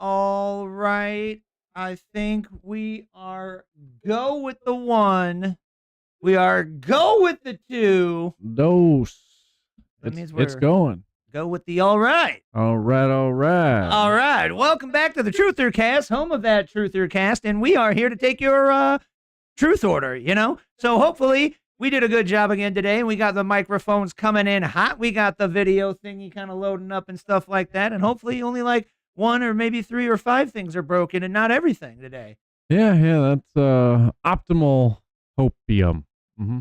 All right. I think we are go with the one. We are go with the two. Dose. That means it's going. Go with the all right. All right. All right. Welcome back to the TrutherCast, home of that TrutherCast, and we are here to take your truth order, you know? So hopefully we did a good job again today, and we got the microphones coming in hot. We got the video thingy kind of loading up and stuff like that, and hopefully only like 1 or maybe 3 or 5 things are broken and not everything today. Yeah, that's optimal hopium. Mm-hmm.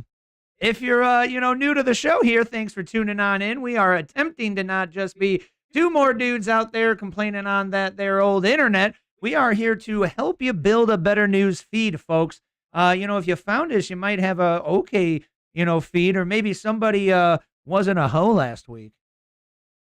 If you're new to the show here, thanks for tuning on in. We are attempting to not just be 2 more dudes out there complaining on that their old internet. We are here to help you build a better news feed, folks. If you found us, you might have a okay, feed, or maybe somebody wasn't a hoe last week.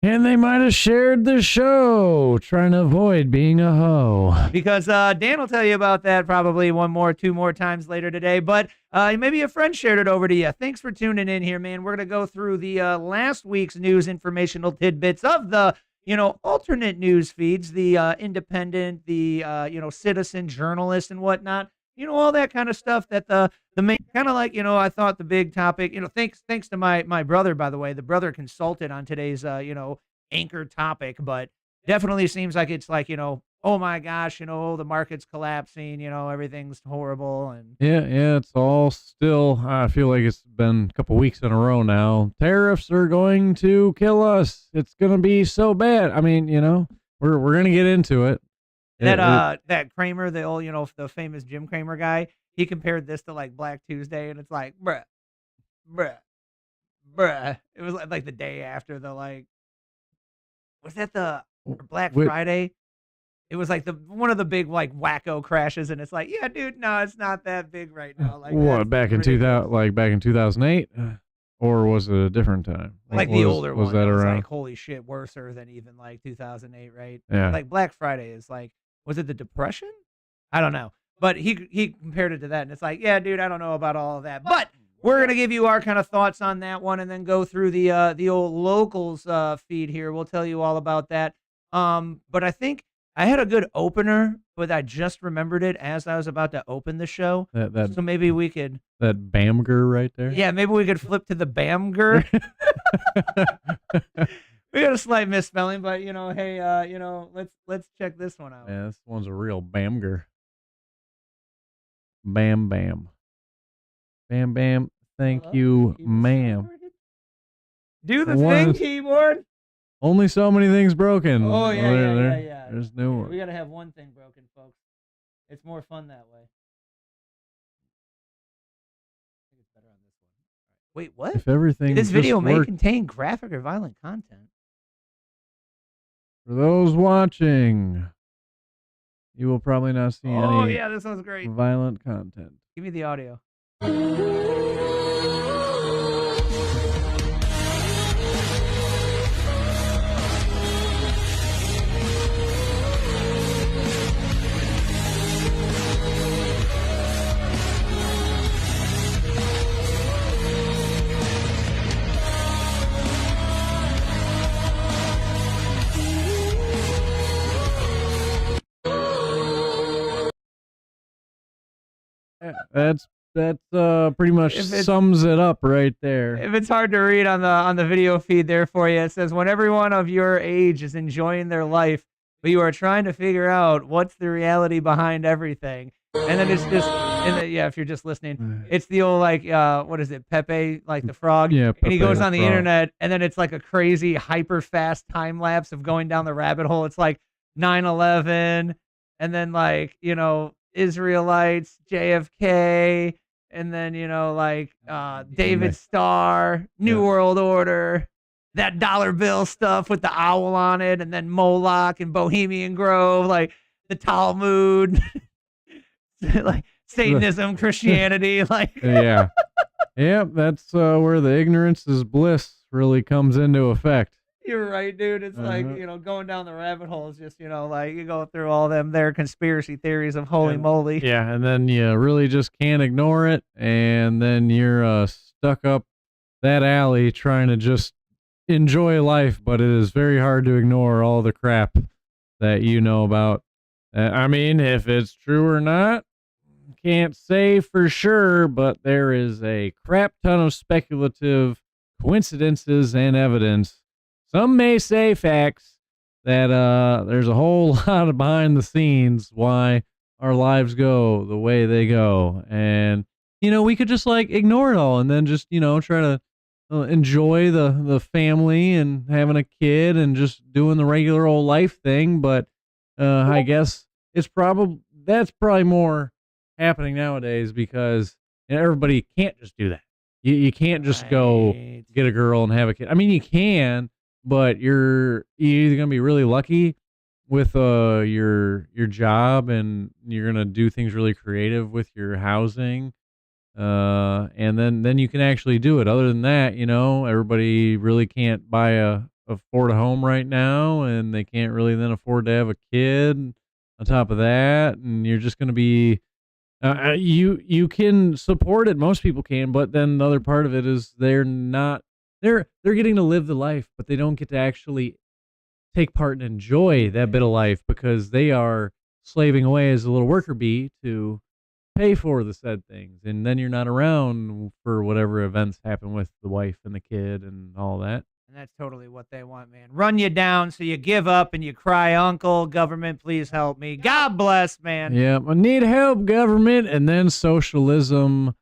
And they might have shared the show, trying to avoid being a hoe. Because Dan will tell you about that probably 1 more, 2 more times later today. But maybe a friend shared it over to you. Thanks for tuning in here, man. We're going to go through the last week's news informational tidbits of the, alternate news feeds, the independent, the, citizen journalist and whatnot. All that kind of stuff that the main, kind of like, I thought the big topic, thanks to my brother, by the way. The brother consulted on today's, anchor topic, but definitely seems like it's like, oh my gosh, the market's collapsing, everything's horrible. And yeah, it's all still, I feel like it's been a couple weeks in a row now. Tariffs are going to kill us. It's going to be so bad. I mean, we're going to get into it. That Kramer, the old, the famous Jim Kramer guy, he compared this to like Black Tuesday, and it's like, bruh. It was like the day after the was that the Black Friday? It was like one of the big like wacko crashes, and it's like, yeah, dude, no, it's not that big right now. Like what, back in 2000, like back in 2008, or was it a different time? Like the older one. Was that around? Like, holy shit, worser than even like 2008, right? Yeah. Like Black Friday is like. Was it the Depression? I don't know. But he compared it to that, and it's like, yeah, dude, I don't know about all of that. But we're going to give you our kind of thoughts on that one and then go through the old locals feed here. We'll tell you all about that. But I think I had a good opener, but I just remembered it as I was about to open the show. So maybe we could... That Bamger right there? Yeah, maybe we could flip to the Bamger. We got a slight misspelling, but hey, let's check this one out. Yeah, this one's a real Bamger. Bam bam. Bam bam. Thank you, ma'am. Do the thing, keyboard. Only so many things broken. Oh yeah. There's new one. We gotta have one thing broken, folks. It's more fun that way. I think it's better on this one. All right. Wait, what? If everything this video may contain graphic or violent content. For those watching, you will probably not see Oh, any yeah, this one's great. violent content. Give me the audio. That's pretty much sums it up right there. If it's hard to read on the video feed there for you, it says when everyone of your age is enjoying their life, but you are trying to figure out what's the reality behind everything. And then it's just if you're just listening, it's the old like what is it, Pepe, like the frog? Yeah, and he Pepe goes the on the frog. internet, and then it's like a crazy hyper fast time lapse of going down the rabbit hole. It's like 9/11, and then like, Israelites, JFK, and then like David Starr, New World Order, that dollar bill stuff with the owl on it, and then Moloch and Bohemian Grove, like the Talmud, like Satanism, Christianity, like Yeah. That's where the ignorance is bliss really comes into effect. You're right, dude. It's like, going down the rabbit hole is just, like you go through all their conspiracy theories of holy moly. Yeah, and then you really just can't ignore it, and then you're stuck up that alley trying to just enjoy life, but it is very hard to ignore all the crap that you know about. I mean, if it's true or not, can't say for sure, but there is a crap ton of speculative coincidences and evidence. Some may say facts that there's a whole lot of behind the scenes why our lives go the way they go. And, we could just like ignore it all and then just, try to enjoy the family and having a kid and just doing the regular old life thing. But I guess that's probably more happening nowadays because everybody can't just do that. You can't just go get a girl and have a kid. I mean, you can, but you're either gonna be really lucky with your job, and you're gonna do things really creative with your housing, and then you can actually do it. Other than that, everybody really can't afford a home right now, and they can't really then afford to have a kid on top of that, and you're just gonna be you can support it. Most people can, but then the other part of it is they're getting to live the life, but they don't get to actually take part and enjoy that bit of life because they are slaving away as a little worker bee to pay for the said things. And then you're not around for whatever events happen with the wife and the kid and all that. And that's totally what they want, man. Run you down so you give up and you cry, "Uncle, government, please help me." God bless, man. Yeah, I need help, government. And then socialism.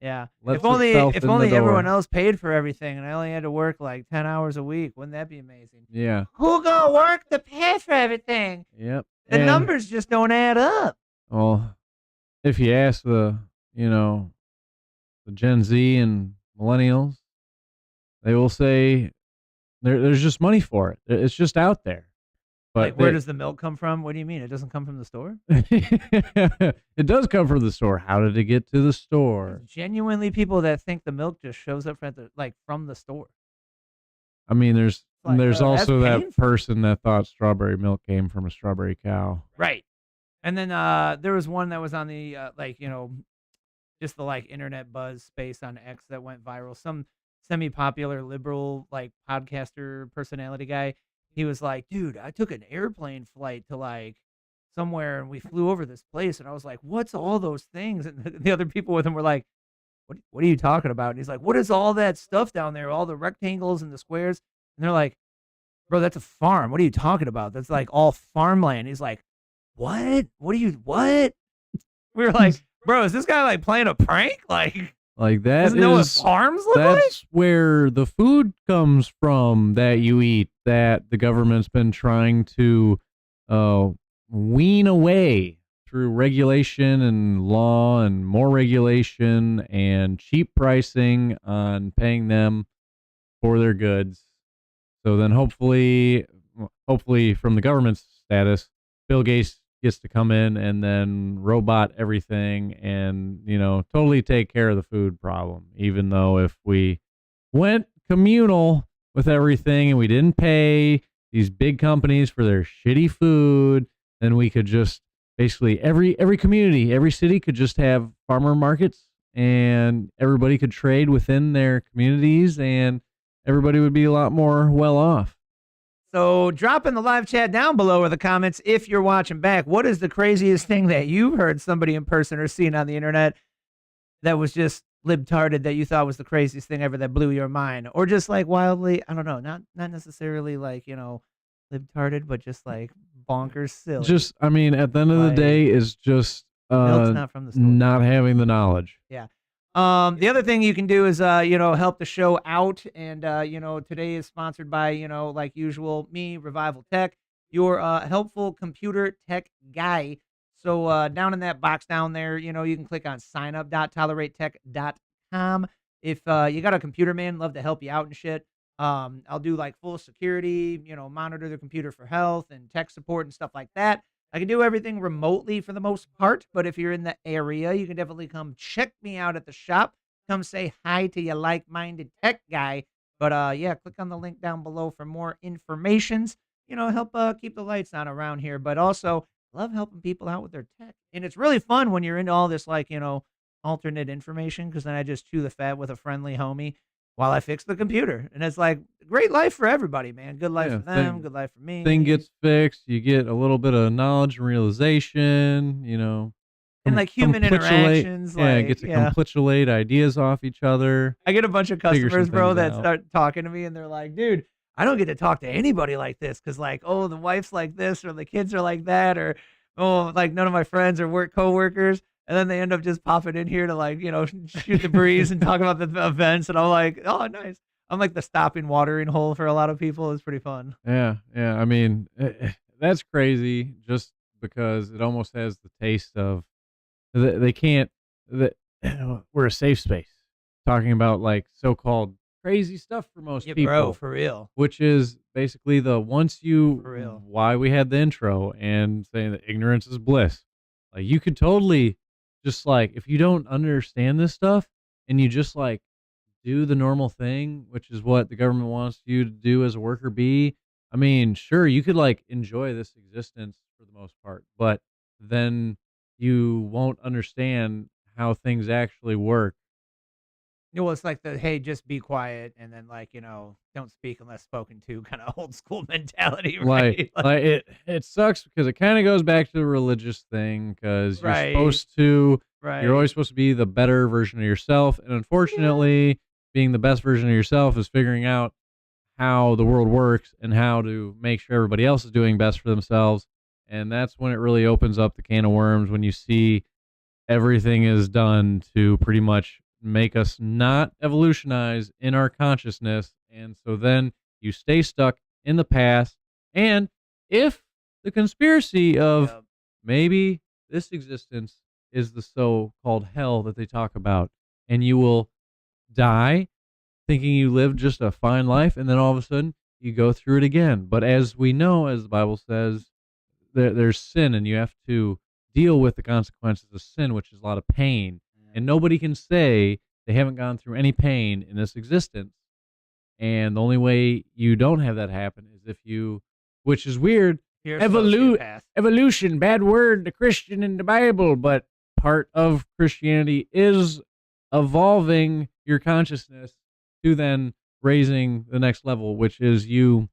Yeah. If only everyone else paid for everything and I only had to work like 10 hours a week. Wouldn't that be amazing? Yeah. Who gonna work to pay for everything? Yep. The numbers just don't add up. Well, if you ask the Gen Z and millennials, they will say there's just money for it. It's just out there. But like, where does the milk come from? What do you mean? It doesn't come from the store? It does come from the store. How did it get to the store? There's genuinely people that think the milk just shows up from the store. I mean, there's also that painful. person that thought strawberry milk came from a strawberry cow. Right. And then there was one that was on the just the like internet buzz space on X that went viral. Some semi-popular liberal like podcaster personality guy. He was like, "Dude, I took an airplane flight to like somewhere and we flew over this place." And I was like, "What's all those things?" And the other people with him were like, What are you talking about?" And he's like, "What is all that stuff down there? All the rectangles and the squares?" And they're like, "Bro, that's a farm. What are you talking about? That's like all farmland." He's like, "What? What? We were like, "Bro, is this guy like playing a prank?" Like that doesn't know what farms look like? That's where the food comes from that you eat, that the government's been trying to wean away through regulation and law and more regulation and cheap pricing on paying them for their goods. So then hopefully hopefully from the government's status, Bill Gates gets to come in and then robot everything and, totally take care of the food problem. Even though if we went communal with everything and we didn't pay these big companies for their shitty food, then we could just basically every community, every city could just have farmer markets and everybody could trade within their communities and everybody would be a lot more well off. So drop in the live chat down below or the comments if you're watching back. What is the craziest thing that you've heard somebody in person or seen on the internet that was just libtarded that you thought was the craziest thing ever that blew your mind? Or just like wildly, I don't know, not necessarily like, libtarded, but just like bonkers silly. Just, I mean, at the end of the day is just milk's not from the store. Not having the knowledge. Yeah. The other thing you can do is, help the show out. And, today is sponsored by, like usual, me, Revival Tech, your helpful computer tech guy. So down in that box down there, you can click on signup.toleratetech.com. If you got a computer, man, love to help you out and shit. I'll do like full security, monitor the computer for health and tech support and stuff like that. I can do everything remotely for the most part, but if you're in the area, you can definitely come check me out at the shop. Come say hi to your like-minded tech guy. But click on the link down below for more informations. Help keep the lights on around here. But also, love helping people out with their tech. And it's really fun when you're into all this, like, alternate information, because then I just chew the fat with a friendly homie while I fix the computer. And it's like great life for everybody, man. Good life for them, good life for me. Thing gets fixed, you get a little bit of knowledge and realization, and like human interactions. Get to capitulate ideas off each other. I get a bunch of customers, bro, that start talking to me and they're like, dude, I don't get to talk to anybody like this because like, oh, the wife's like this or the kids are like that or, oh, like none of my friends or coworkers. And then they end up just popping in here to like, shoot the breeze and talk about the events. And I'm like, oh, nice. I'm like the stopping watering hole for a lot of people. It's pretty fun. Yeah. I mean, that's crazy just because it almost has the taste of they can't, we're a safe space talking about like so-called crazy stuff for most people. Bro, for real. Which is basically why we had the intro and saying that ignorance is bliss. Like you could totally just like, if you don't understand this stuff and you just like do the normal thing, which is what the government wants you to do as a worker bee. I mean, sure, you could like enjoy this existence for the most part, but then you won't understand how things actually work. Well, it's like hey, just be quiet, and then like don't speak unless spoken to, kind of old school mentality, right? Like it sucks because it kind of goes back to the religious thing because you're supposed to, you're always supposed to be the better version of yourself, and unfortunately, being the best version of yourself is figuring out how the world works and how to make sure everybody else is doing best for themselves, and that's when it really opens up the can of worms when you see everything is done to pretty much make us not evolutionize in our consciousness. And so then you stay stuck in the past. And if the conspiracy of maybe this existence is the so-called hell that they talk about, and you will die thinking you lived just a fine life, and then all of a sudden you go through it again. But as we know, as the Bible says, there's sin, and you have to deal with the consequences of sin, which is a lot of pain. And nobody can say they haven't gone through any pain in this existence. And the only way you don't have that happen is if you, which is weird, evolution, bad word, the Christian in the Bible, but part of Christianity is evolving your consciousness to then raising the next level, which is you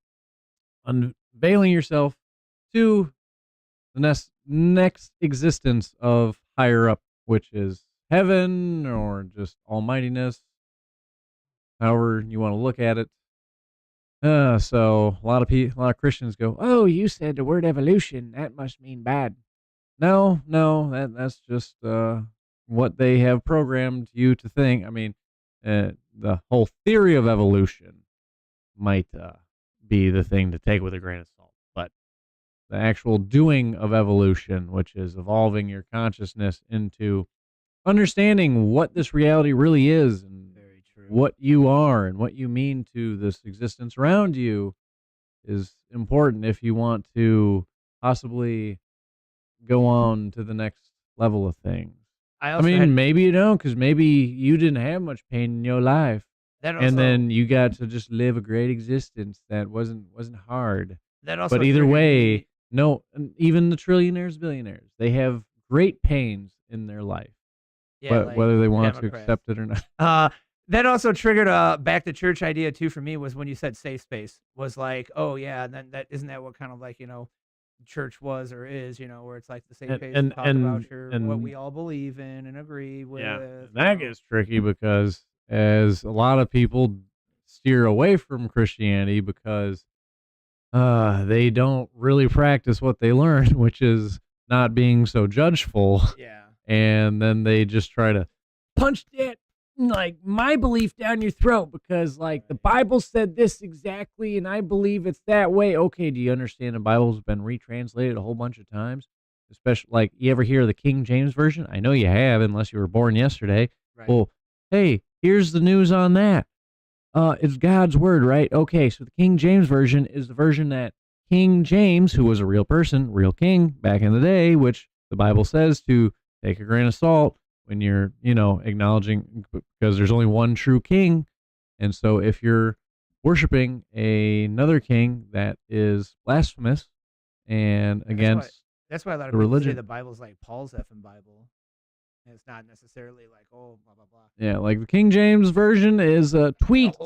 unveiling yourself to the next existence of higher up, which is heaven or just almightiness, however you want to look at it. So a lot of Christians go, "Oh, you said the word evolution. That must mean bad." No, that's just what they have programmed you to think. I mean, the whole theory of evolution might be the thing to take with a grain of salt, but the actual doing of evolution, which is evolving your consciousness into understanding what this reality really is and what you are and what you mean to this existence around you, is important if you want to possibly go on to the next level of things. I mean, maybe you don't, because maybe you didn't have much pain in your life, and then you got to just live a great existence that wasn't hard. But either way, no, even the trillionaires, billionaires, they have great pains in their life. Yeah, but like whether they want Democrats. to accept it or not. That also triggered a back to church idea too for me, was when you said safe space, was like, oh yeah, and then that isn't that what kind of like, church was or is, where it's like the safe space to talk about what we all believe in and agree with. Yeah, that gets tricky because as a lot of people steer away from Christianity because they don't really practice what they learn, which is not being so judgeful. Yeah. And then they just try to punch that, like, my belief down your throat because, like, the Bible said this exactly, and I believe it's that way. Okay, do you understand the Bible's been retranslated a whole bunch of times? Especially, like, you ever hear the King James Version? I know you have, unless you were born yesterday. Right. Well, hey, here's the news on that. It's God's word, right? Okay, so the King James Version is the version that King James, who was a real person, real king back in the day, which the Bible says to take a grain of salt when you're, acknowledging, because there's only one true king. And so if you're worshiping another king that is blasphemous and against that's why a lot of the people religion, say the Bible's like Paul's effing Bible. And it's not necessarily like, oh, blah, blah, blah. Yeah, like the King James Version is tweaked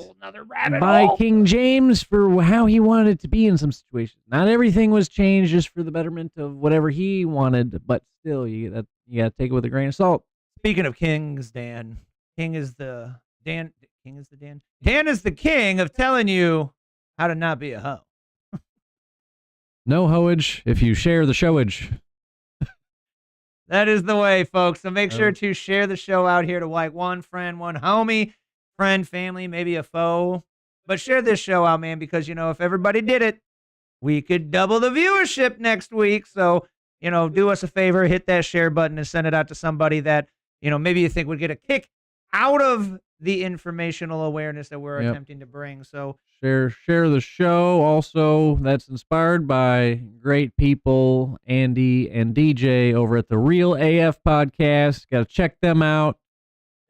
by King James for how he wanted it to be in some situations. Not everything was changed just for the betterment of whatever he wanted, but still, you got to take it with a grain of salt. Speaking of kings, Dan is the king of telling you how to not be a hoe. No hoage if you share the showage. That is the way, folks. So make sure to share the show out here to like one friend, one homie, friend, family, maybe a foe. But share this show out, man, because, if everybody did it, we could double the viewership next week. So, do us a favor, hit that share button and send it out to somebody that, maybe you think would get a kick out of the informational awareness that we're attempting to bring. So share the show. Also, that's inspired by great people, Andy and DJ over at the Real AF podcast. Got to check them out.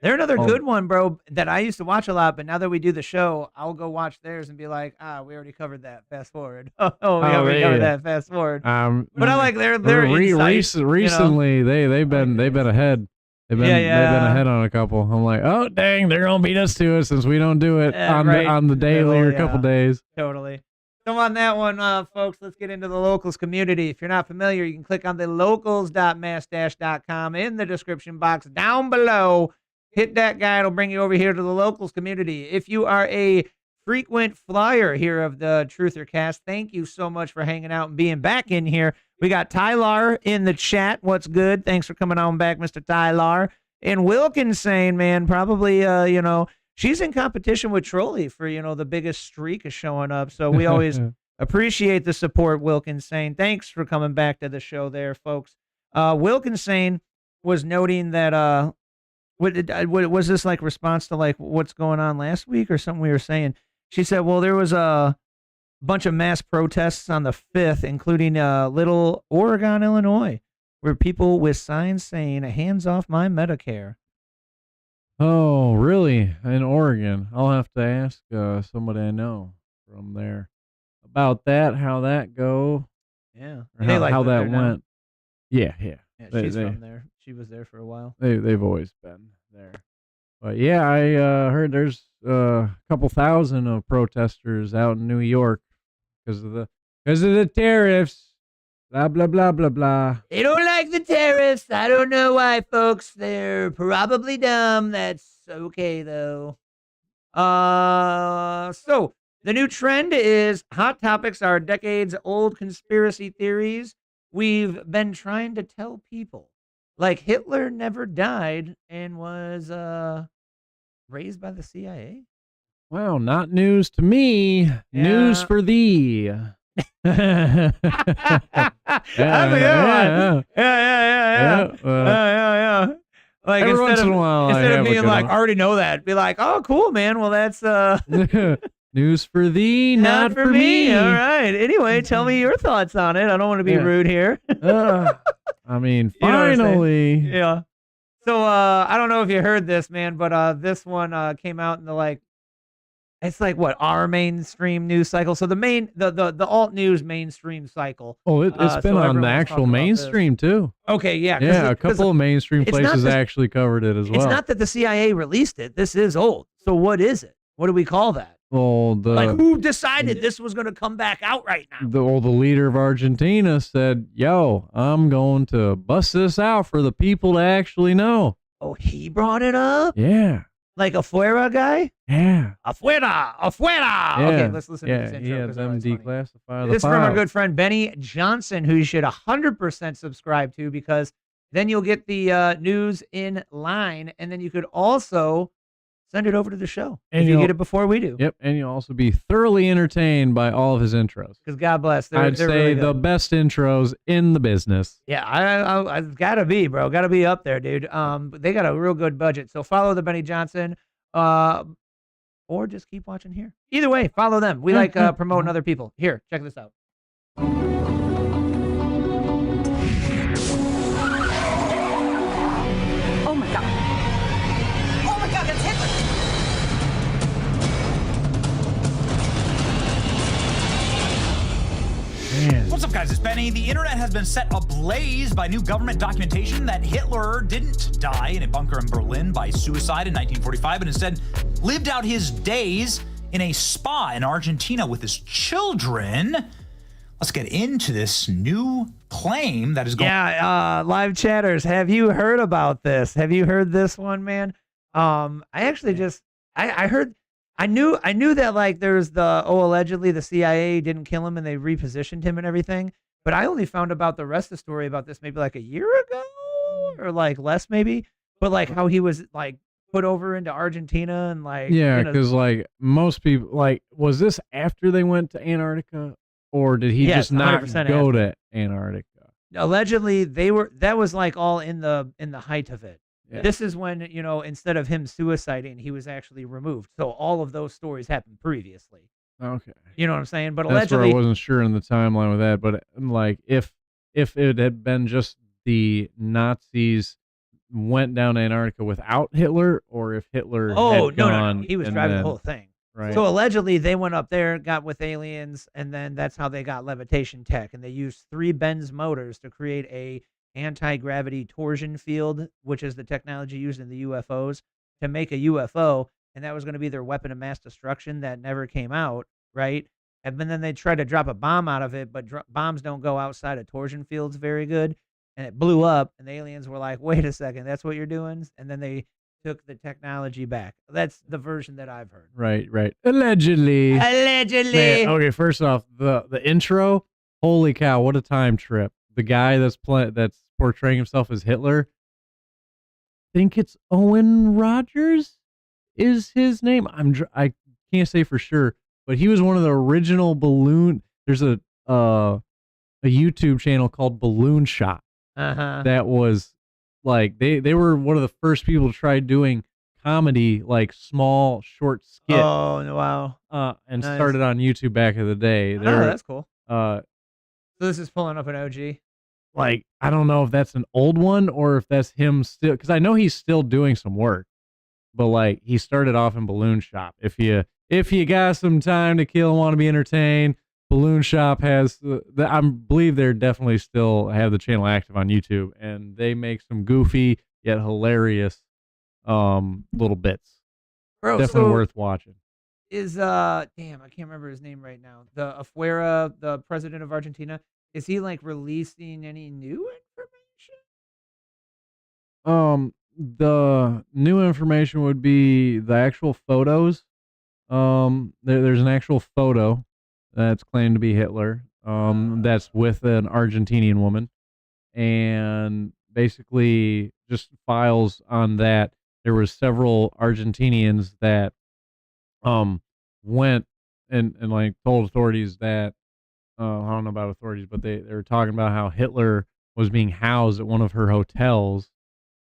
They're another good one, bro, that I used to watch a lot, but now that we do the show, I'll go watch theirs and be like, we already covered that. Fast forward. We already covered that. Fast forward. But I like their insights, recently they've been ahead. They've been ahead on a couple. I'm like, oh dang, they're gonna beat us to it since we don't do it on the daily or a couple days. Totally. So on that one, folks, let's get into the locals community. If you're not familiar, you can click on the locals.mass-.com in the description box down below. Hit that guy. It'll bring you over here to the locals community. If you are a frequent flyer here of the TrutherCast, thank you so much for hanging out and being back in here. We got Tyler in the chat. What's good? Thanks for coming on back, Mr. Tyler. And Wilkinson, man, probably, she's in competition with Trolley for, the biggest streak of showing up. So we always appreciate the support, Wilkinson. Thanks for coming back to the show there, folks. Wilkinson was noting that, was this like response to like what's going on last week or something we were saying? She said, well, there was a bunch of mass protests on the 5th, including Little Oregon, Illinois, where people with signs saying, hands off my Medicare. Oh, really? In Oregon? I'll have to ask somebody I know from there about that, how that go. Yeah. How that went. Yeah. She's from there. She was there for a while. They've always been there. But yeah, I heard there's a couple thousand of protesters out in New York because of the tariffs. Blah blah blah blah blah. They don't like the tariffs. I don't know why, folks. They're probably dumb. That's okay though. So the new trend is hot topics are decades old conspiracy theories we've been trying to tell people. Like Hitler never died and was raised by the CIA. Well, not news to me. Yeah. News for thee. That's a good one. Yeah. Like every once in a while, instead of being like, I already know that, be like, oh, cool, man. Well, that's News for thee, not for me. All right. Anyway, tell me your thoughts on it. I don't want to be rude here. I mean, You know what I'm saying? finally. Yeah. So I don't know if you heard this, man, but this one came out in the it's like what our mainstream news cycle. So the alt news mainstream cycle. Oh, it's been so on the everyone's actual talking about mainstream too. this. Okay, yeah. Yeah, a couple of mainstream it's not places the- actually covered it as well. It's not that the CIA released it. This is old. So what is it? What do we call that? Well, Who decided this was going to come back out right now? the leader of Argentina said, "Yo, I'm going to bust this out for the people to actually know." Oh, he brought it up? Yeah. Like a Fuera guy? Yeah. Afuera! Afuera! Yeah. Okay, let's listen to this intro. Yeah, 'cause them it's funny. declassify the This is from our files. good friend Benny Johnson, who you should 100% subscribe to, because then you'll get the news in line, and then you could also send it over to the show And if you you'll- get it before we do. Yep, and you'll also be thoroughly entertained by all of his intros. Because God bless. They're I'd say really the good. best intros in the business. Yeah, I've got to be, bro. Got to be up there, dude. They got a real good budget. So follow the Benny Johnson, or just keep watching here. Either way, follow them. We like promoting other people. Here, check this out. Oh my god. Oh my god, that's Hitler! Man. What's up, guys? It's Benny. The internet has been set ablaze by new government documentation that Hitler didn't die in a bunker in Berlin by suicide in 1945, but instead lived out his days in a spa in Argentina with his children. Let's get into this new claim that is going. Yeah, live chatters, have you heard about this? Have you heard this one, man? I actually just I heard I knew that like there's allegedly the CIA didn't kill him and they repositioned him and everything, but I only found about the rest of the story about this maybe like a year ago or like less maybe, but like how he was like put over into Argentina and like Yeah, because like most people, like, was this after they went to Antarctica, or did he Yes, just not 100% go after. to Antarctica? allegedly that was like all in the height of it. Yeah. This is when, instead of him suiciding, he was actually removed. So all of those stories happened previously. Okay, You know what I'm saying? But that's where I allegedly, wasn't sure in the timeline with that. But like, if it had been just the Nazis went down to Antarctica without Hitler, or if Hitler oh had no, gone he was and driving then- the whole thing. right. So allegedly, they went up there, got with aliens, and then that's how they got levitation tech. And they used 3 Benz motors to create a anti-gravity torsion field, which is the technology used in the UFOs, to make a UFO. And that was going to be their weapon of mass destruction that never came out, right? And then they tried to drop a bomb out of it, but bombs don't go outside of torsion fields very good. And it blew up, and the aliens were like, wait a second, that's what you're doing? And then they took the technology back. That's the version that I've heard. Right. Allegedly. Allegedly. Man, okay, first off, the intro, holy cow, what a time trip. The guy that's portraying himself as Hitler, think it's Owen Rogers is his name. I can't say for sure, but he was one of the original balloon. There's a YouTube channel called Balloon Shot Uh-huh. that was like they were one of the first people to try doing comedy, like small short skit, Oh, wow. and nice. started on YouTube back in the day. Oh, They're that's cool. uh So this is pulling up an OG. like, I don't know if that's an old one or if that's him still, because I know he's still doing some work, but like he started off in Balloon Shop. If you got some time to kill and want to be entertained, Balloon Shop has I believe they're definitely still have the channel active on YouTube, and they make some goofy yet hilarious little bits. Bro, Definitely so worth watching. is damn, I can't remember his name right now. The Afuera, the president of Argentina, is he like releasing any new information? The new information would be the actual photos. There's an actual photo that's claimed to be Hitler. That's with an Argentinian woman, and basically just files on that. There was several Argentinians that went and like told authorities that I don't know about authorities, but they were talking about how Hitler was being housed at one of her hotels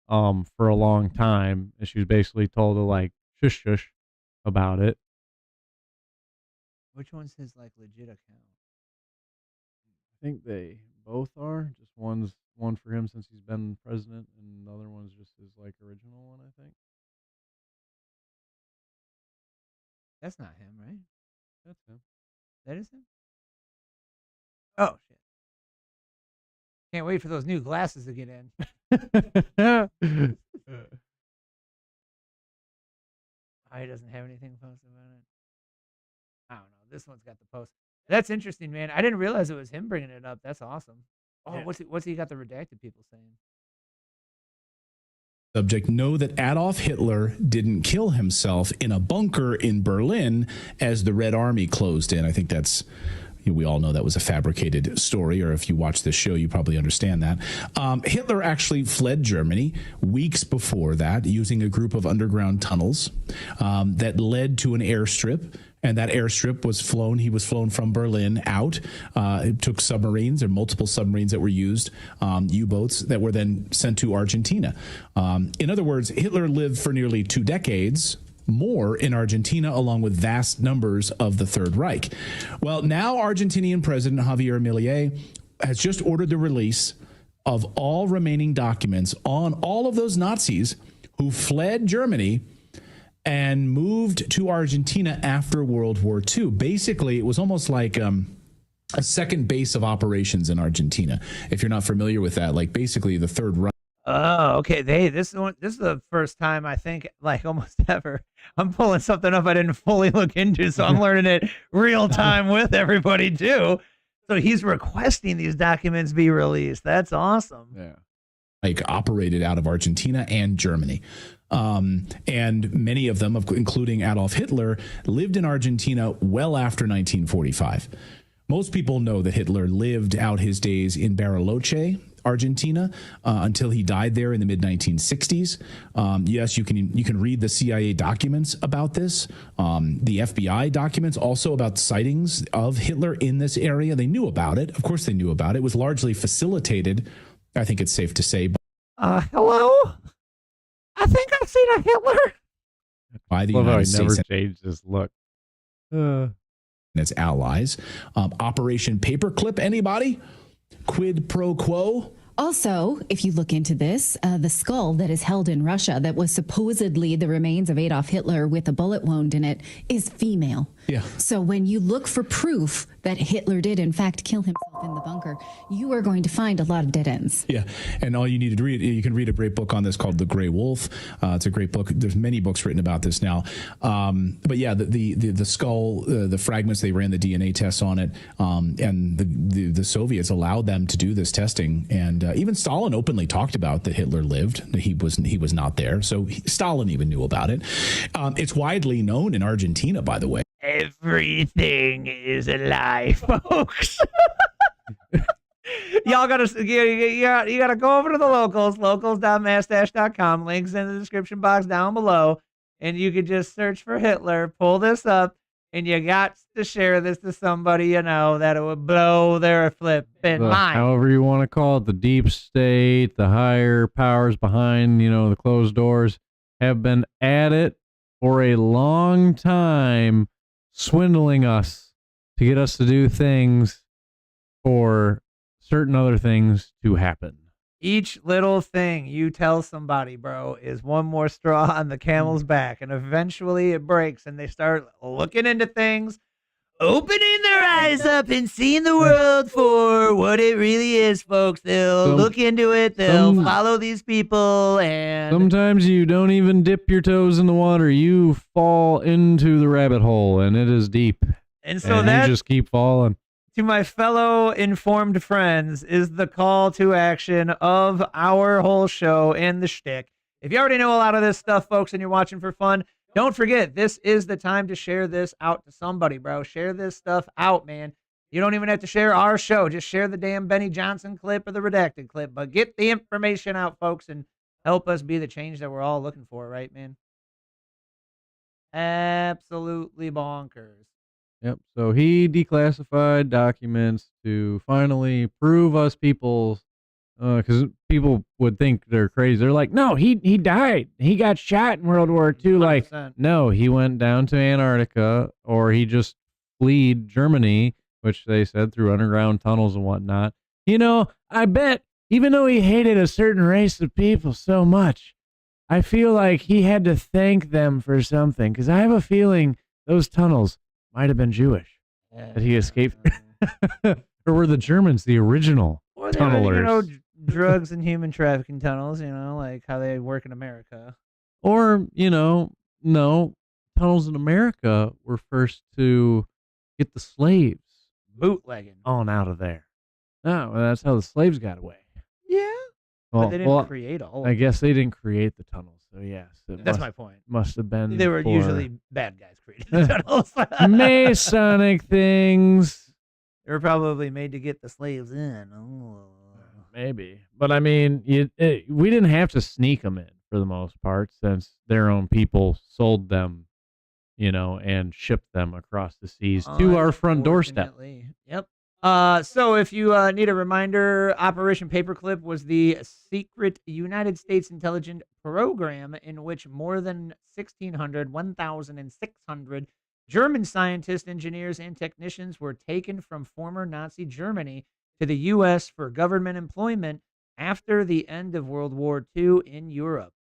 for a long time, and she was basically told to like shush about it. Which one's his like legit account? I think they both are. Just one for him since he's been president, and the other one's just his like original one, I think. That's not him, right? That's him. That is him? Oh, shit. Can't wait for those new glasses to get in. Oh, he doesn't have anything posted about it. I don't know. This one's got the post. That's interesting, man. I didn't realize it was him bringing it up. That's awesome. Oh, Yeah. what's he got the redacted people saying? Subject, know that Adolf Hitler didn't kill himself in a bunker in Berlin as the Red Army closed in. I think that's, we all know that was a fabricated story, or if you watch this show, you probably understand that. Hitler actually fled Germany weeks before that using a group of underground tunnels that led to an airstrip. And that airstrip was flown. He was flown from Berlin out. It took submarines, or multiple submarines that were used, U-boats that were then sent to Argentina. In other words, Hitler lived for nearly 2 decades more in Argentina, along with vast numbers of the Third Reich. Well, now Argentinian President Javier Milei has just ordered the release of all remaining documents on all of those Nazis who fled Germany and moved to Argentina after World War II. Basically, it was almost like a second base of operations in Argentina. If you're not familiar with that, like basically the Third Reich. Oh, okay. This is the first time I think, like almost ever, I'm pulling something up I didn't fully look into, so I'm learning it real time with everybody too. So he's requesting these documents be released. That's awesome. Yeah. Like operated out of Argentina and Germany. And many of them, including Adolf Hitler, lived in Argentina well after 1945. Most people know that Hitler lived out his days in Bariloche, Argentina, until he died there in the mid-1960s. Yes, you can read the CIA documents about this, the FBI documents also about sightings of Hitler in this area. They knew about it. Of course they knew about it. It was largely facilitated, I think it's safe to say. Hello? I think I've seen a Hitler. By the Love how United he never States changed his look. and its allies. Operation Paperclip, anybody? Quid pro quo? Also, if you look into this, the skull that is held in Russia that was supposedly the remains of Adolf Hitler with a bullet wound in it is female. Yeah. So when you look for proof that Hitler did in fact kill himself in the bunker, you are going to find a lot of dead ends. Yeah, and all you need to read, you can read a great book on this called The Gray Wolf. It's a great book. There's many books written about this now. But yeah, the skull, the fragments, they ran the DNA tests on it, and the Soviets allowed them to do this testing. And even Stalin openly talked about that Hitler lived. He was not there, so Stalin even knew about it. It's widely known in Argentina, by the way. Everything is a lie, folks. Y'all you gotta go over to the locals.mastash.com. Links in the description box down below, and you could just search for Hitler, pull this up, and you got to share this to somebody you know that it would blow their flipping mind. However you want to call it, the deep state, the higher powers behind, the closed doors have been at it for a long time, swindling us to get us to do things for certain other things to happen. Each little thing you tell somebody, bro, is one more straw on the camel's back, and eventually it breaks and they start looking into things, opening their eyes up and seeing the world for what it really is, folks. They'll look into it, they'll follow these people, and sometimes you don't even dip your toes in the water. You fall into the rabbit hole, and it is deep. And so and that, you just keep falling. to my fellow informed friends, is the call to action of our whole show and the shtick. If you already know a lot of this stuff, folks, and you're watching for fun, don't forget, this is the time to share this out to somebody, bro. Share this stuff out, man. You don't even have to share our show. Just share the damn Benny Johnson clip or the redacted clip. But get the information out, folks, and help us be the change that we're all looking for, right, man? Absolutely bonkers. Yep. So he declassified documents to finally prove us people, because people would think they're crazy. They're like, no, he died. He got shot in World War II. 100%. Like, no, he went down to Antarctica, or he just flee Germany, which they said through underground tunnels and whatnot. I bet even though he hated a certain race of people so much, I feel like he had to thank them for something, because I have a feeling those tunnels might have been Jewish that he escaped. Or were the Germans the original tunnelers? Drugs and human trafficking tunnels, like how they work in America. Or, no, tunnels in America were first to get the slaves Bootlegging. on out of there. Oh, well, that's how the slaves got away. Yeah. Well, But they didn't create all of I them. guess they didn't create the tunnels, so yes. That's my point. Must have been They were for usually bad guys creating the tunnels. Masonic things. They were probably made to get the slaves in. Oh. Maybe. But I mean, we didn't have to sneak them in for the most part, since their own people sold them, and shipped them across the seas to our front doorstep. Unfortunately. Yep. So if you need a reminder, Operation Paperclip was the secret United States intelligence program in which more than 1,600 German scientists, engineers, and technicians were taken from former Nazi Germany to the U.S. for government employment after the end of World War II in Europe.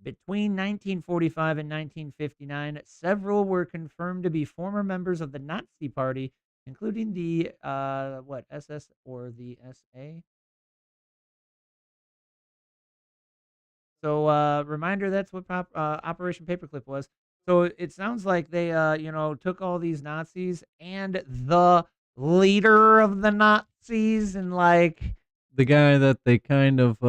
Between 1945 and 1959, several were confirmed to be former members of the Nazi Party, including the SS or the SA. So reminder, that's what Operation Paperclip was. So it sounds like they took all these Nazis and the leader of the Nazis and The guy that they kind of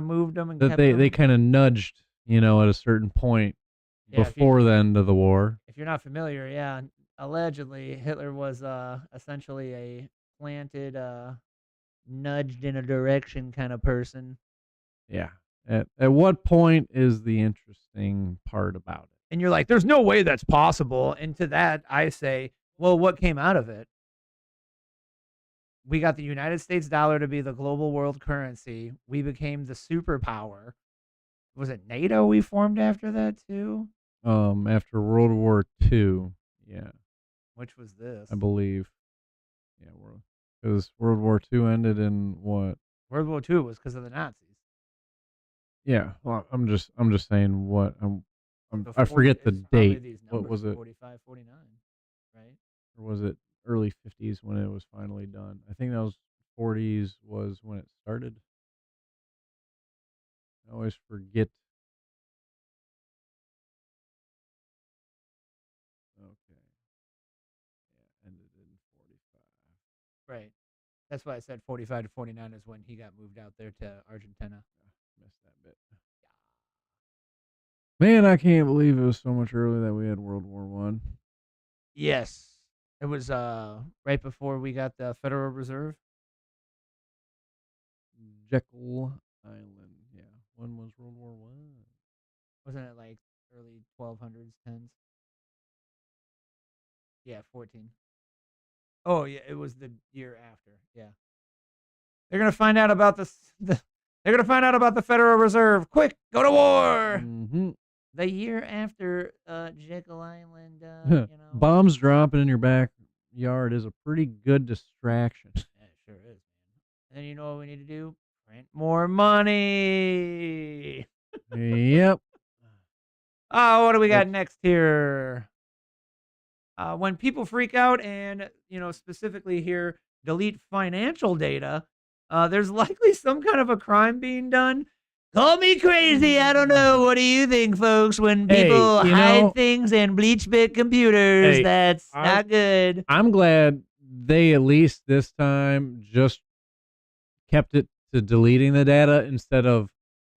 moved them and that kept they them. kind of nudged, at a certain point before the end of the war. If you're not familiar, yeah, allegedly Hitler was essentially a planted, nudged in a direction kind of person. Yeah. At what point is the interesting part about it? And you're like, there's no way that's possible. And to that, I say, well, what came out of it? We got the United States dollar to be the global world currency. We became the superpower. Was it NATO we formed after that too? After World War II, yeah. Which was this? I believe. Yeah, because World War II ended in what? World War II was because of the Nazis. Yeah, well, I'm just saying what Before- I forget the it's probably date. these What numbers, was it? 45, 49, right? Or was it early 50s when it was finally done? I think that was 40s was when it started. I always forget. Okay. Yeah, ended in 45. Right. That's why I said 45 to 49 is when he got moved out there to Argentina. Missed that bit. Man, I can't believe it was so much earlier that we had World War One. Yes. It was right before we got the Federal Reserve. Jekyll Island. Yeah. When was World War One? Wasn't it like early 1200s, 10s? Yeah, 14. Oh, yeah, it was the year after. Yeah. They're going to find out about they're going to find out about the Federal Reserve. Quick, go to war. Mm-hmm. The year after Jekyll Island, Bombs dropping in your backyard is a pretty good distraction. Yeah, it sure is, man. And then you know what we need to do? Print more money. Yep. Oh, what do we got next here? When people freak out and, specifically here, delete financial data, there's likely some kind of a crime being done. Call me crazy. I don't know. What do you think, folks? When people hide things and bleach bit computers, that's not good. I'm glad they at least this time just kept it to deleting the data instead of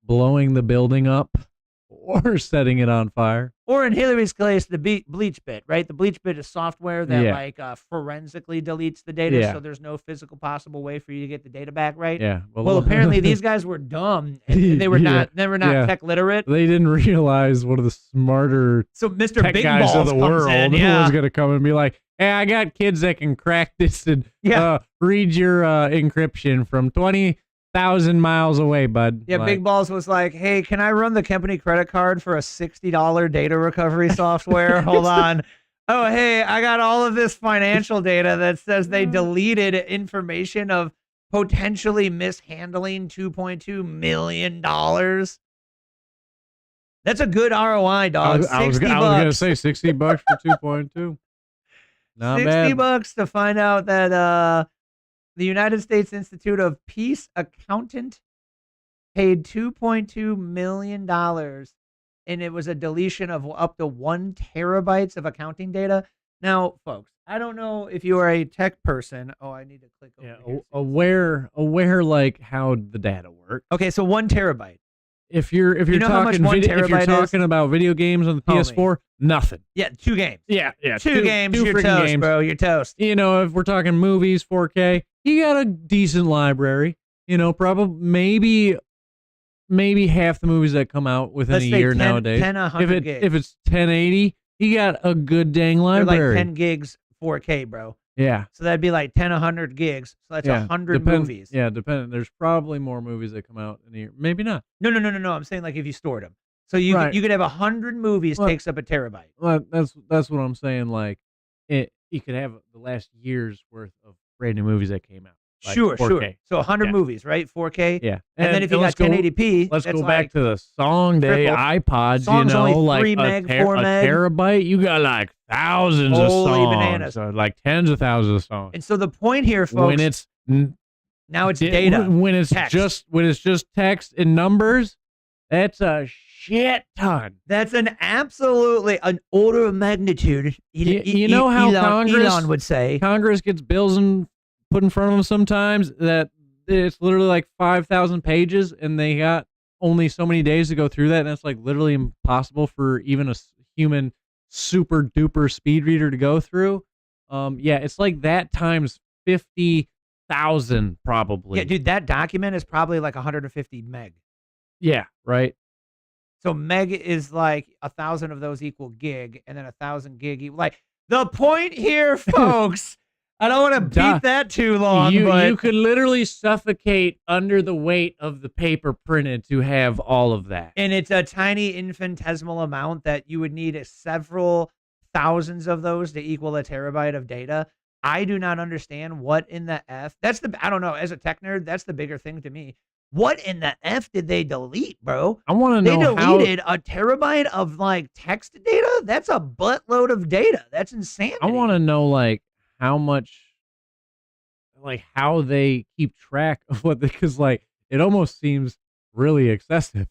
blowing the building up or setting it on fire. Or in Hillary's case, the bleach bit, right? The bleach bit is software that forensically deletes the data, so there's no physical possible way for you to get the data back, right? Yeah. Well, apparently these guys were dumb and they were not tech literate. They didn't realize one of the smarter So Mr. tech Big guys Balls of the comes world in, who was going to come and be like, "Hey, I got kids that can crack this and read your encryption from 20,000 miles away, bud." Yeah, Big Balls was like, "Hey, can I run the company credit card for a $60 data recovery software? Hold on. Oh, hey, I got all of this financial data that says they deleted information of potentially mishandling $2.2 million. That's a good ROI, dog. I was 60 gonna bucks. say $60 for 2.2. Not 60 bad. bucks to find out that the United States Institute of Peace accountant paid $2.2 million, and it was a deletion of up to 1 terabytes of accounting data. Now, folks, I don't know if you are a tech person. Oh, I need to click over here. Aware like how the data works. Okay, so 1 terabyte. If you're know how much talking 1 if you're terabyte is? talking about video games on the Homie. PS4, nothing. Yeah, 2 games. Yeah, 2 games, you're freaking toast, games. bro. You're toast. You know, if we're talking movies, 4K, you got a decent library. You know, probably maybe half the movies that come out within Let's a say year 10 nowadays. 100 gigs. If it's 1080, you got a good dang They're library. like 10 gigs 4K, bro. Yeah. So that'd be like 10, 100 gigs. So that's 100 movies. Yeah, depending. There's probably more movies that come out in a year. Maybe not. No. I'm saying like if you stored them. So you Right. you could have 100 movies Well, takes up a terabyte. Well, that's what I'm saying. Like, you could have the last year's worth of brand new movies that came out. Like Sure. 4K. So 100 Yeah. movies, right? 4K. Yeah. And then if you got let's go- 1080p, let's that's go back like to the song day triple. iPods. Song's you know, only like 3 meg, 4 a meg. terabyte. You got like thousands of Holy songs, bananas. like tens of thousands of songs. And so the point here, folks, When it's now it's data. when it's text. just text and numbers, that's a shit ton. That's an order of magnitude. You know how Elon would say. Congress gets bills and put in front of them sometimes that it's literally like 5,000 pages and they got only so many days to go through that, and it's like literally impossible for even a human super duper speed reader to go through. Yeah, it's like that times 50,000 probably. Yeah, dude, that document is probably like 150 meg. Yeah, right. So meg is like 1,000 of those equal gig, and then 1,000 gig equal. Like the point here, folks. I don't want to beat that too long, but you could literally suffocate under the weight of the paper printed to have all of that. and it's a tiny infinitesimal amount that you would need several thousands of those to equal a terabyte of data. I do not understand what in the F. I don't know. As a tech nerd, that's the bigger thing to me. What in the F did they delete, bro? I want to They know how. deleted a terabyte of like text data? That's a buttload of data. That's insanity. I want to know like how much, like how they keep track of what because like it almost seems really excessive,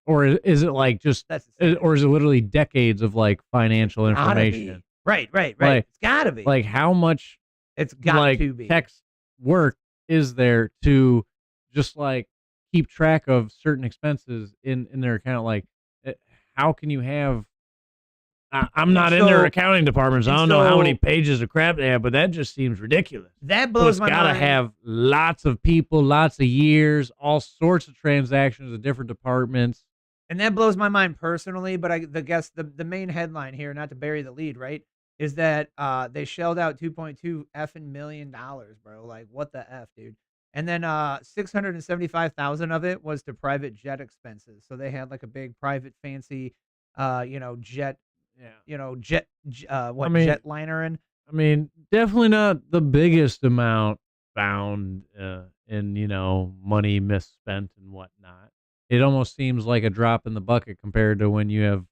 or is it like just, That's insane. or is it literally decades of like financial Gotta information? be. Right. Like- It's gotta be. Like how much It's got like to be. text work is there to just like keep track of certain expenses in their account? Like, how can you have? I'm not in their accounting departments. I don't know how many pages of crap they have, but that just seems ridiculous. That blows It's my gotta mind. have lots of people, lots of years, all sorts of transactions of different departments. And that blows my mind personally, but I guess the main headline here, not to bury the lead, right, is that they shelled out 2.2 effing million dollars, bro. Like what the F, dude? And then 675,000 of it was to private jet expenses. So they had like a big private fancy jet, jetliner in. I mean, definitely not the biggest amount found in money misspent and whatnot. It almost seems like a drop in the bucket compared to when you have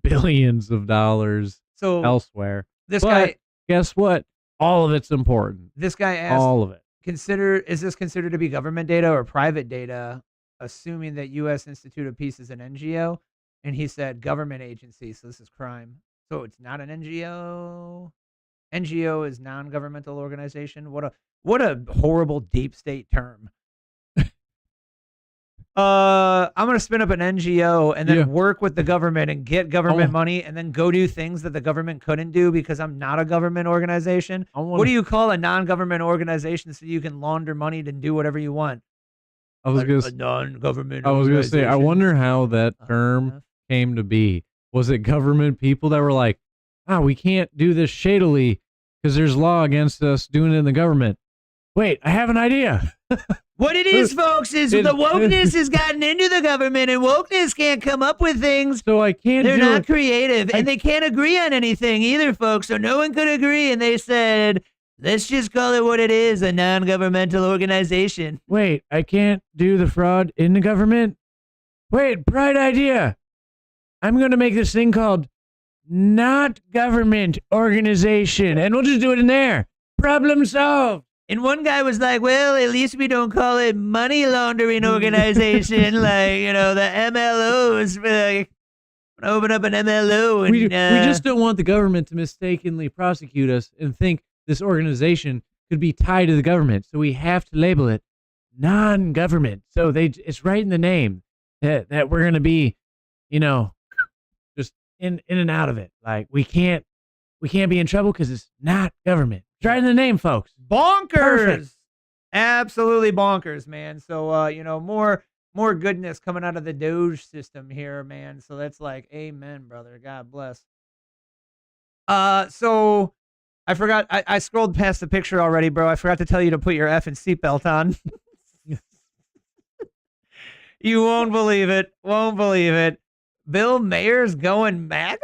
billions of dollars So elsewhere. this But guy guess what? All of it's important. asked, All of it. is this considered to be government data or private data, assuming that U.S. Institute of Peace is an NGO? And he said government agency, so this is crime. So it's not an NGO. NGO is non-governmental organization. What a horrible deep state term. I'm gonna spin up an NGO and then work with the government and get government money and then go do things that the government couldn't do because I'm not a government organization. What do you call a non-government organization so you can launder money and do whatever you want? I was A non-government. I was gonna say, I organization. wonder how that term came to be. Was it government people that were like, we can't do this shadily because there's law against us doing it in the government? Wait, I have an idea. What it is, folks, is the wokeness has gotten into the government, and wokeness can't come up with things. So I can't. They're not creative, and they can't agree on anything either, folks. So no one could agree, and they said, let's just call it what it is, a non-governmental organization. Wait, I can't do the fraud in the government? Wait, bright idea. I'm going to make this thing called not government organization, and we'll just do it in there. Problem solved. And one guy was like, well, at least we don't call it money laundering organization, like, you know, the MLOs. Like, open up an MLO. And, we just don't want the government to mistakenly prosecute us and think this organization could be tied to the government. So we have to label it non-government. So it's right in the name that we're going to be, you know, just in and out of it. Like we can't be in trouble because it's not government. It's right in the name, folks. Bonkers. Perfect. Absolutely bonkers, man. So, you know, more goodness coming out of the Doge system here, man. So that's like, amen, brother. God bless. So I forgot, I scrolled past the picture already, bro. I forgot to tell you to put your effing seatbelt on. You won't believe it. Won't believe it. Bill Mayer's going MAGA?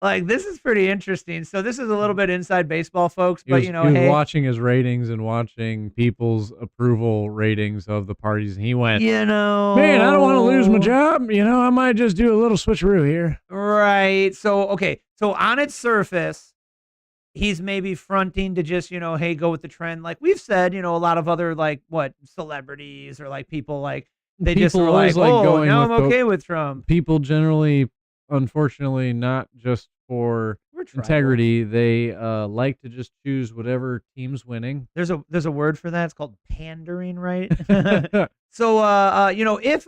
Like, this is pretty interesting. So this is a little bit inside baseball, folks. But, you know, he was hey, watching his ratings and watching people's approval ratings of the parties, and he went, you know, man, I don't want to lose my job. You know, I might just do a little switcheroo here. Right. So, okay. So on its surface, he's maybe fronting to just, you know, hey, go with the trend. Like we've said, you know, a lot of other, like, what, celebrities or, like, people, like, they just were like, oh, now I'm okay with Trump. People generally, unfortunately, not just for integrity, they like to just choose whatever team's winning. There's a word for that. It's called pandering, right? So, you know, if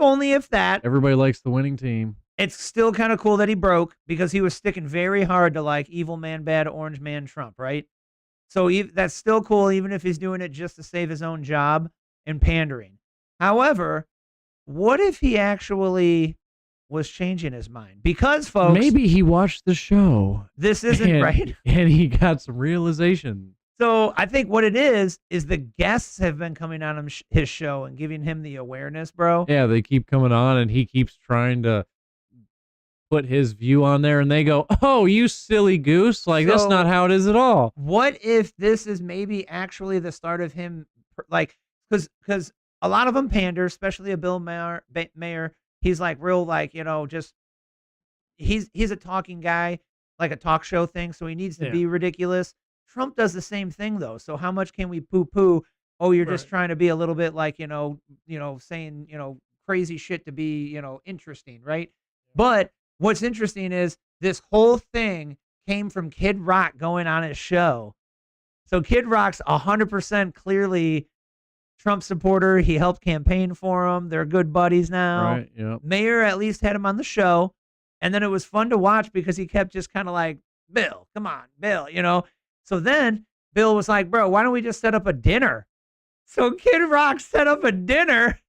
that. Everybody likes the winning team. It's still kind of cool that he broke because he was sticking very hard to, like, evil man, bad orange man Trump, right? So that's still cool, even if he's doing it just to save his own job and pandering. However, what if he actually was changing his mind? Because, folks, maybe he watched the show. This isn't right. And he got some realization. So I think what it is the guests have been coming on his show and giving him the awareness, bro. Yeah, they keep coming on, and he keeps trying to put his view on there, and they go, oh, you silly goose. Like, that's not how it is at all. What if this is maybe actually the start of him, like, because a lot of them pander, especially a Bill Mayer. He's like real, like, you know, just he's a talking guy, like a talk show thing, so he needs to be ridiculous. Trump does the same thing, though. So how much can we poo-poo? Oh, you're just trying to be a little bit like, you know, saying, you know, crazy shit to be, you know, interesting, right? But what's interesting is this whole thing came from Kid Rock going on his show. So Kid Rock's 100% clearly Trump supporter. He helped campaign for him. They're good buddies now. Right, yeah. Mayor at least had him on the show. And then it was fun to watch because he kept just kind of like, Bill, come on, Bill, you know? So then Bill was like, bro, why don't we just set up a dinner? So Kid Rock set up a dinner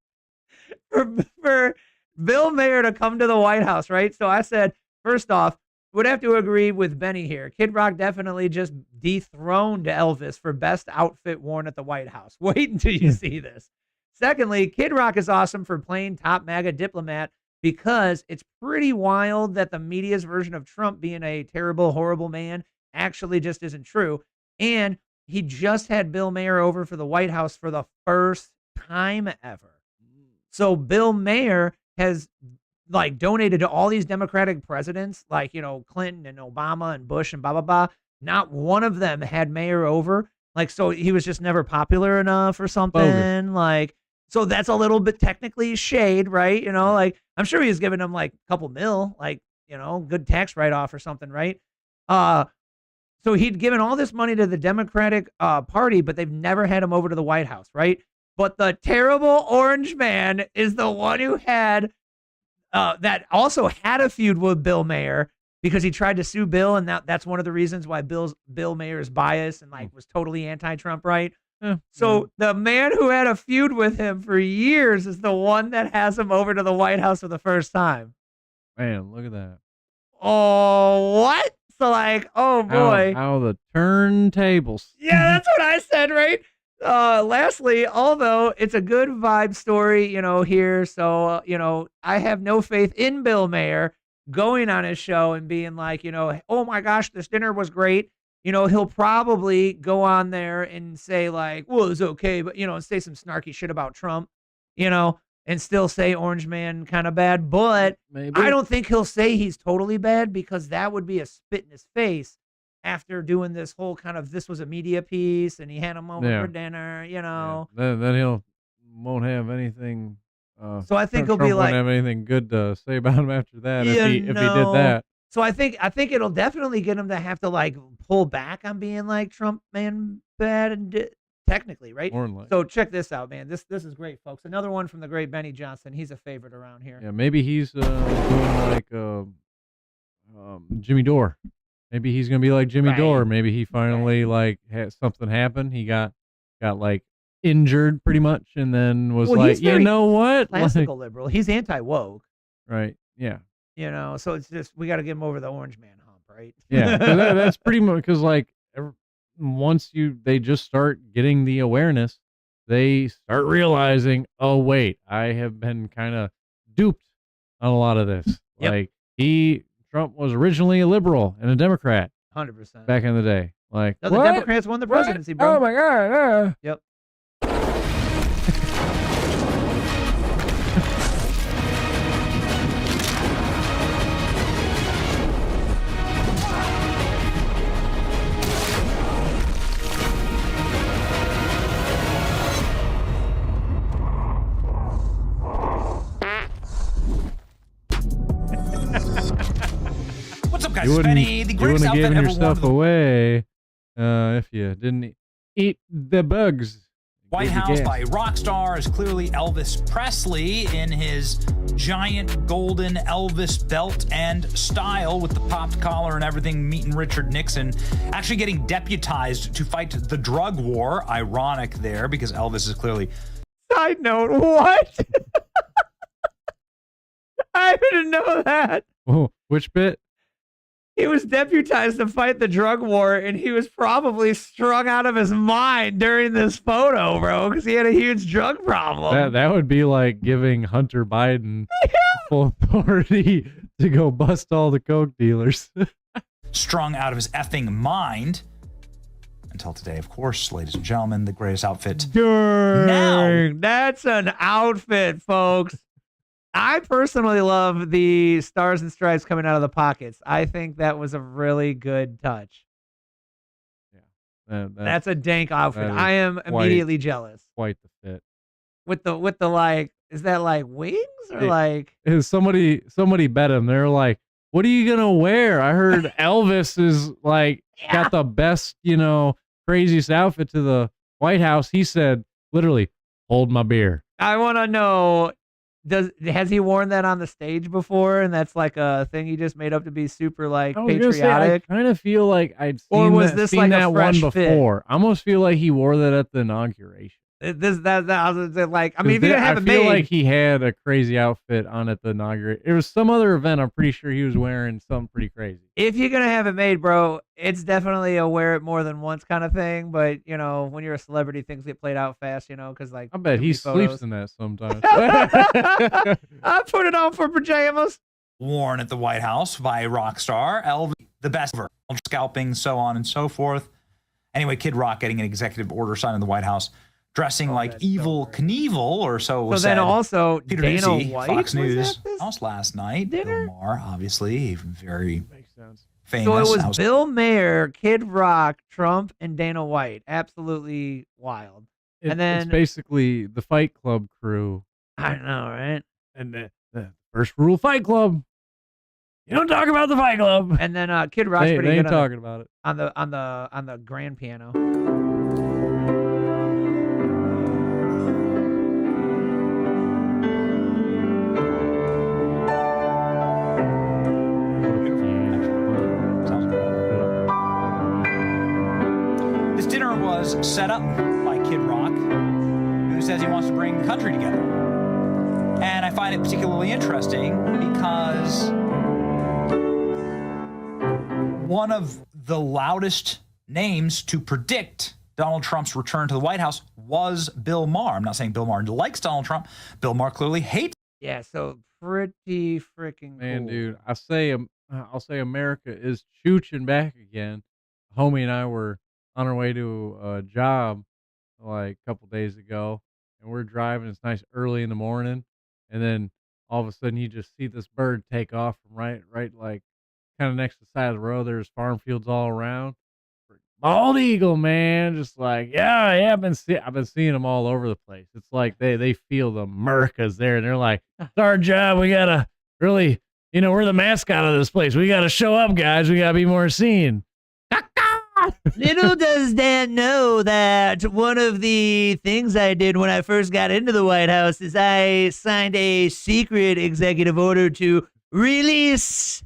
for Bill Mayer to come to the White House, right? So I said, first off, would have to agree with Benny here. Kid Rock definitely just dethroned Elvis for best outfit worn at the White House. Wait until you see this. Secondly, Kid Rock is awesome for playing top MAGA diplomat because it's pretty wild that the media's version of Trump being a terrible, horrible man actually just isn't true. And he just had Bill Mayer over for the White House for the first time ever. So Bill Mayer has, like, donated to all these Democratic presidents, like, you know, Clinton and Obama and Bush and blah, blah, blah. Not one of them had Mayer over. Like, so he was just never popular enough or something. Bogus. Like, so that's a little bit technically shade, right? You know, like, I'm sure he was giving him like a couple mil, like, you know, good tax write-off or something, right? So he'd given all this money to the Democratic Party, but they've never had him over to the White House, right? But the terrible orange man is the one who had that also had a feud with Bill Mayer because he tried to sue Bill, and that's one of the reasons why Bill Mayer is biased and like was totally anti-Trump, right? So the man who had a feud with him for years is the one that has him over to the White House for the first time. Man, look at that. Oh, what? So like, oh boy. How the turntables. Yeah, that's what I said, right? Lastly, although it's a good vibe story, here, so, I have no faith in Bill Mayer going on his show and being like, oh my gosh, this dinner was great. He'll probably go on there and say like, well, it's okay, but, and say some snarky shit about Trump, you know, and still say Orange Man kind of bad. But Maybe. I don't think he'll say he's totally bad because that would be a spit in his face after doing this whole kind of this was a media piece and he had him over for dinner, Yeah. Then he'll won't have anything. So I think Trump he'll be won't like, have anything good to say about him after that if he did know. that. So I think it'll definitely get him to have to like pull back on being like Trump man bad and technically, right? More than likely. So check this out, man. This is great, folks. Another one from the great Benny Johnson. He's a favorite around here. Yeah, maybe he's doing like Jimmy Dore. Maybe he's gonna be like Jimmy Right. Dore. Maybe he finally like had something happen. He got like injured pretty much, and then was Well, like, he's you very know what? Classical liberal. He's anti-woke. Right? Yeah. So it's just we got to get him over the Orange Man hump, right? Yeah. 'Cause that's pretty much because like once they just start getting the awareness, they start realizing, oh wait, I have been kind of duped on a lot of this. Yep. Like Trump was originally a liberal and a Democrat 100%. back in the day. Like No, the what? Democrats won the presidency, bro. Oh my god! Yep. What's up, guys? You It's Benny, the you greatest wouldn't have outfit given ever your worn stuff to the away if you didn't eat the bugs. White Give you House gas. by rock star is clearly Elvis Presley in his giant golden Elvis belt and style with the popped collar and everything, meeting Richard Nixon, actually getting deputized to fight the drug war. Ironic there because Elvis is clearly Side note, what? I didn't know that. Oh, which bit? He was deputized to fight the drug war, and he was probably strung out of his mind during this photo, bro, because he had a huge drug problem. That would be like giving Hunter Biden full authority to go bust all the coke dealers. strung out of his effing mind. Until today, of course, ladies and gentlemen, the greatest outfit. Dang, Now- that's an outfit, folks. I personally love the stars and stripes coming out of the pockets. I think that was a really good touch. That's a dank outfit. that is I am immediately jealous. quite the fit. With the like, is that like wings or Hey, like? Is somebody bet him. They're like, "What are you gonna wear?" I heard Elvis is like got the best, craziest outfit to the White House. He said, literally, "Hold my beer." I want to know. Has he worn that on the stage before? And that's like a thing he just made up to be super like I was gonna say, patriotic. I kind of feel like I'd seen Or was that, this seen like a that one fresh fit? before. I almost feel like he wore that at the inauguration. I was like, I mean, if you didn't have I it feel made, like he had a crazy outfit on at the inauguration. It was some other event. I'm pretty sure he was wearing something pretty crazy. if you're gonna have it made, bro, it's definitely a wear it more than once kind of thing. But when you're a celebrity, things get played out fast, because like I bet too he many sleeps photos. in that sometimes. I put it on for pajamas. Worn at the White House by rock star Elvis, the best ever, scalping, so on and so forth. Anyway, Kid Rock getting an executive order signed in the White House, dressing like that's Evil Knievel, or so it So was then said. also Peter Dana Doocy, White Fox was News, at this house last night. dinner? Bill Maher, obviously, very Makes sense. famous. So it was house- Bill Mayer, Kid Rock, Trump, and Dana White. Absolutely wild. And It's then basically the Fight Club crew. I know, right? And the first rule of Fight Club: you don't talk about the Fight Club. And then Kid Rock's They pretty ain't good talking about it. on the grand piano. This dinner was set up by Kid Rock, who says he wants to bring the country together. And I find it particularly interesting because one of the loudest names to predict Donald Trump's return to the White House was Bill Maher. I'm not saying Bill Maher likes Donald Trump. Bill Maher clearly hates. Yeah, so pretty freaking Man, cool. dude, I'll say America is chooching back again. Homie and I were on our way to a job like a couple days ago, and we're driving. It's nice early in the morning, and then all of a sudden you just see this bird take off from right like kind of next to the side of the road. There's farm fields all around. Bald eagle, man, just like yeah. I've been seeing them all over the place. It's like they feel the America's there, and they're like, it's our job. We gotta really, we're the mascot of this place. We gotta show up, guys. We gotta be more seen. Little does Dan know that one of the things I did when I first got into the White House is I signed a secret executive order to release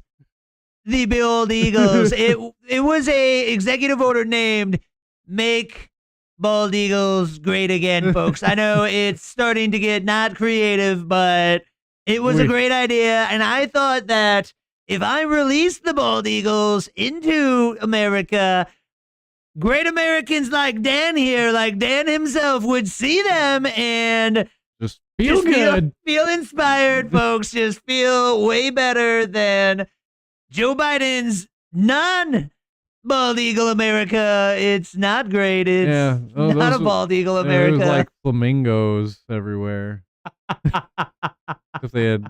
the bald eagles. It was a executive order named "Make Bald Eagles Great Again," folks. I know it's starting to get not creative, but it was a great idea, and I thought that if I released the bald eagles into America, great Americans like Dan here, like Dan himself, would see them and just feel good. Feel inspired, folks. Just feel way better than Joe Biden's non-bald eagle America. It's not great. It's not a bald eagle America. It was like flamingos everywhere. If they had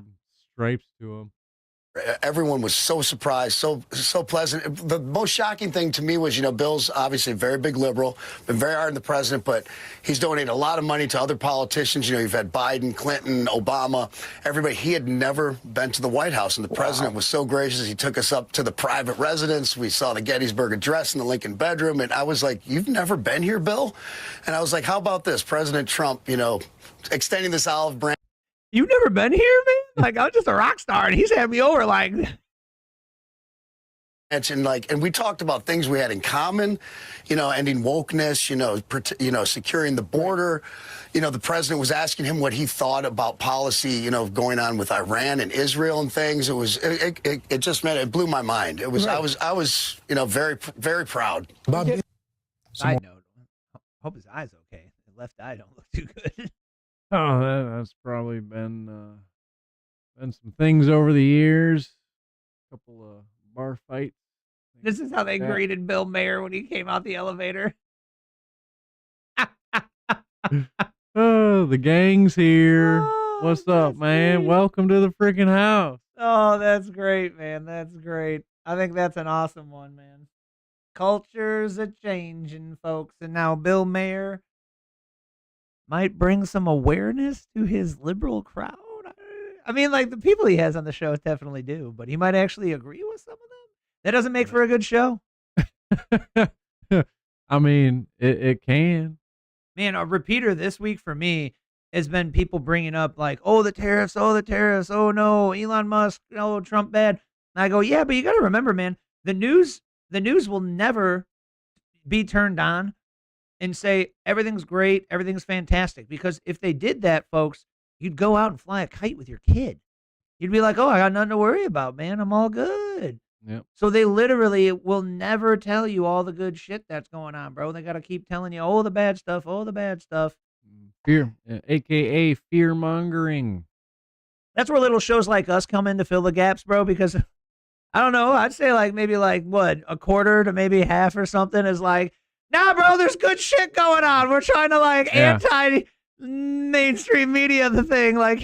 stripes to them. Everyone was so surprised, so pleasant. The most shocking thing to me was, Bill's obviously a very big liberal, been very hard on the president, but he's donated a lot of money to other politicians. You've had Biden, Clinton, Obama, everybody. He had never been to the White House, and the president was so gracious. He took us up to the private residence. We saw the Gettysburg Address in the Lincoln bedroom, and I was like, "You've never been here, Bill?" And I was like, "How about this, President Trump? Extending this olive branch." You've never been here, man? Like, I'm just a rock star, and he's had me over, like... And we talked about things we had in common, ending wokeness, securing the border. The president was asking him what he thought about policy, going on with Iran and Israel and things. It just it blew my mind. It was, right. I was, very, very proud. Side note, hope his eye's okay. The left eye don't look too good. Oh, that's probably been some things over the years. A couple of bar fights. This is how they greeted Bill Maher when he came out the elevator. Oh, the gang's here. What's up, man? Welcome to the freaking house. Oh, that's great, man. That's great. I think that's an awesome one, man. Culture's a changing, folks, and now Bill Maher might bring some awareness to his liberal crowd. I mean, like, the people he has on the show definitely do, but he might actually agree with some of them. That doesn't make for a good show. I mean, it can. Man, a repeater this week for me has been people bringing up, like, oh, the tariffs, oh, no, Elon Musk, oh, Trump bad. And I go, yeah, but you got to remember, man, the news will never be turned on and say everything's great, everything's fantastic. Because if they did that, folks, you'd go out and fly a kite with your kid. You'd be like, oh, I got nothing to worry about, man. I'm all good. Yep. So they literally will never tell you all the good shit that's going on, bro. They got to keep telling you, oh, the bad stuff, oh, the bad stuff. Fear, a.k.a. fear-mongering. That's where little shows like us come in to fill the gaps, bro, because, I don't know, I'd say maybe a quarter to maybe half or something is like, nah, bro, there's good shit going on. We're trying to anti-mainstream media the thing. Like,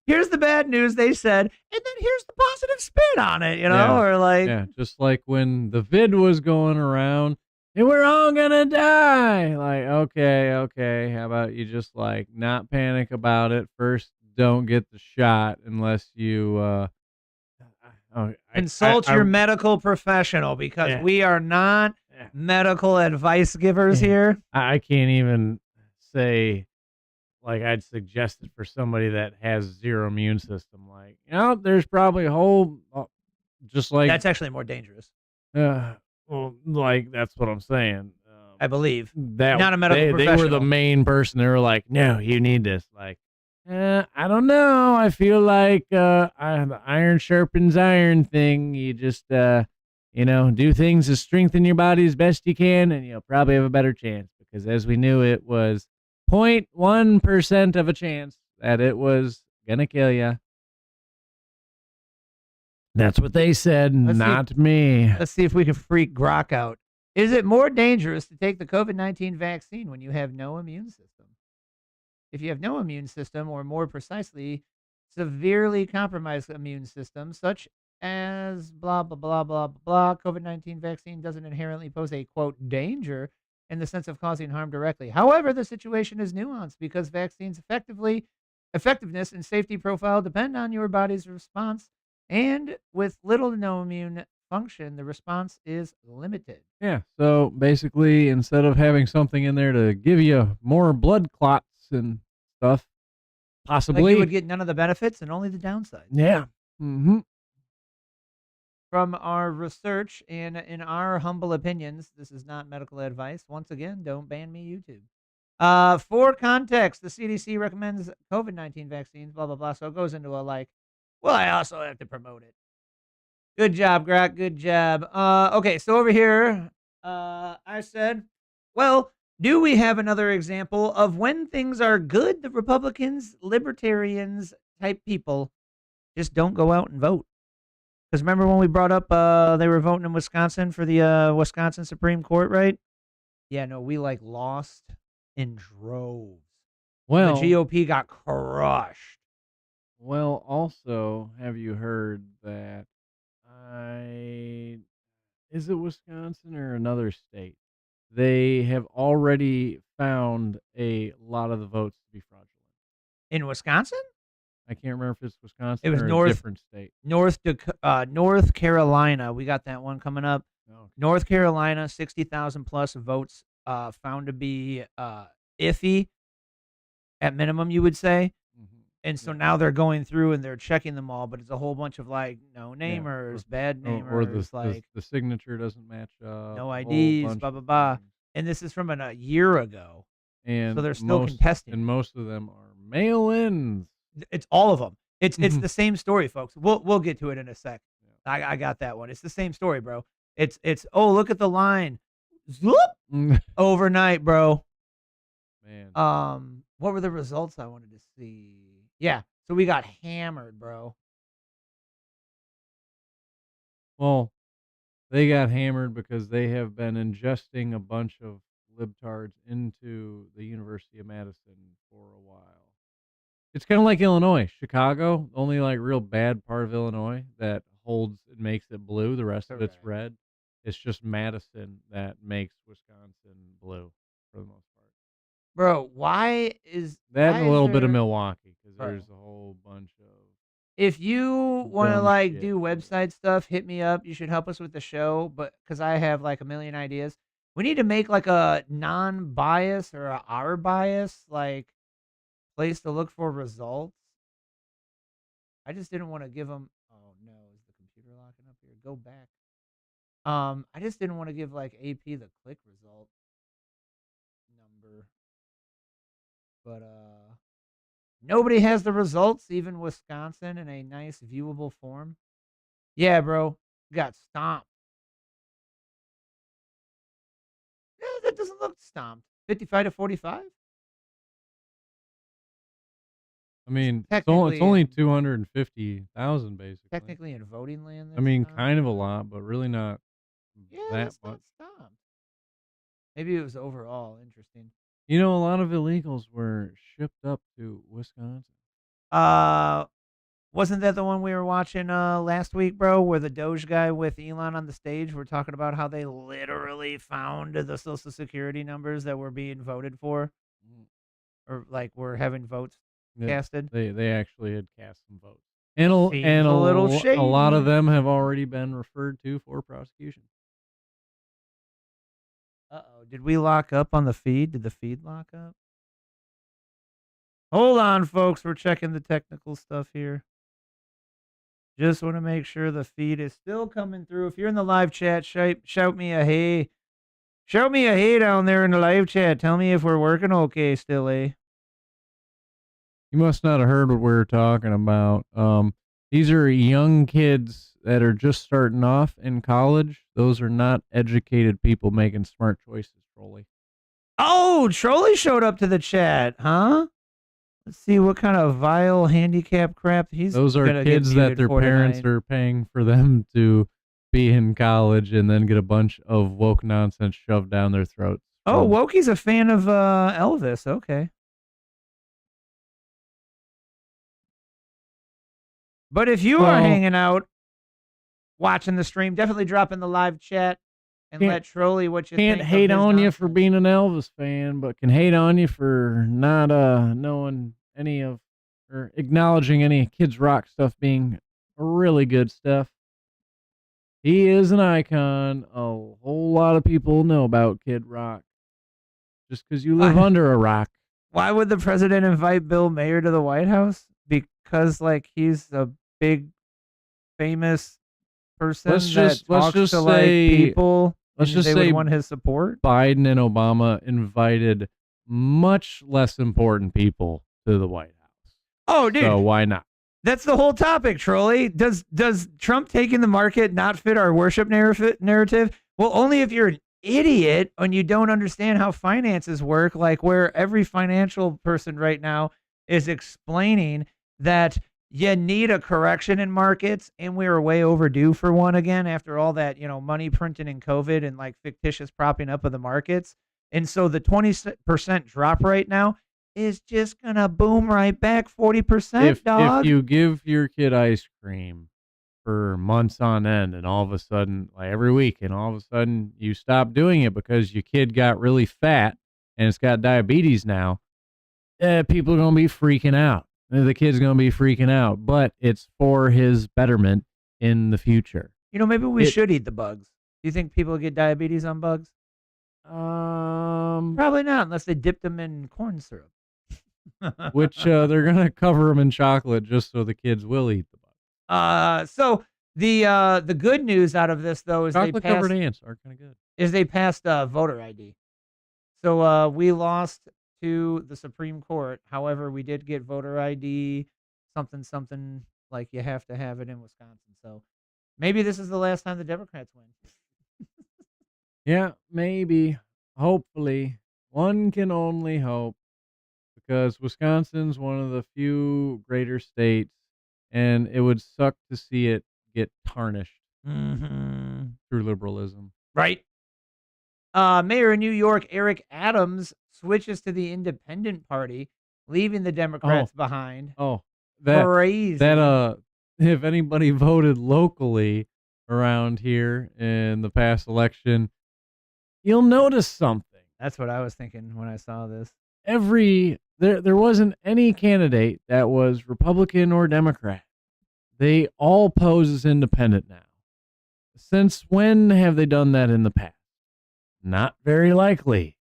here's the bad news they said, and then here's the positive spin on it, or just like when the vid was going around and we're all gonna die. Like, okay, how about you just not panic about it? First, don't get the shot unless you consult your medical professional, because we are not medical advice givers here. I can't even say I'd suggest it for somebody that has zero immune system. There's probably a whole that's actually more dangerous. That's what I'm saying. I believe that not a medical professional. They were the main person. They were like, no, you need this. I don't know. I feel like the iron sharpens iron thing. You just do things to strengthen your body as best you can, and you'll probably have a better chance. But because as we knew, it was 0.1% of a chance that it was going to kill you. That's what they said, not me. Let's see if we can freak Grok out. Is it more dangerous to take the COVID-19 vaccine when you have no immune system? If you have no immune system, or more precisely, severely compromised immune system, such as blah, blah, blah, blah, blah, COVID-19 vaccine doesn't inherently pose a, quote, danger in the sense of causing harm directly. However, the situation is nuanced because vaccines' effectiveness and safety profile depend on your body's response, and with little to no immune function, the response is limited. Yeah, so basically, instead of having something in there to give you more blood clots and stuff, possibly like you would get none of the benefits and only the downside. Yeah. Mm-hmm. From our research and in our humble opinions, this is not medical advice. Once again, don't ban me, YouTube. For context, the CDC recommends COVID-19 vaccines, blah, blah, blah. So it goes into a well, I also have to promote it. Good job, Grok. Good job. Okay, so over here, I said, well, do we have another example of when things are good, the Republicans, libertarians type people just don't go out and vote? Because remember when we brought up they were voting in Wisconsin for the Wisconsin Supreme Court, right? Yeah, no, we lost in droves. Well, the GOP got crushed. Well, also, have you heard that is it Wisconsin or another state? They have already found a lot of the votes to be fraudulent. In Wisconsin? I can't remember if it's Wisconsin It was or a different state. North Carolina. We got that one coming up. Okay. North Carolina, 60,000 plus votes found to be iffy at minimum, you would say. And so now they're going through and they're checking them all, but it's a whole bunch of no-namers, bad namers, or the signature doesn't match up. No IDs, blah, blah, blah. And this is from a year ago. And so they're still contesting. And most of them are mail-ins. It's all of them. It's the same story, folks. We'll get to it in a sec. I got that one. It's the same story, bro. It's oh, look at the line. Zoop! Overnight, bro. Man. What were the results I wanted to see? Yeah, so we got hammered, bro. Well, they got hammered because they have been ingesting a bunch of libtards into the University of Madison for a while. It's kind of like Illinois. Chicago, only real bad part of Illinois that holds and makes it blue. The rest of it's red. It's just Madison that makes Wisconsin blue for the most part. Bro, why is that why and a little bit of there- Milwaukee? Because there's a whole bunch of. If you want dumb to shit. do website stuff, hit me up. You should help us with the show, but because I have a million ideas. We need to make a non-bias or a our bias place to look for results. I just didn't want to give them. Oh no, is the computer locking up here? Go back. I just didn't want to give AP the click result number, but nobody has the results, even Wisconsin, in a nice viewable form. Yeah, bro, got stomped. Yeah, that doesn't look stomped. 55 to 45. I mean, it's Technically only in- 250,000 basically. Technically in voting land. I mean, that's not- kind of a lot, but really not Yeah, that that's much. not stomped. Maybe it was overall interesting. You know, a lot of illegals were shipped up to Wisconsin. Wasn't that the one we were watching last week, bro? Where the Doge guy with Elon on the stage were talking about how they literally found the Social Security numbers that were being voted for, or were having votes casted. They actually had cast some votes, and Seems a a little a lot of shady. them have already been referred to for prosecution. Uh-oh. Did we lock up on the feed? Did the feed lock up? Hold on, folks. We're checking the technical stuff here. Just want to make sure the feed is still coming through. If you're in the live chat, shout me a hey. Shout me a hey down there in the live chat. Tell me if we're working okay still, eh? You must not have heard what we were talking about. These are young kids that are just starting off in college. Those are not educated people making smart choices, Rolly. Oh, Trolley showed up to the chat, huh? Let's see what kind of vile handicap crap he's. Those are gonna kids get that muted their for parents tonight. are paying for them to be in college and then get a bunch of woke nonsense shoved down their throats. Oh, Wokie's a fan of Elvis. Okay. But if you are hanging out, watching the stream, definitely drop in the live chat and let Trolley what you can't think. hate of his on you nonsense. for being an Elvis fan, but can hate on you for not knowing any of or acknowledging any of Kids Rock stuff being really good stuff. He is an icon. A whole lot of people know about Kid Rock just because you live under a rock. Why would the president invite Bill Mayer to the White House? Because like he's a big famous person Let's just to say like people. Let's just they say would want his support. Biden and Obama invited much less important people to the White House. Oh, dude. So why not? That's the whole topic, Trolley. Does Trump taking the market not fit our worship narrative? Well, only if you're an idiot and you don't understand how finances work, like where every financial person right now is explaining that you need a correction in markets, and we are way overdue for one again after all that, money printing in COVID and like fictitious propping up of the markets. And so the 20% drop right now is just gonna boom right back 40%, dog. If you give your kid ice cream for months on end and all of a sudden, like every week, and all of a sudden you stop doing it because your kid got really fat and it's got diabetes now, people are going to be freaking out. The kid's going to be freaking out, but it's for his betterment in the future. Maybe we should eat the bugs. Do you think people get diabetes on bugs? Probably not, unless they dipped them in corn syrup. Which they're going to cover them in chocolate just so the kids will eat the bugs. So the good news out of this though is chocolate-covered ants are kind of good. Is they passed voter ID. So we lost to the Supreme Court. However, we did get voter ID, something like you have to have it in Wisconsin. So maybe this is the last time the Democrats win. Yeah, maybe. Hopefully. One can only hope, because Wisconsin's one of the few greater states, and it would suck to see it get tarnished through liberalism. Right. Mayor of New York, Eric Adams, switches to the Independent Party, leaving the Democrats behind. Oh, crazy. If anybody voted locally around here in the past election, you'll notice something. That's what I was thinking when I saw this. There wasn't any candidate that was Republican or Democrat. They all pose as independent now. Since when have they done that in the past? Not very likely.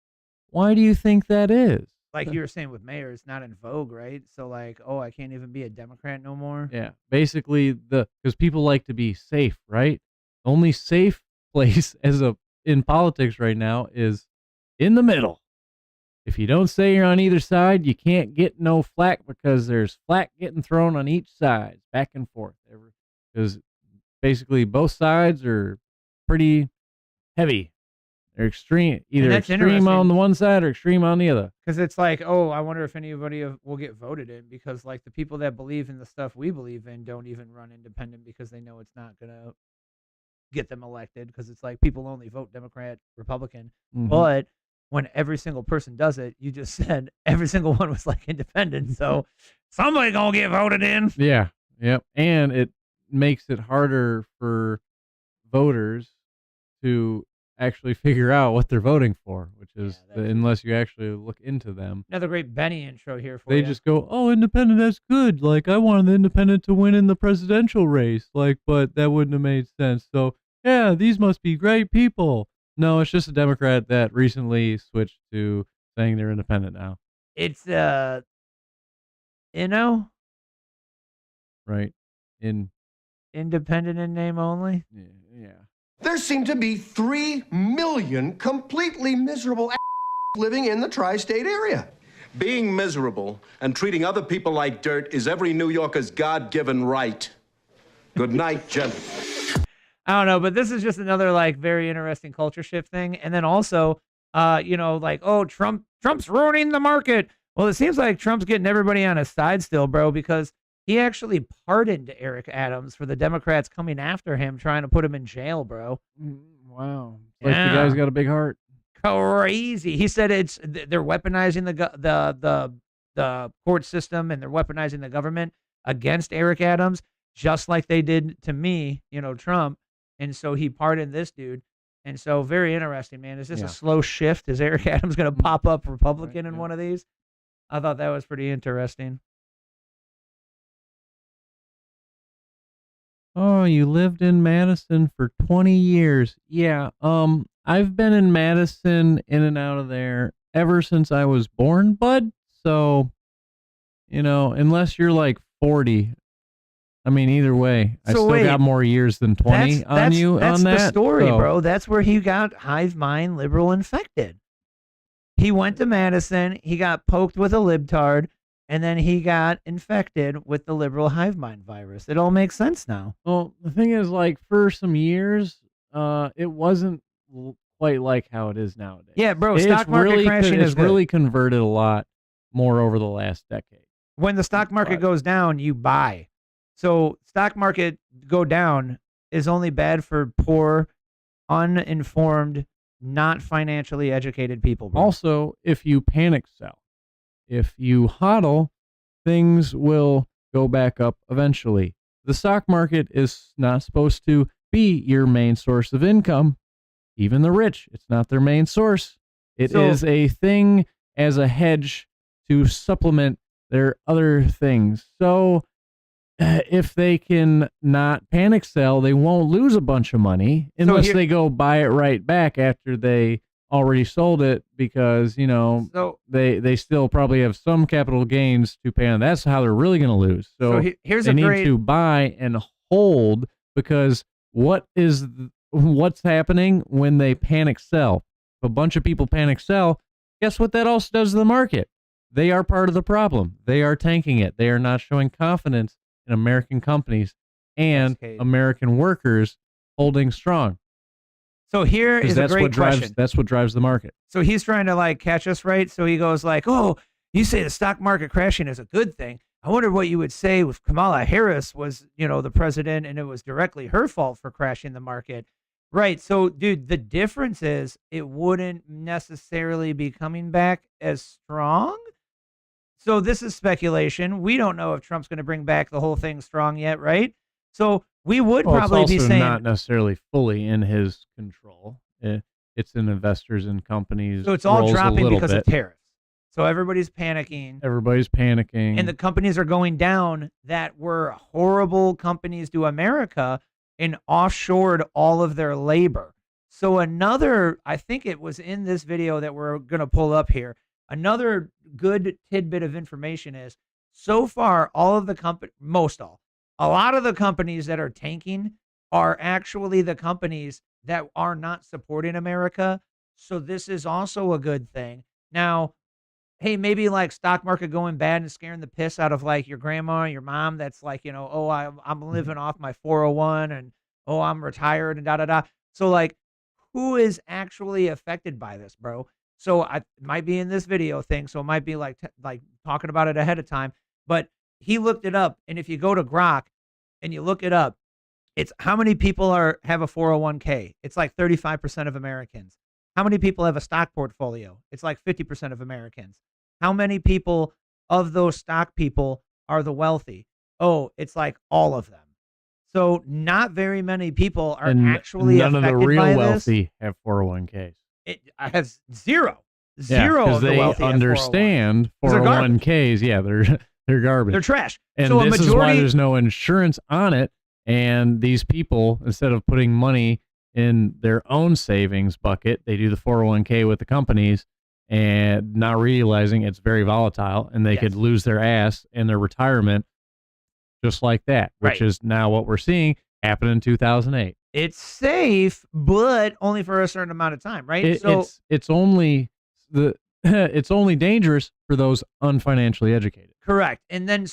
Why do you think that is? Like you were saying with mayor, it's not in vogue, right? So like, I can't even be a Democrat no more. Yeah, basically because people like to be safe, right? The only safe place in politics right now is in the middle. If you don't say you're on either side, you can't get no flack, because there's flack getting thrown on each side, back and forth. Because basically both sides are pretty heavy. They're extreme, either extreme on the one side or extreme on the other. Because it's like, I wonder if anybody will get voted in, because like the people that believe in the stuff we believe in don't even run independent because they know it's not going to get them elected, because it's like people only vote Democrat, Republican. But when every single person does it, you just said every single one was like independent. So somebody going to get voted in. Yeah. Yep. And it makes it harder for voters to actually figure out what they're voting for, which is unless you actually look into them. Another great Benny intro here for you. They just go, independent, that's good. Like, I wanted the independent to win in the presidential race. Like, but that wouldn't have made sense. So, yeah, these must be great people. No, it's just a Democrat that recently switched to saying they're independent now. It's, Right. Independent in name only? Yeah. There seem to be 3 million completely miserable living in the tri-state area. Being miserable and treating other people like dirt is every New Yorker's God-given right. Good night, gentlemen. I don't know, but this is just another like very interesting culture shift thing. And then also like, oh, Trump's ruining the market. Well, it seems like Trump's getting everybody on his side still, bro, because he actually pardoned Eric Adams for the Democrats coming after him, trying to put him in jail, bro. Wow. Like the guy's got a big heart. Crazy. He said they're weaponizing the court system and they're weaponizing the government against Eric Adams, just like they did to me, Trump. And so he pardoned this dude. And so very interesting, man. Is this a slow shift? Is Eric Adams going to pop up Republican in one of these? I thought that was pretty interesting. Oh, you lived in Madison for 20 years. Yeah. I've been in Madison, in and out of there ever since I was born, bud. So, unless you're like 40, I mean, either way, I still got more years than 20 on you on that. That's the story, bro. That's where he got hive mind liberal infected. He went to Madison, he got poked with a libtard, and then he got infected with the liberal hive mind virus. It all makes sense now. Well, the thing is, like, for some years, it wasn't quite like how it is nowadays. Yeah, bro, stock market crashing is really converted a lot more over the last decade. When the stock market goes down, you buy. So stock market go down is only bad for poor, uninformed, not financially educated people, bro. Also, if you panic sell, if you hodl, things will go back up eventually. The stock market is not supposed to be your main source of income. Even the rich, it's not their main source. It is a thing as a hedge to supplement their other things. So if they can not panic sell, they won't lose a bunch of money unless they go buy it right back after they already sold it, because they still probably have some capital gains to pay on. That's how they're really going to lose. So here's they need to buy and hold, because what's happening when they panic sell? If a bunch of people panic sell, guess what that also does to the market? They are part of the problem. They are tanking it. They are not showing confidence in American companies and American workers holding strong. So here is a great question. That's what drives the market. So he's trying to catch us, right? So he goes like, oh, you say the stock market crashing is a good thing. I wonder what you would say if Kamala Harris was, the president, and it was directly her fault for crashing the market. Right. So, dude, the difference is it wouldn't necessarily be coming back as strong. So this is speculation. We don't know if Trump's going to bring back the whole thing strong yet, right? So we would probably be saying, not necessarily fully in his control. It's in investors and companies. So it's all dropping because of tariffs. So everybody's panicking. And the companies are going down that were horrible companies to America and offshored all of their labor. So I think it was in this video that we're going to pull up here. Another good tidbit of information is, so far, a lot of the companies that are tanking are actually the companies that are not supporting America. So this is also a good thing. Now, hey, maybe stock market going bad and scaring the piss out of your grandma and your mom. That's I'm living off my 401 and I'm retired and da-da-da. So who is actually affected by this, bro? So I might be in this video thing, so it might be talking about it ahead of time. But he looked it up, and if you go to Grok and you look it up, it's how many people have a 401k. It's 35% of Americans. How many people have a stock portfolio? It's 50% of Americans. How many people of those stock people are the wealthy? Oh, it's all of them. So not very many people are actually affected by this. None of the real wealthy have 401ks. It has zero of the wealthy understand 401ks. Yeah, they're garbage. They're trash. And so this is why there's no insurance on it. And these people, instead of putting money in their own savings bucket, they do the 401k with the companies and not realizing it's very volatile, and they could lose their ass and their retirement just like that, which is now what we're seeing happen in 2008. It's safe, but only for a certain amount of time, right? It's only dangerous for those unfinancially educated. Correct. And then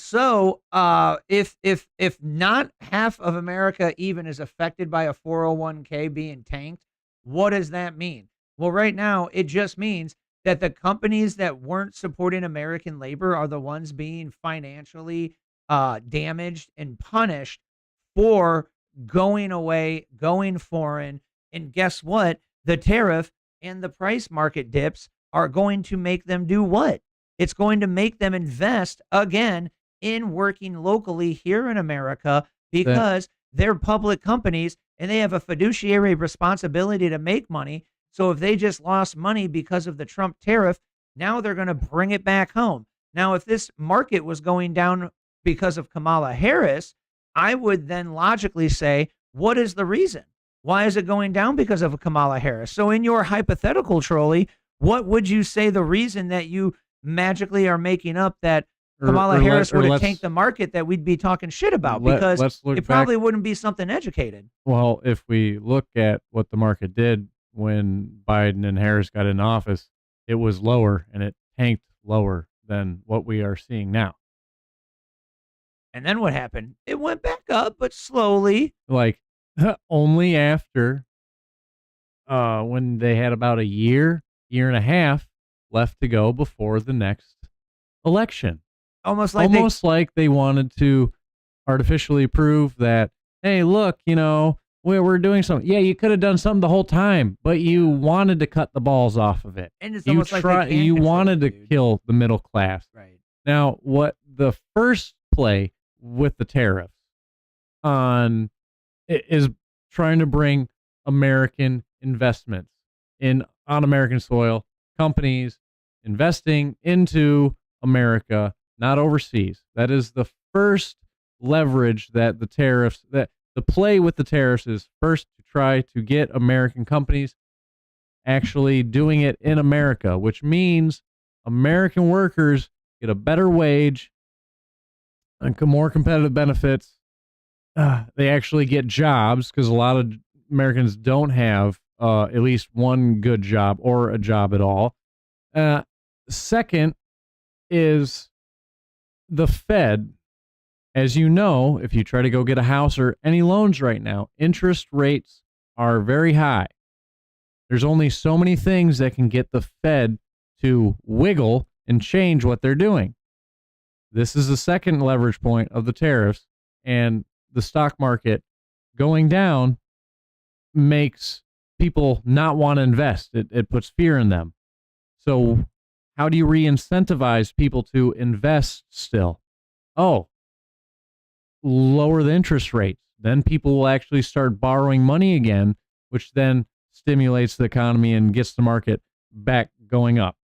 if not half of America even is affected by a 401k being tanked, what does that mean? Well, right now, it just means that the companies that weren't supporting American labor are the ones being financially damaged and punished for going away, going foreign. And guess what? The tariff and the price market dips are going to make them do what? It's going to make them invest again in working locally here in America because they're public companies and they have a fiduciary responsibility to make money. So if they just lost money because of the Trump tariff, now they're going to bring it back home. Now, if this market was going down because of Kamala Harris, I would then logically say, what is the reason? Why is it going down because of Kamala Harris? So in your hypothetical, Trolley, what would you say the reason that you magically are making up that Kamala Harris would have tanked the market that we'd be talking shit about? Because it probably wouldn't be something educated. Well, if we look at what the market did when Biden and Harris got in office, it was lower and it tanked lower than what we are seeing now. And then what happened? It went back up, but slowly. Like only after when they had about a year and a half left to go before the next election. Almost like they wanted to artificially prove that, hey, look, we're doing something. Yeah, you could have done something the whole time, but you wanted to cut the balls off of it. And it's almost like you wanted to kill the middle class. Right. Now, what the first play with the tariffs on is trying to bring American investments on American soil, companies investing into America, not overseas. That is the first leverage that the play with the tariffs is first to try to get American companies actually doing it in America, which means American workers get a better wage and more competitive benefits. They actually get jobs because a lot of Americans don't have at least one good job or a job at all. Second is the Fed. As you know, if you try to go get a house or any loans right now, interest rates are very high. There's only so many things that can get the Fed to wiggle and change what they're doing. This is the second leverage point of the tariffs, and the stock market going down makes people not want to invest. It puts fear in them. So how do you re-incentivize people to invest still? Oh, lower the interest rates. Then people will actually start borrowing money again, which then stimulates the economy and gets the market back going up.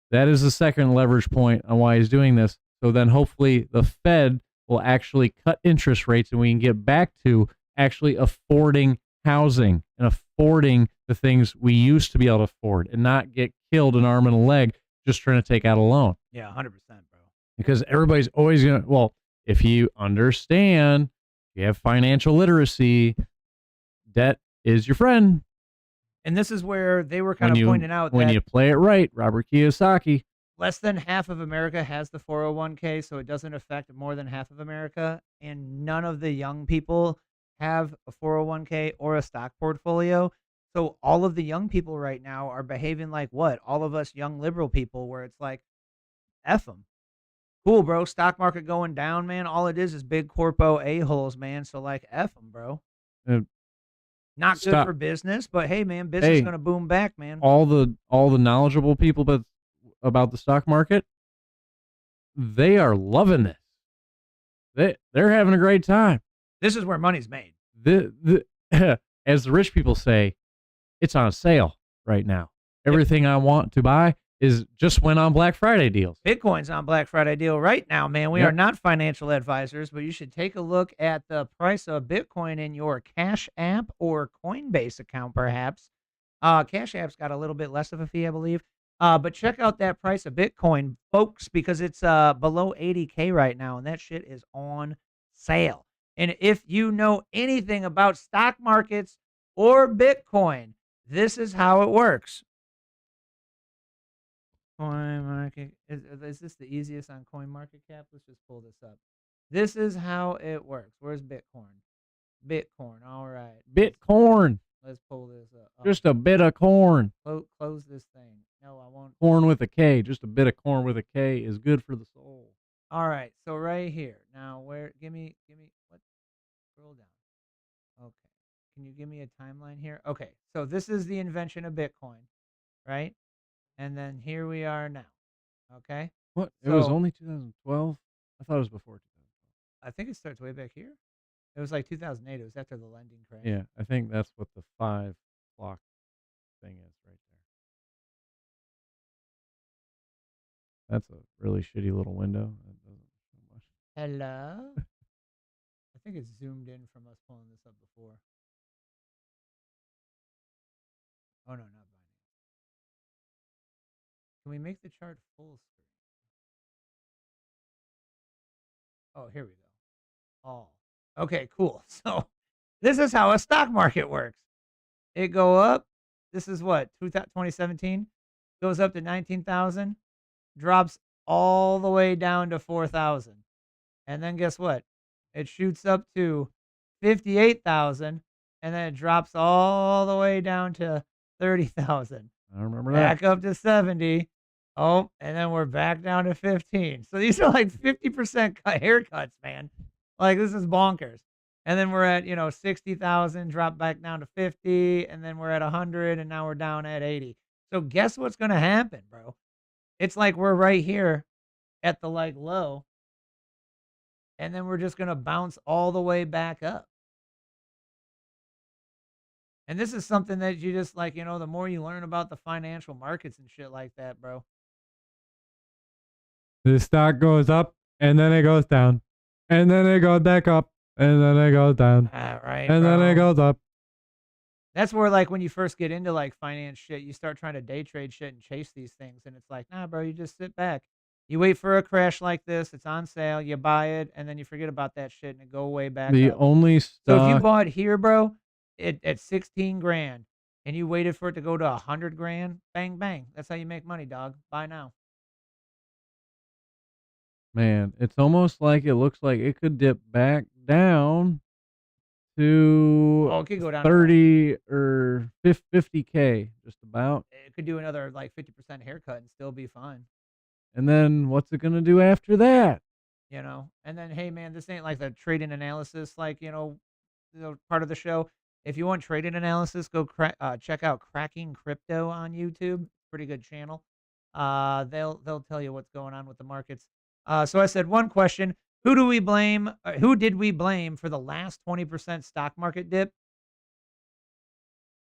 That is the second leverage point on why he's doing this. So then hopefully the Fed will actually cut interest rates and we can get back to actually affording housing and affording the things we used to be able to afford and not get killed an arm and a leg just trying to take out a loan. Yeah, 100%, bro. Because everybody's always going to, well, if you understand, you have financial literacy, debt is your friend. And this is where they were kind of pointing out when that you play it right, Robert Kiyosaki. less than half of America has the 401k, so it doesn't affect more than half of America. And none of the young people have a 401k or a stock portfolio. So all of the young people right now are behaving like what? All of us young liberal people, where it's like, F them. Cool, bro. Stock market going down, man. All it is big corpo a-holes, man. So like, F them, bro. Not good for business, but hey, man, business is going to boom back, man. All the knowledgeable people about the stock market, they are loving this. They're having a great time. This is where money's made. As the rich people say, it's on sale right now. Everything I want to buy is just went on Black Friday deals. Bitcoin's on Black Friday deal right now, man. We are not financial advisors, but you should take a look at the price of Bitcoin in your Cash App or Coinbase account, perhaps. Cash App's got a little bit less of a fee, I believe. But check out that price of Bitcoin, folks, because it's below 80K right now, and that shit is on sale. And if you know anything about stock markets or Bitcoin, this is how it works. Coin market is this the easiest on Coin Market Cap? Let's just pull this up. This is how it works. Where's Bitcoin? Bitcoin. All right. Bitcoin. Let's pull this up. Oh, Just a bit of corn. close this thing. No, I won't. Corn with a K. Just a bit of corn with a K is good for the soul. All right, so right here. Now, where? Give me. What? Scroll down. Okay. Can you give me a timeline here? Okay, so this is the invention of Bitcoin, right? And then here we are now. Okay. What? It was So- only 2012? I thought it was before 2012. I think it starts way back here. It was like 2008. It was after the lending crash. Yeah, I think that's what the 5 block thing is right there. That's a really shitty little window. That doesn't show much. Hello. I think it's zoomed in from us pulling this up before. Oh no, not Binance. Can we make the chart full screen? Oh, here we go. All. Okay, cool. So this is how a stock market works. It go up. This is what, 2017? Goes up to 19,000, drops all the way down to 4,000. And then guess what? It shoots up to 58,000, and then it drops all the way down to 30,000. I remember that. Back up to 70. Oh, and then we're back down to 15. So these are like 50% haircuts, man. Like, this is bonkers. And then we're at, 60,000, drop back down to 50, and then we're at 100, and now we're down at 80. So guess what's going to happen, bro? It's like we're right here at the low, and then we're just going to bounce all the way back up. And this is something that you just the more you learn about the financial markets and shit like that, bro. The stock goes up, and then it goes down, and then it goes back up, and then it goes down, Right, and then it goes up. That's where, when you first get into, finance shit, you start trying to day trade shit and chase these things. And it's like, nah, bro, you just sit back. You wait for a crash like this. It's on sale. You buy it, and then you forget about that shit, and it go way back The up. only So if you stock, bought here, bro, at 16 grand, and you waited for it to go to 100 grand, bang, bang. That's how you make money, dog. Buy now. man, it's almost like it looks like it could dip back down to Oh, it could go down to 30 or 50K, just about. It could do another 50% haircut and still be fine. And then what's it going to do after that? And then, hey man, this ain't like the trading analysis, part of the show. If you want trading analysis, go check out Cracking Crypto on YouTube. Pretty good channel. They'll tell you what's going on with the markets. So I said one question: who did we blame for the last 20% stock market dip?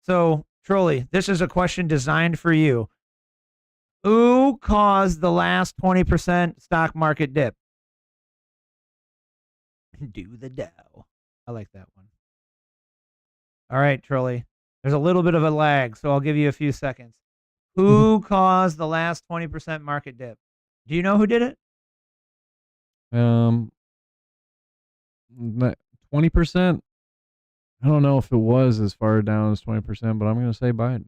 So Trolley, this is a question designed for you. Who caused the last 20% stock market dip? Do the Dow. I like that one. All right, Trolley. There's a little bit of a lag, so I'll give you a few seconds. Who caused the last 20% market dip? Do you know who did it? 20%. I don't know if it was as far down as 20%, but I'm going to say Biden.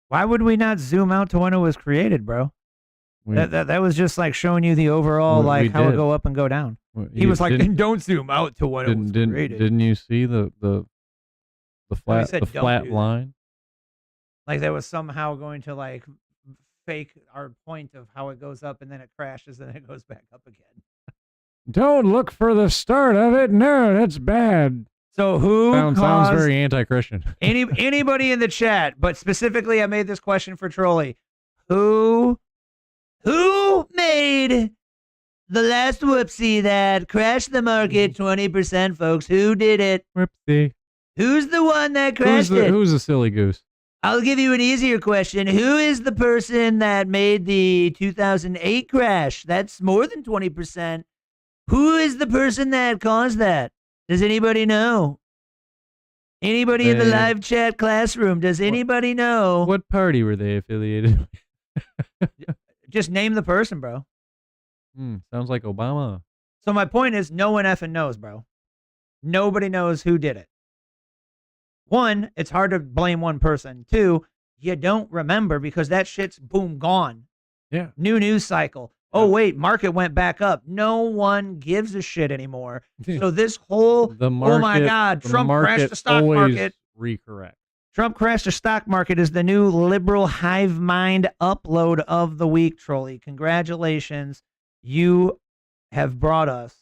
Why would we not zoom out to when it was created, bro? That was just showing you the overall how it go up and go down. He was like, "Don't zoom out to when it was created." Didn't you see the flat line? Like that was somehow going to fake our point of how it goes up and then it crashes and then it goes back up again. Don't look for the start of it. No, that's bad. So who sounds very anti-Christian. Anybody in the chat, but specifically I made this question for Trolley. Who made the last whoopsie that crashed the market 20%, folks? Who did it? Whoopsie. Who's the one that crashed it? Who's a silly goose? I'll give you an easier question. Who is the person that made the 2008 crash? That's more than 20%. Who is the person that caused that? Does anybody know? Anybody in the live chat classroom? Does anybody know? What party were they affiliated with? Just name the person, bro. Sounds like Obama. So my point is, no one effing knows, bro. Nobody knows who did it. One, it's hard to blame one person. Two, you don't remember because that shit's boom gone. Yeah. New news cycle. Oh wait, market went back up. No one gives a shit anymore. So this whole oh my God, Trump crashed the stock market. Recorrect. Trump crashed the stock market is the new liberal hive mind upload of the week, Trolley. Congratulations. You have brought us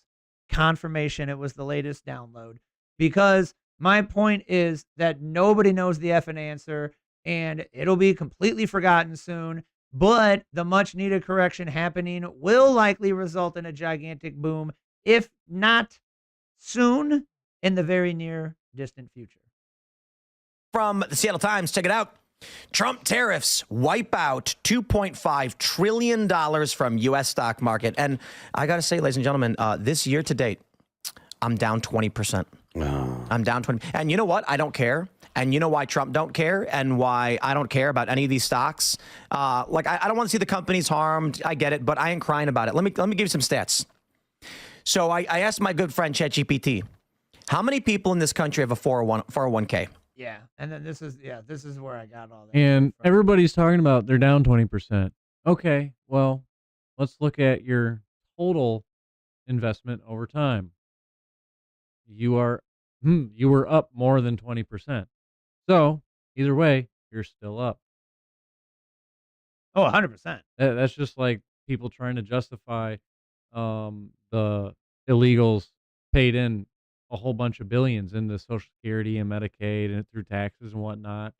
confirmation it was the latest download. Because my point is that nobody knows the effing answer, and it'll be completely forgotten soon. But the much needed correction happening will likely result in a gigantic boom, if not soon, in the very near distant future. From the Seattle Times, check it out. Trump tariffs wipe out $2.5 trillion from U.S. stock market. And I got to say, ladies and gentlemen, this year to date, I'm down 20%. I'm down 20. And you know what? I don't care. And you know why Trump don't care and why I don't care about any of these stocks? I don't want to see the companies harmed. I get it, but I ain't crying about it. Let me give you some stats. So I asked my good friend ChatGPT, how many people in this country have a 401k? Yeah, and then this is where I got all that. And everybody's talking about they're down 20%. Okay, well, let's look at your total investment over time. You were up more than 20%. So either way, you're still up. Oh, 100%. That's just like people trying to justify the illegals paid in a whole bunch of billions into Social Security and Medicaid and through taxes and whatnot.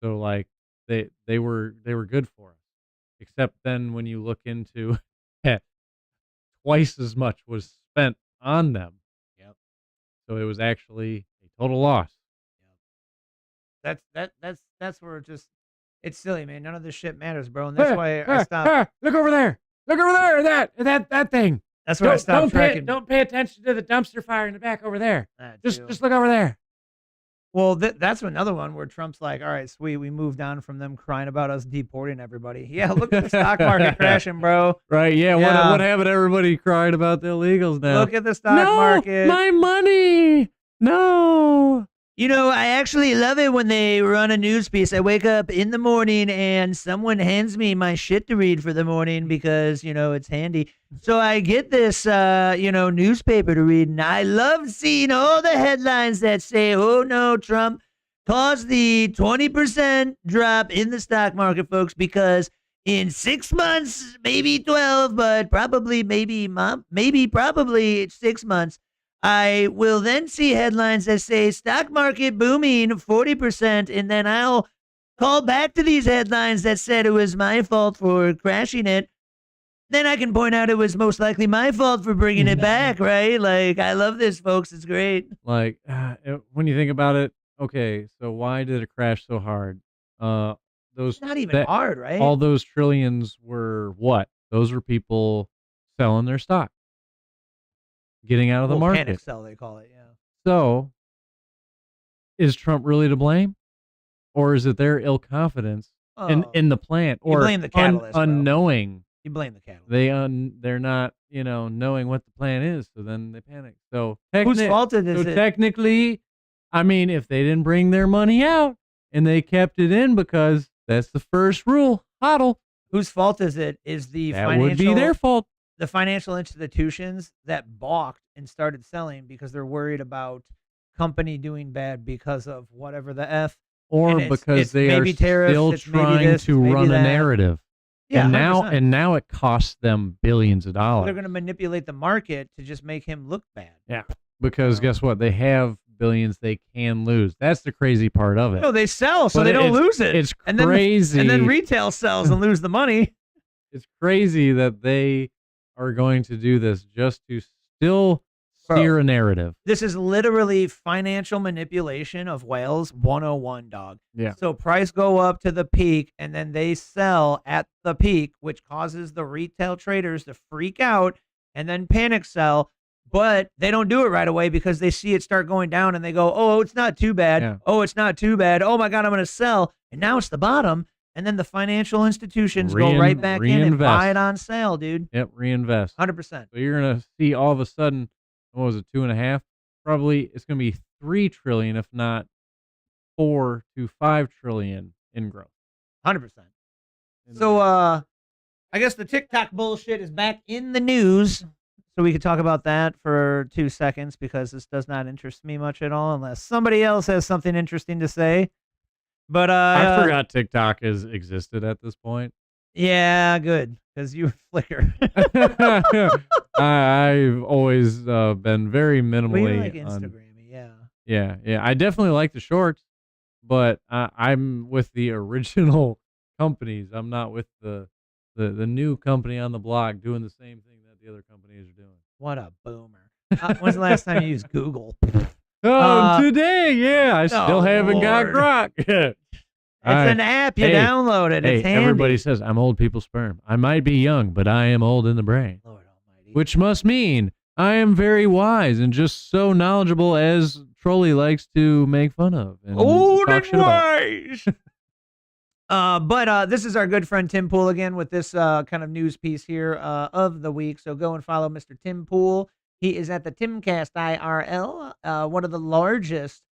So like they were good for us. Except then when you look into twice as much was spent on them. Yep. So it was actually a total loss. That's where it's silly, man. None of this shit matters, bro. And that's why I stopped. Look over there. Look over there. That thing. That's why I stopped tracking. Don't pay attention to the dumpster fire in the back over there. Just too. look over there. Well, that's another one where Trump's like, all right, sweet, we moved on from them crying about us deporting everybody. Yeah, look at the stock market crashing, bro. Right, yeah. What happened? Everybody crying about the illegals now. Look at the stock market. My money. No. You know, I actually love it when they run a news piece. I wake up in the morning and someone hands me my shit to read for the morning because, it's handy. So I get this, newspaper to read, and I love seeing all the headlines that say, oh, no, Trump caused the 20% drop in the stock market, folks, because in 6 months, maybe 12, but probably 6 months, I will then see headlines that say stock market booming 40%, and then I'll call back to these headlines that said it was my fault for crashing it. Then I can point out it was most likely my fault for bringing it back, right? Like, I love this, folks. It's great. Like, when you think about it, okay, so why did it crash so hard? It's not even hard, right? All those trillions were what? Those were people selling their stock. Getting out of the market. Panic sell, they call it, yeah. So, is Trump really to blame? Or is it their ill confidence in the plan? Or you blame the catalyst, unknowing. You blame the catalyst. They're not, knowing what the plan is, so then they panic. So whose fault is it? Technically, I mean, if they didn't bring their money out and they kept it in because that's the first rule, hodl. Whose fault is it? Is the that would be their fault. The financial institutions that balked and started selling because they're worried about company doing bad because of whatever the F. Or because they are still trying to run a narrative. Yeah, and now it costs them billions of dollars. They're going to manipulate the market to just make him look bad. Yeah, because guess what? They have billions they can lose. That's the crazy part of it. No, they sell so they don't lose it. It's crazy. And then retail sells and lose the money. It's crazy that they are going to do this just to still steer a narrative. This is literally financial manipulation of whales 101, dog. Yeah. So price go up to the peak and then they sell at the peak, which causes the retail traders to freak out and then panic sell. But they don't do it right away because they see it start going down and they go, oh, it's not too bad. Yeah. Oh, it's not too bad. Oh my God, I'm going to sell. And now it's the bottom. And then the financial institutions go right back in and buy it on sale, dude. Yep, reinvest. 100%. So you're going to see all of a sudden, what was it, 2.5? Probably it's going to be 3 trillion, if not 4 to 5 trillion in growth. 100%. So I guess the TikTok bullshit is back in the news. So we could talk about that for 2 seconds because this does not interest me much at all unless somebody else has something interesting to say. But I forgot TikTok existed at this point. Yeah, good, because you flicker. I've always been very minimally Well, you're like on. Instagram, Yeah. I definitely like the shorts, but I'm with the original companies. I'm not with the new company on the block doing the same thing that the other companies are doing. What a boomer. When's the last time you used Google? Today, yeah. I still haven't got Grok. It's an app. You download it. It's handy. Everybody says I'm old people's sperm. I might be young, but I am old in the brain. Lord almighty. Which must mean I am very wise and just so knowledgeable as Trolley likes to make fun of. And old talk and shit about. wise. But this is our good friend Tim Pool again with this kind of news piece here of the week. So go and follow Mr. Tim Pool. He is at the TimCast IRL, one of the largest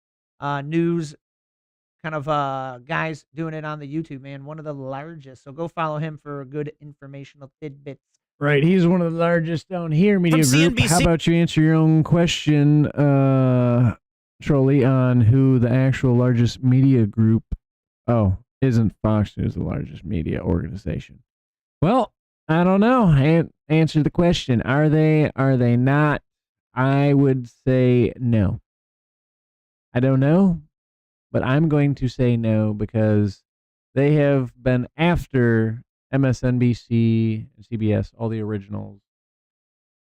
news kind of guys doing it on the YouTube, man. One of the largest. So go follow him for good informational tidbits. Right, he's one of the largest down here, media group. CNBC. How about you answer your own question, Trolley, on who the actual largest media group? Oh, isn't Fox News the largest media organization? Well, I don't know. Answer the question. Are they not? I would say no. I don't know, but I'm going to say no because they have been after MSNBC, CBS, all the originals.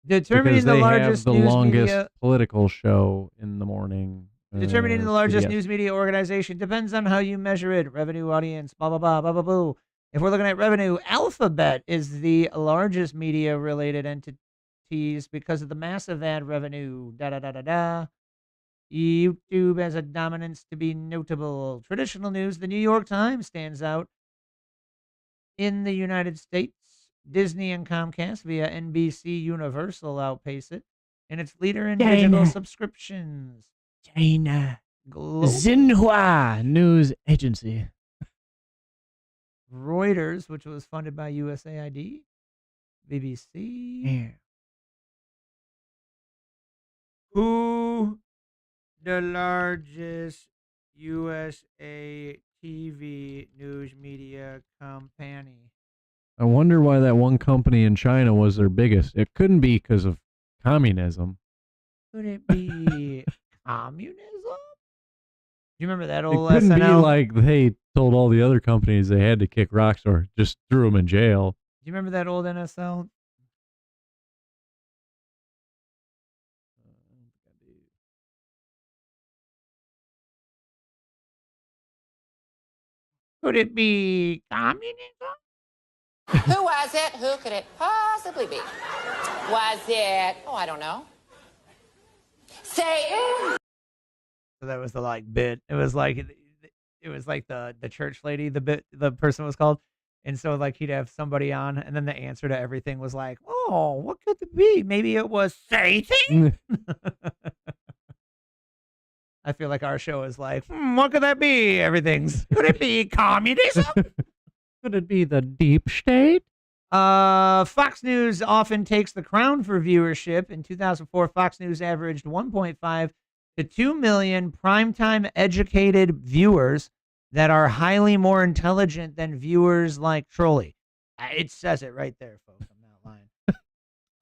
Determining the largest have the news longest media. political show in the morning. Determining the largest CBS. news media organization depends on how you measure it. Revenue, audience, blah, blah, blah, blah, blah, blah. If we're looking at revenue, Alphabet is the largest media-related entities because of the massive ad revenue. Da-da-da-da-da. YouTube has a dominance to be notable. Traditional news, the New York Times stands out. In the United States, Disney and Comcast via NBC Universal outpace it. And it's leader in digital subscriptions. China. Global. Xinhua News Agency. Reuters, which was funded by USAID, BBC. Yeah. Who the largest USA TV news media company? I wonder why that one company in China was their biggest. It couldn't be because of communism. Could it be communism? Do you remember that It old couldn't be SNL? like they told all the other companies they had to kick rocks or just threw them in jail. Do you remember that old NSL? Could it be communism? Who was it? Who could it possibly be? Was it? Oh, I don't know. Satan? So that was the bit. It was like the church lady. The person was called, and so he'd have somebody on, and then the answer to everything was like, "Oh, what could it be? Maybe it was Satan." I feel like our show is like, what could that be? Everything's. Could it be communism? Could it be the deep state? Fox News often takes the crown for viewership. In 2004, Fox News averaged 1.5 to 2 million primetime educated viewers that are highly more intelligent than viewers like Trolley. It says it right there, folks. I'm not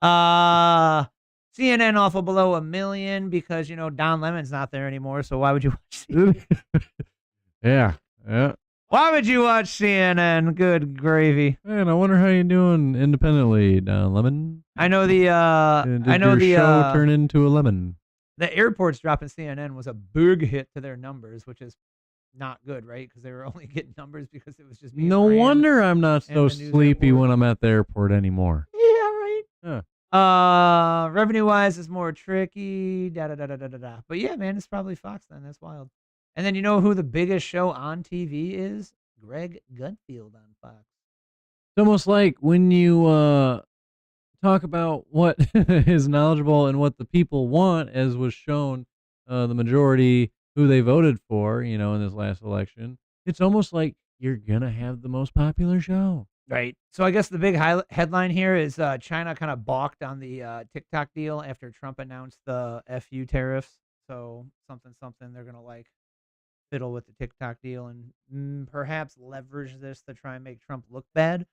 lying. CNN awful below 1 million because, Don Lemon's not there anymore. So why would you watch CNN? Yeah. Why would you watch CNN? Good gravy. Man, I wonder how you're doing independently, Don Lemon. I know the show turn into a lemon. The airports dropping CNN was a big hit to their numbers, which is not good, right? Because they were only getting numbers because it was just being No ran. wonder I'm not and so the news sleepy report. when I'm at the airport anymore. Yeah, right. Huh. Revenue wise is more tricky. But yeah, man, it's probably Fox then. That's wild. And then you know who the biggest show on TV is? Greg Gutfield on Fox. It's almost like when you talk about what is knowledgeable and what the people want, as was shown, the majority who they voted for, in this last election. It's almost like you're gonna have the most popular show. Right. So I guess the big headline here is China kind of balked on the TikTok deal after Trump announced the FU tariffs. So something they're going to fiddle with the TikTok deal and perhaps leverage this to try and make Trump look bad,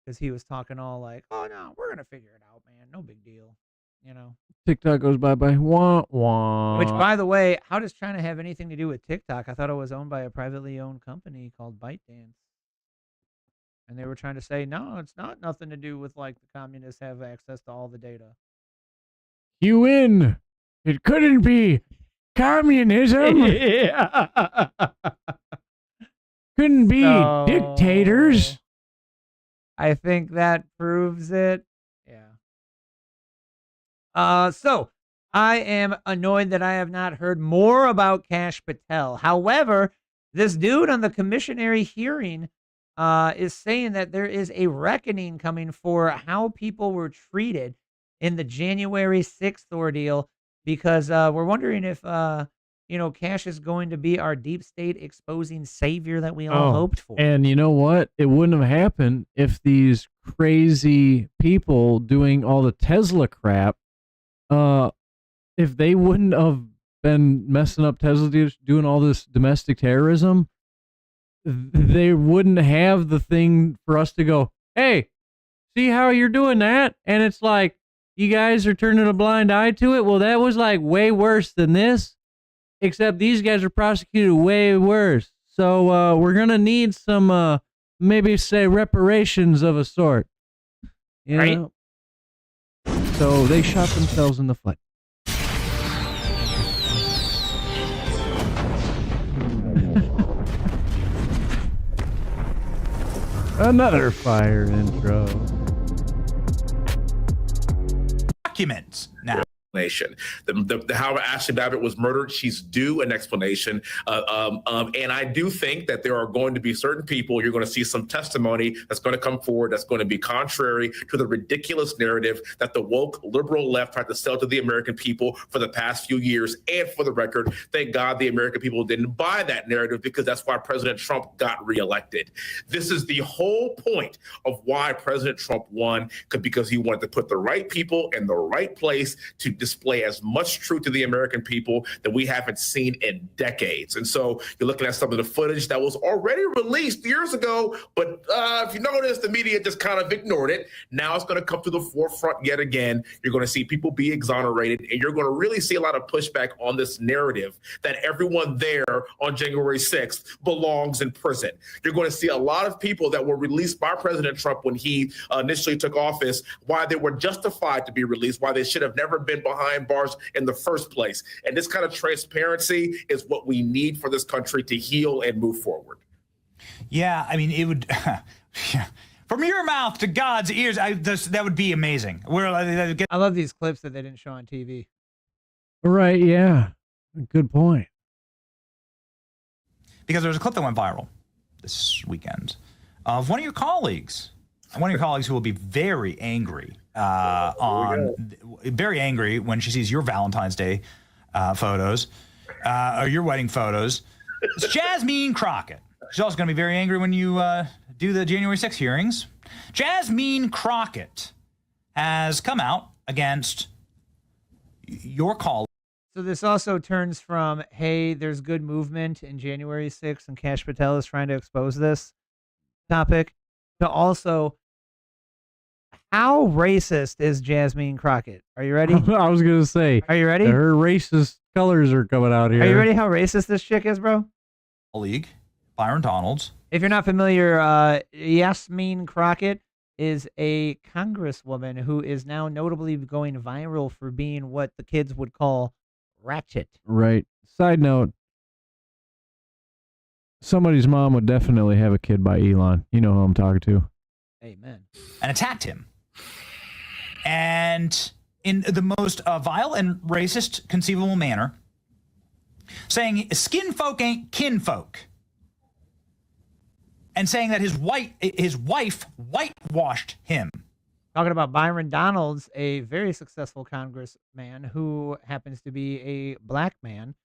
because he was talking all like, "Oh no, we're gonna figure it out, man. No big deal," you know. TikTok goes bye-bye. Wah, wah. Which, by the way, how does China have anything to do with TikTok? I thought it was owned by a privately owned company called ByteDance. And they were trying to say, no, it's not nothing to do with like the communists have access to all the data. You win. It couldn't be communism. Yeah. Couldn't be dictators. I think that proves it. Yeah. So I am annoyed that I have not heard more about Kash Patel. However, this dude on the commissionary hearing is saying that there is a reckoning coming for how people were treated in the January 6th ordeal, because we're wondering if, Kash is going to be our deep state exposing savior that we all hoped for. And you know what? It wouldn't have happened if these crazy people doing all the Tesla crap, if they wouldn't have been messing up Tesla, doing all this domestic terrorism, they wouldn't have the thing for us to go, hey, see how you're doing that? And it's like, you guys are turning a blind eye to it. Well, that was like way worse than this, except these guys are prosecuted way worse. So we're going to need some, maybe say reparations of a sort. You right? know? So they shot themselves in the foot. Another fire intro. Documents now. Nation. How Ashley Babbitt was murdered, she's due an explanation. And I do think that there are going to be certain people, you're going to see some testimony that's going to come forward that's going to be contrary to the ridiculous narrative that the woke liberal left tried to sell to the American people for the past few years. And for the record, thank God the American people didn't buy that narrative, because that's why President Trump got reelected. This is the whole point of why President Trump won, because he wanted to put the right people in the right place to display as much truth to the American people that we haven't seen in decades. And so you're looking at some of the footage that was already released years ago, but if you notice, the media just kind of ignored it. Now it's going to come to the forefront yet again. You're going to see people be exonerated, and you're going to really see a lot of pushback on this narrative that everyone there on January 6th belongs in prison. You're going to see a lot of people that were released by President Trump when he initially took office, why they were justified to be released, why they should have never been behind bars in the first place. And this kind of transparency is what we need for this country to heal and move forward. Yeah, I mean, it would, from your mouth to God's ears, that would be amazing. I love these clips that they didn't show on TV. Right, yeah. Good point. Because there was a clip that went viral this weekend of one of your colleagues who will be very angry very angry when she sees your Valentine's Day photos or your wedding photos. It's Jasmine Crockett. She's also going to be very angry when you do the January 6th hearings. Jasmine Crockett has come out against your call. So this also turns from, hey, there's good movement in January 6th and Kash Patel is trying to expose this topic, to also, how racist is Jasmine Crockett? Are you ready? I was going to say. Are you ready? Her racist colors are coming out here. Are you ready how racist this chick is, bro? Colleague, Byron Donalds. If you're not familiar, Yasmine Crockett is a congresswoman who is now notably going viral for being what the kids would call ratchet. Right. Side note, somebody's mom would definitely have a kid by Elon. You know who I'm talking to. Amen. And attacked him. And in the most vile and racist conceivable manner, saying skin folk ain't kin folk. And saying that his wife whitewashed him. Talking about Byron Donalds, a very successful congressman who happens to be a black man.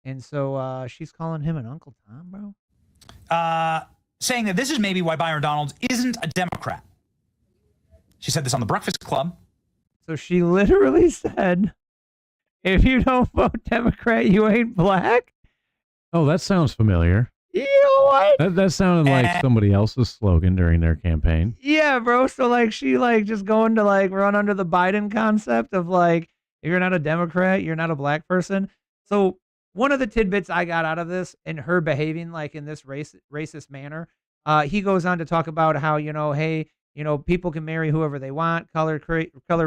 And so she's calling him an Uncle Tom, bro. Saying that this is maybe why Byron Donalds isn't a Democrat. She said this on The Breakfast Club. So she literally said, if you don't vote Democrat, you ain't black? Oh, that sounds familiar. You know what? That sounded like somebody else's slogan during their campaign. Yeah, bro. So like she like just going to like run under the Biden concept of like, if you're not a Democrat, you're not a black person. So one of the tidbits I got out of this and her behaving like in this racist manner, he goes on to talk about how, hey, people can marry whoever they want, color,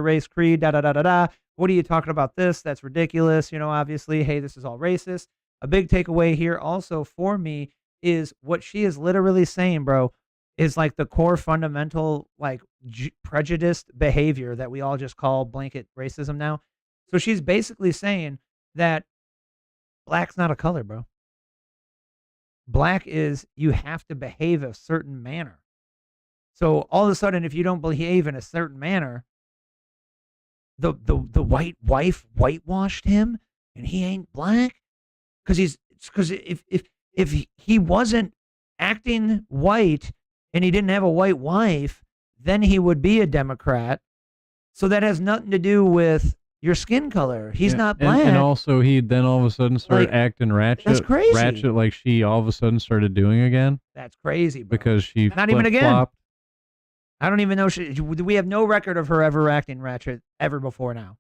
race, creed, da da da da da. What are you talking about this? That's ridiculous. Obviously, hey, this is all racist. A big takeaway here also for me is what she is literally saying, bro, is like the core fundamental like prejudiced behavior that we all just call blanket racism now. So she's basically saying that black's not a color, bro. Black is you have to behave a certain manner. So all of a sudden, if you don't behave in a certain manner, the white wife whitewashed him and he ain't black because if he wasn't acting white and he didn't have a white wife, then he would be a Democrat. So that has nothing to do with your skin color. He's not black. And also he then all of a sudden started acting ratchet. That's crazy. Ratchet like she all of a sudden started doing again. That's crazy, bro. Because she not even again. flip-flopped. I don't even know. We have no record of her ever acting ratchet ever before now.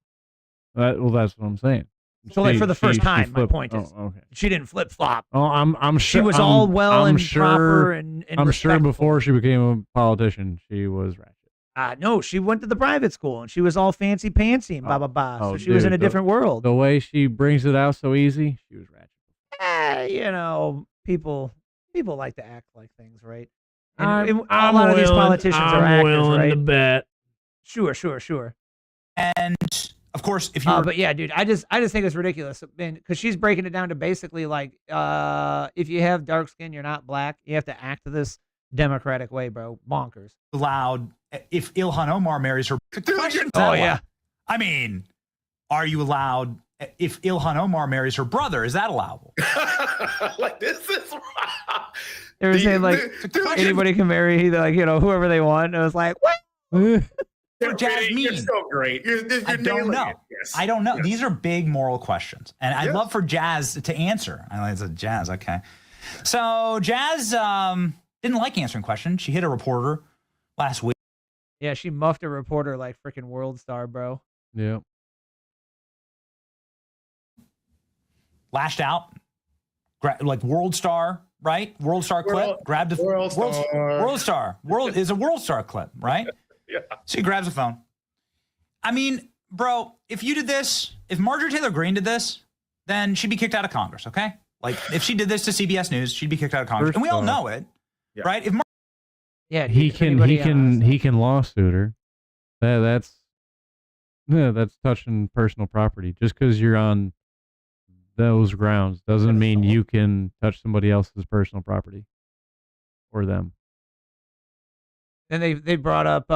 Well, that's what I'm saying. So like for the first time, my point is, okay. She didn't flip flop. Oh, I'm sure she was all well and proper and I'm sure respectful. before she became a politician, she was ratchet. No, she went to the private school and she was all fancy pantsy and blah blah blah. So she was in a different world. The way she brings it out so easy, she was ratchet. People like to act like things, right? I'm a lot of these politicians are actors, right? to bet. Sure. And of course, if you but yeah, dude, I just think it's ridiculous, because she's breaking it down to basically like, if you have dark skin, you're not black. You have to act this democratic way, bro. Bonkers. allowed, if Ilhan Omar marries her, yeah. I mean, are you allowed if Ilhan Omar marries her brother? Is that allowable? Like this is They were saying like anybody can marry whoever they want. And it was like, what? Jasmine, you're so great. You're I don't know. Yes. I don't know. Yes. These are big moral questions, and I'd love for Jazz to answer. I said, Jazz, okay. So Jazz didn't like answering questions. She hit a reporter last week. Yeah, she muffed a reporter like freaking World Star, bro. Yeah. Lashed out, like World Star, right? World Star clip. Grabbed a World Star. World is a World Star clip, right? Yeah. So he grabs the phone. I mean, bro, if you did this, if Marjorie Taylor Greene did this, then she'd be kicked out of Congress, okay? Like, if she did this to CBS News, she'd be kicked out of Congress. And we all know it, right? If he can lawsuit her. That's touching personal property. Just because you're on those grounds doesn't mean you can touch somebody else's personal property or them. Then they brought up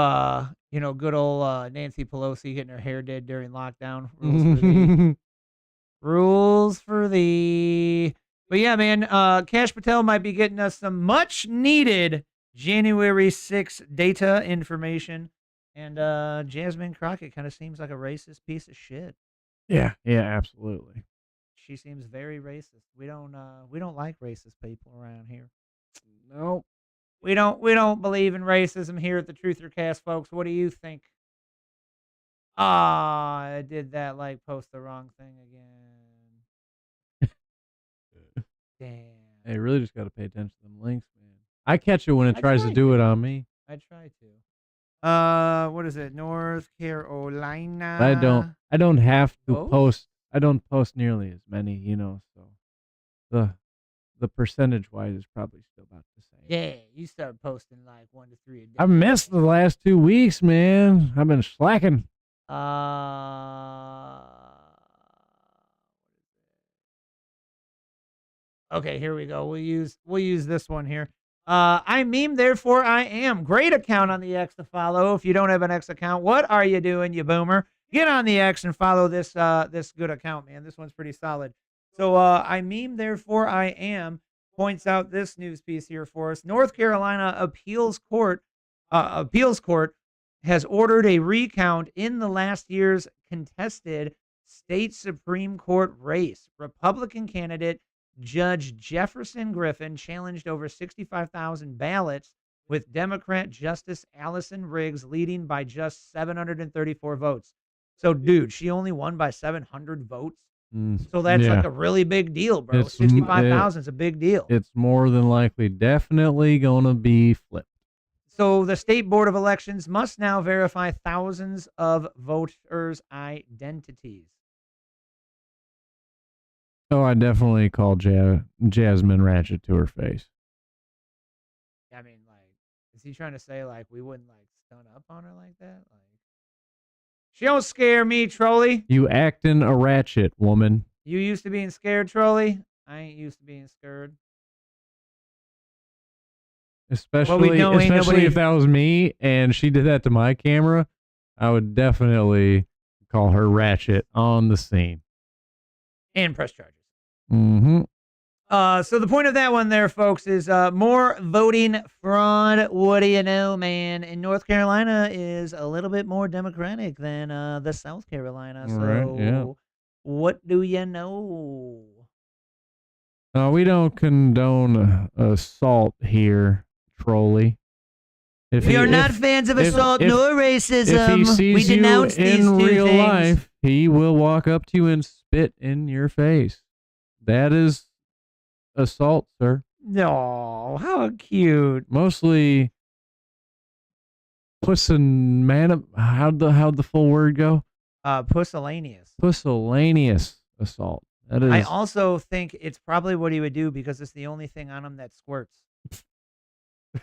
good old Nancy Pelosi getting her hair did during lockdown. Rules for thee. But yeah, man, Kash Patel might be getting us some much needed January 6th data information. And Jasmine Crockett kind of seems like a racist piece of shit. Yeah, absolutely. She seems very racist. We don't like racist people around here. No. We don't believe in racism here at the TrutherCast, folks. What do you think? I did that like post the wrong thing again. Damn. Hey, really just got to pay attention to them links, man. I catch it when it tries to do it on me. I try to. What is it? North Carolina. I don't have to post. I don't post nearly as many, so the percentage wise is probably still about the same. Yeah, you start posting like 1 to 3 a day. I've missed the last 2 weeks, man. I've been slacking. Okay, here we go. We'll use this one here. I meme, therefore I am. Great account on the X to follow. If you don't have an X account, what are you doing, you boomer? Get on the X and follow this good account, man. This one's pretty solid. So I meme, therefore I am points out this news piece here for us. North Carolina appeals court has ordered a recount in the last year's contested state Supreme Court race. Republican candidate Judge Jefferson Griffin challenged over 65,000 ballots, with Democrat Justice Allison Riggs leading by just 734 votes. So, dude, she only won by 700 votes. So that's like a really big deal, bro. 65,000 is a big deal. It's more than likely definitely going to be flipped. So the State Board of Elections must now verify thousands of voters' identities. Oh, I definitely call Jasmine Ratchet to her face. I mean, like, is he trying to say, like, we wouldn't, like, stun up on her like that? Like, she don't scare me, Trolley. You acting a ratchet, woman. You used to being scared, Trolley? I ain't used to being scared. Especially if that was me and she did that to my camera, I would definitely call her ratchet on the scene. And press charges. Mm-hmm. So the point of that one there, folks, is more voting fraud. What do you know, man? And North Carolina is a little bit more Democratic than the South Carolina. So Right, yeah. What do you know? No, we don't condone assault here, Trolley. We are not fans of assault nor racism. If he sees we denounce you these in two real things. life, he will walk up to you and spit in your face. That is assault, sir. No, how cute. Mostly how'd the full word go? Pusillanimous. Pusillanimous assault. That is. I also think it's probably what he would do because it's the only thing on him that squirts.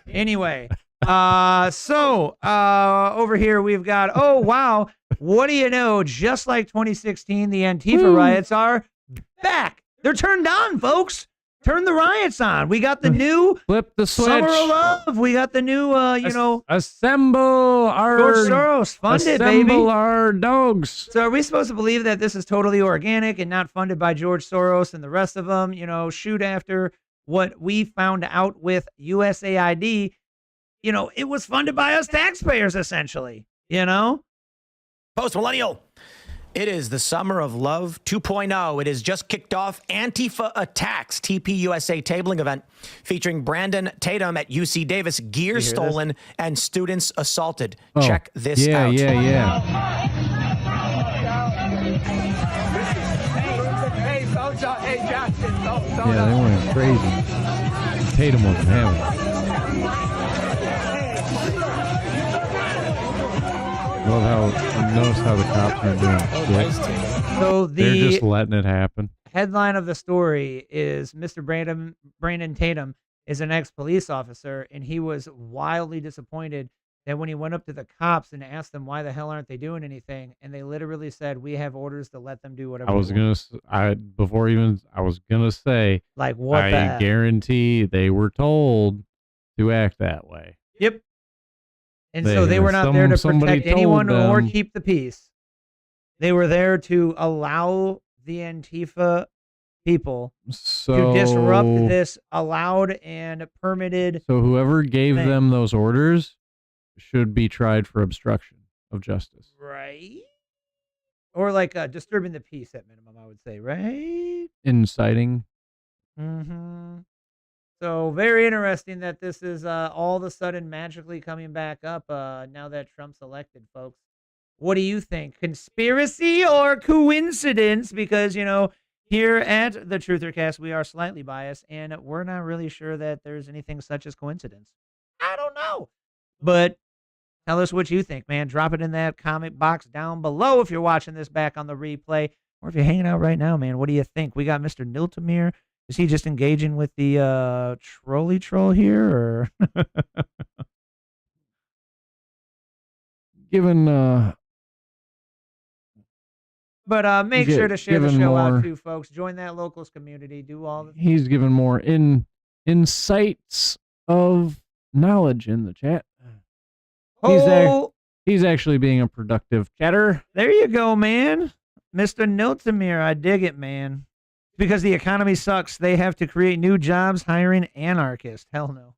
Anyway, so over here we've got, oh, wow. What do you know? Just like 2016, the Antifa riots are back. They're turned on, folks. Turn the riots on. We got the new flip the switch. Summer of Love. We got the new, assemble our George Soros funded, baby. Assemble our dogs. So are we supposed to believe that this is totally organic and not funded by George Soros and the rest of them? You know, shoot after what we found out with USAID. You know, it was funded by us taxpayers, essentially. You know? Post-millennial. It is the Summer of Love 2.0. It has just kicked off Antifa Attacks, TPUSA tabling event featuring Brandon Tatum at UC Davis, gear stolen and students assaulted. Oh, Check this out. Yeah. Yeah, they went crazy. Tatum wasn't having it. Notice how the cops are doing shit. So they're just letting it happen. Headline of the story is Mr. Brandon Tatum is an ex-police officer, and he was wildly disappointed that when he went up to the cops and asked them why the hell aren't they doing anything, and they literally said, we have orders to let them do whatever I was gonna say, like, what I guarantee they were told to act that way. Yep. And so they were not there to protect anyone or keep the peace. They were there to allow the Antifa people to disrupt this allowed and permitted. So whoever gave them those orders should be tried for obstruction of justice. Right. Or like disturbing the peace at minimum, I would say, right? Inciting. Mm-hmm. So very interesting that this is all of a sudden magically coming back up now that Trump's elected, folks. What do you think? Conspiracy or coincidence? Because, you know, here at the TrutherCast, we are slightly biased, and we're not really sure that there's anything such as coincidence. I don't know. But tell us what you think, man. Drop it in that comment box down below if you're watching this back on the replay. Or if you're hanging out right now, man, what do you think? We got Mr. Niltamir. Is he just engaging with the trolley troll here, or given? But make sure to share the show out too, folks. Join that locals community. Do all the. He's given more insights of knowledge in the chat. He's actually being a productive chatter. There you go, man. Mr. Niltamir, I dig it, man. Because the economy sucks, they have to create new jobs, hiring anarchists. Hell no.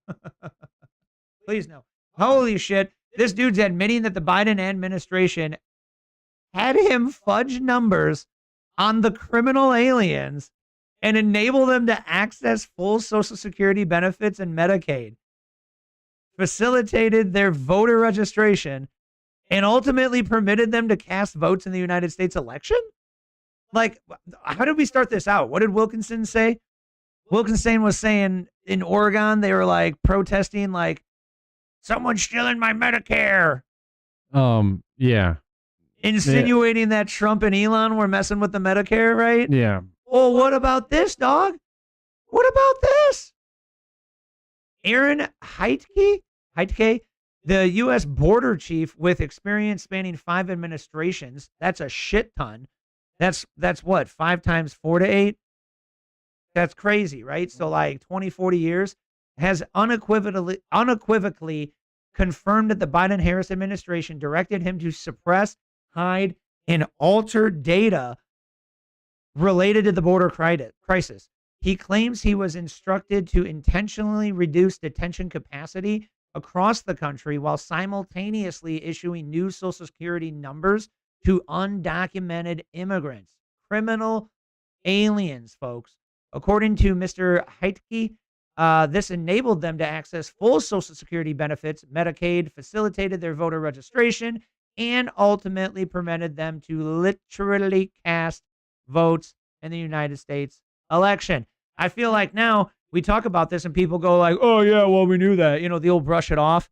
Please no. Holy shit. This dude's admitting that the Biden administration had him fudge numbers on the criminal aliens and enable them to access full Social Security benefits and Medicaid, facilitated their voter registration, and ultimately permitted them to cast votes in the United States election? Like, how did we start this out? What did Wilkinson say? Wilkinson was saying in Oregon, they were like protesting, like, someone's stealing my Medicare. Yeah. Insinuating that Trump and Elon were messing with the Medicare, right? Yeah. Well, what about this, dog? What about this? Aaron Heitke, the U.S. border chief with experience spanning 5 administrations. That's a shit ton. That's what, 5 times 4 to 8? That's crazy, right? So like 20, 40 years, has unequivocally confirmed that the Biden-Harris administration directed him to suppress, hide, and alter data related to the border crisis. He claims he was instructed to intentionally reduce detention capacity across the country while simultaneously issuing new Social Security numbers to undocumented immigrants, criminal aliens, folks. According to Mr. Heitke, this enabled them to access full Social Security benefits, Medicaid, facilitated their voter registration, and ultimately permitted them to literally cast votes in the United States election. I feel like now we talk about this and people go like, oh yeah, well, we knew that. You know, they'll brush it off.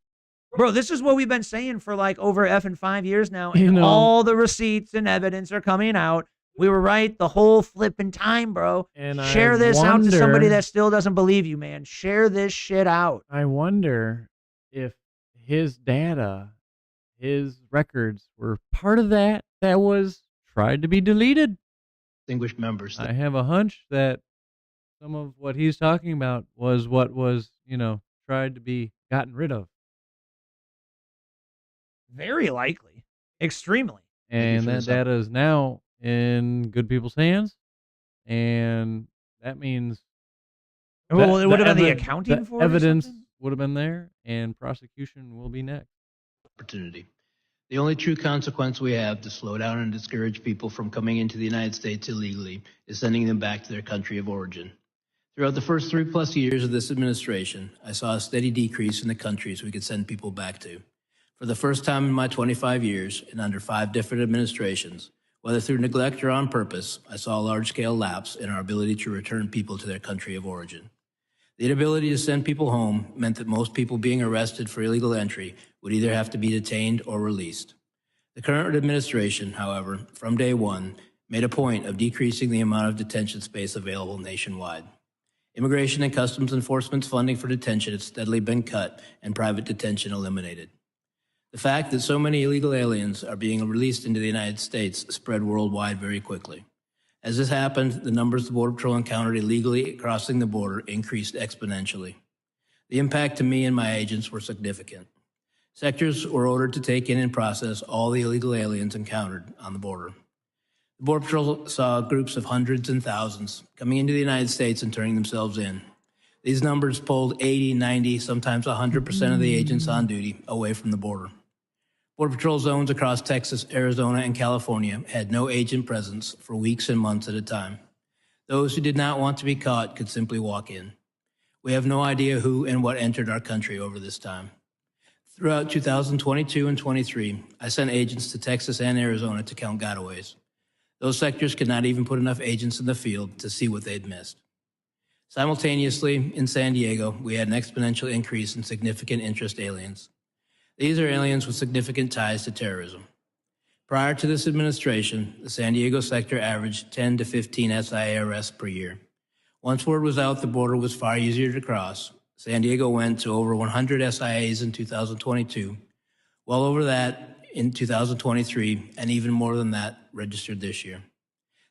Bro, this is what we've been saying for like over effing 5 years now. And all the receipts and evidence are coming out. We were right the whole flipping time, bro. And share this out to somebody that still doesn't believe you, man. Share this shit out. I wonder if his data, his records were part of that was tried to be deleted. Distinguished members. I have a hunch that some of what he's talking about was what was, tried to be gotten rid of. Very likely. Extremely. And that data is now in good people's hands. And that means well, it would have been the accounting for it. Evidence would have been there, and prosecution will be next. Opportunity. The only true consequence we have to slow down and discourage people from coming into the United States illegally is sending them back to their country of origin. Throughout the first 3+ years of this administration, I saw a steady decrease in the countries we could send people back to. For the first time in my 25 years, and under 5 different administrations, whether through neglect or on purpose, I saw a large-scale lapse in our ability to return people to their country of origin. The inability to send people home meant that most people being arrested for illegal entry would either have to be detained or released. The current administration, however, from day one, made a point of decreasing the amount of detention space available nationwide. Immigration and Customs Enforcement's funding for detention has steadily been cut and private detention eliminated. The fact that so many illegal aliens are being released into the United States spread worldwide very quickly. As this happened, the numbers the Border Patrol encountered illegally crossing the border increased exponentially. The impact to me and my agents were significant. Sectors were ordered to take in and process all the illegal aliens encountered on the border. The Border Patrol saw groups of hundreds and thousands coming into the United States and turning themselves in. These numbers pulled 80, 90, sometimes 100% of the agents on duty away from the border. Border Patrol zones across Texas, Arizona, and California had no agent presence for weeks and months at a time. Those who did not want to be caught could simply walk in. We have no idea who and what entered our country over this time. Throughout 2022 and 23, I sent agents to Texas and Arizona to count gotaways. Those sectors could not even put enough agents in the field to see what they'd missed. Simultaneously, in San Diego, we had an exponential increase in significant interest aliens. These are aliens with significant ties to terrorism. Prior to this administration, the San Diego sector averaged 10 to 15 SIA arrests per year. Once word was out the border was far easier to cross, San Diego went to over 100 SIAs in 2022, well over that in 2023, and even more than that registered this year.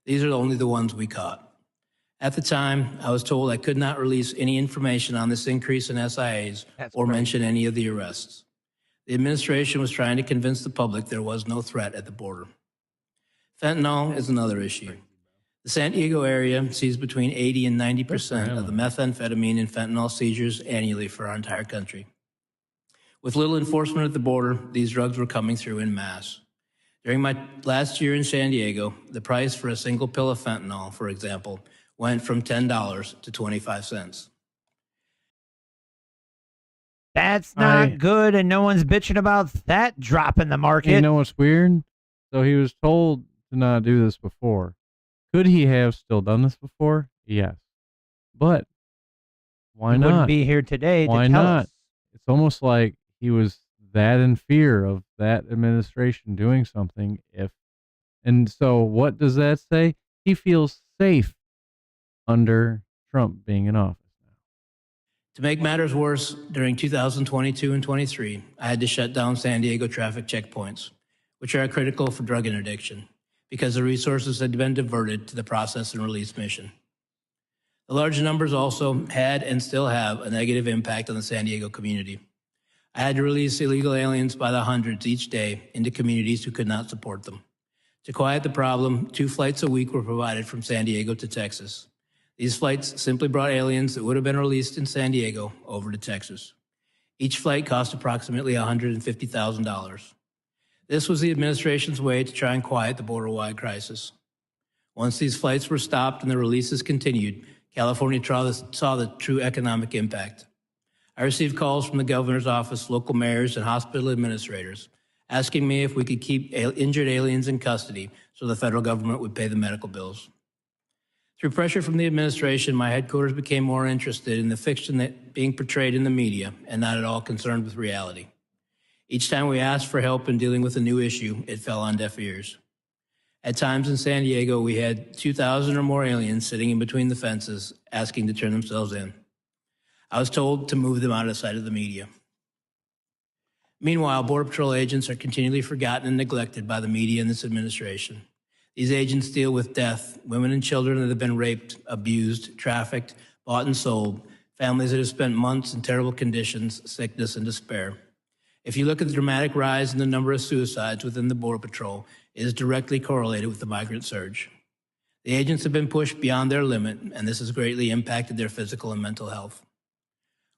These are only the ones we caught. At the time, I was told I could not release any information on this increase in SIAs or mention any of the arrests. The administration was trying to convince the public there was no threat at the border. Fentanyl is another issue. The San Diego area sees between 80 and 90% of the methamphetamine and fentanyl seizures annually for our entire country. With little enforcement at the border, these drugs were coming through en masse. During my last year in San Diego, the price for a single pill of fentanyl, for example, went from $10 to 25 cents. That's not good, and no one's bitching about that drop in the market. You know what's weird? So he was told to not do this before. Could he have still done this before? Yes. But why not? Wouldn't be here today Why to tell not? us. It's almost like he was that in fear of that administration doing something. And so what does that say? He feels safe under Trump being in office. To make matters worse, during 2022 and 23, I had to shut down San Diego traffic checkpoints, which are critical for drug interdiction, because the resources had been diverted to the process and release mission. The large numbers also had and still have a negative impact on the San Diego community. I had to release illegal aliens by the hundreds each day into communities who could not support them. To quiet the problem, 2 flights a week were provided from San Diego to Texas. These flights simply brought aliens that would have been released in San Diego over to Texas. Each flight cost approximately $150,000. This was the administration's way to try and quiet the border-wide crisis. Once these flights were stopped and the releases continued, California saw the true economic impact. I received calls from the governor's office, local mayors, and hospital administrators asking me if we could keep injured aliens in custody so the federal government would pay the medical bills. Through pressure from the administration, my headquarters became more interested in the fiction that being portrayed in the media and not at all concerned with reality. Each time we asked for help in dealing with a new issue, it fell on deaf ears. At times in San Diego, we had 2,000 or more aliens sitting in between the fences asking to turn themselves in. I was told to move them out of sight of the media. Meanwhile, Border Patrol agents are continually forgotten and neglected by the media and this administration. These agents deal with death, women and children that have been raped, abused, trafficked, bought and sold, families that have spent months in terrible conditions, sickness, and despair. If you look at the dramatic rise in the number of suicides within the Border Patrol, it is directly correlated with the migrant surge. The agents have been pushed beyond their limit, and this has greatly impacted their physical and mental health.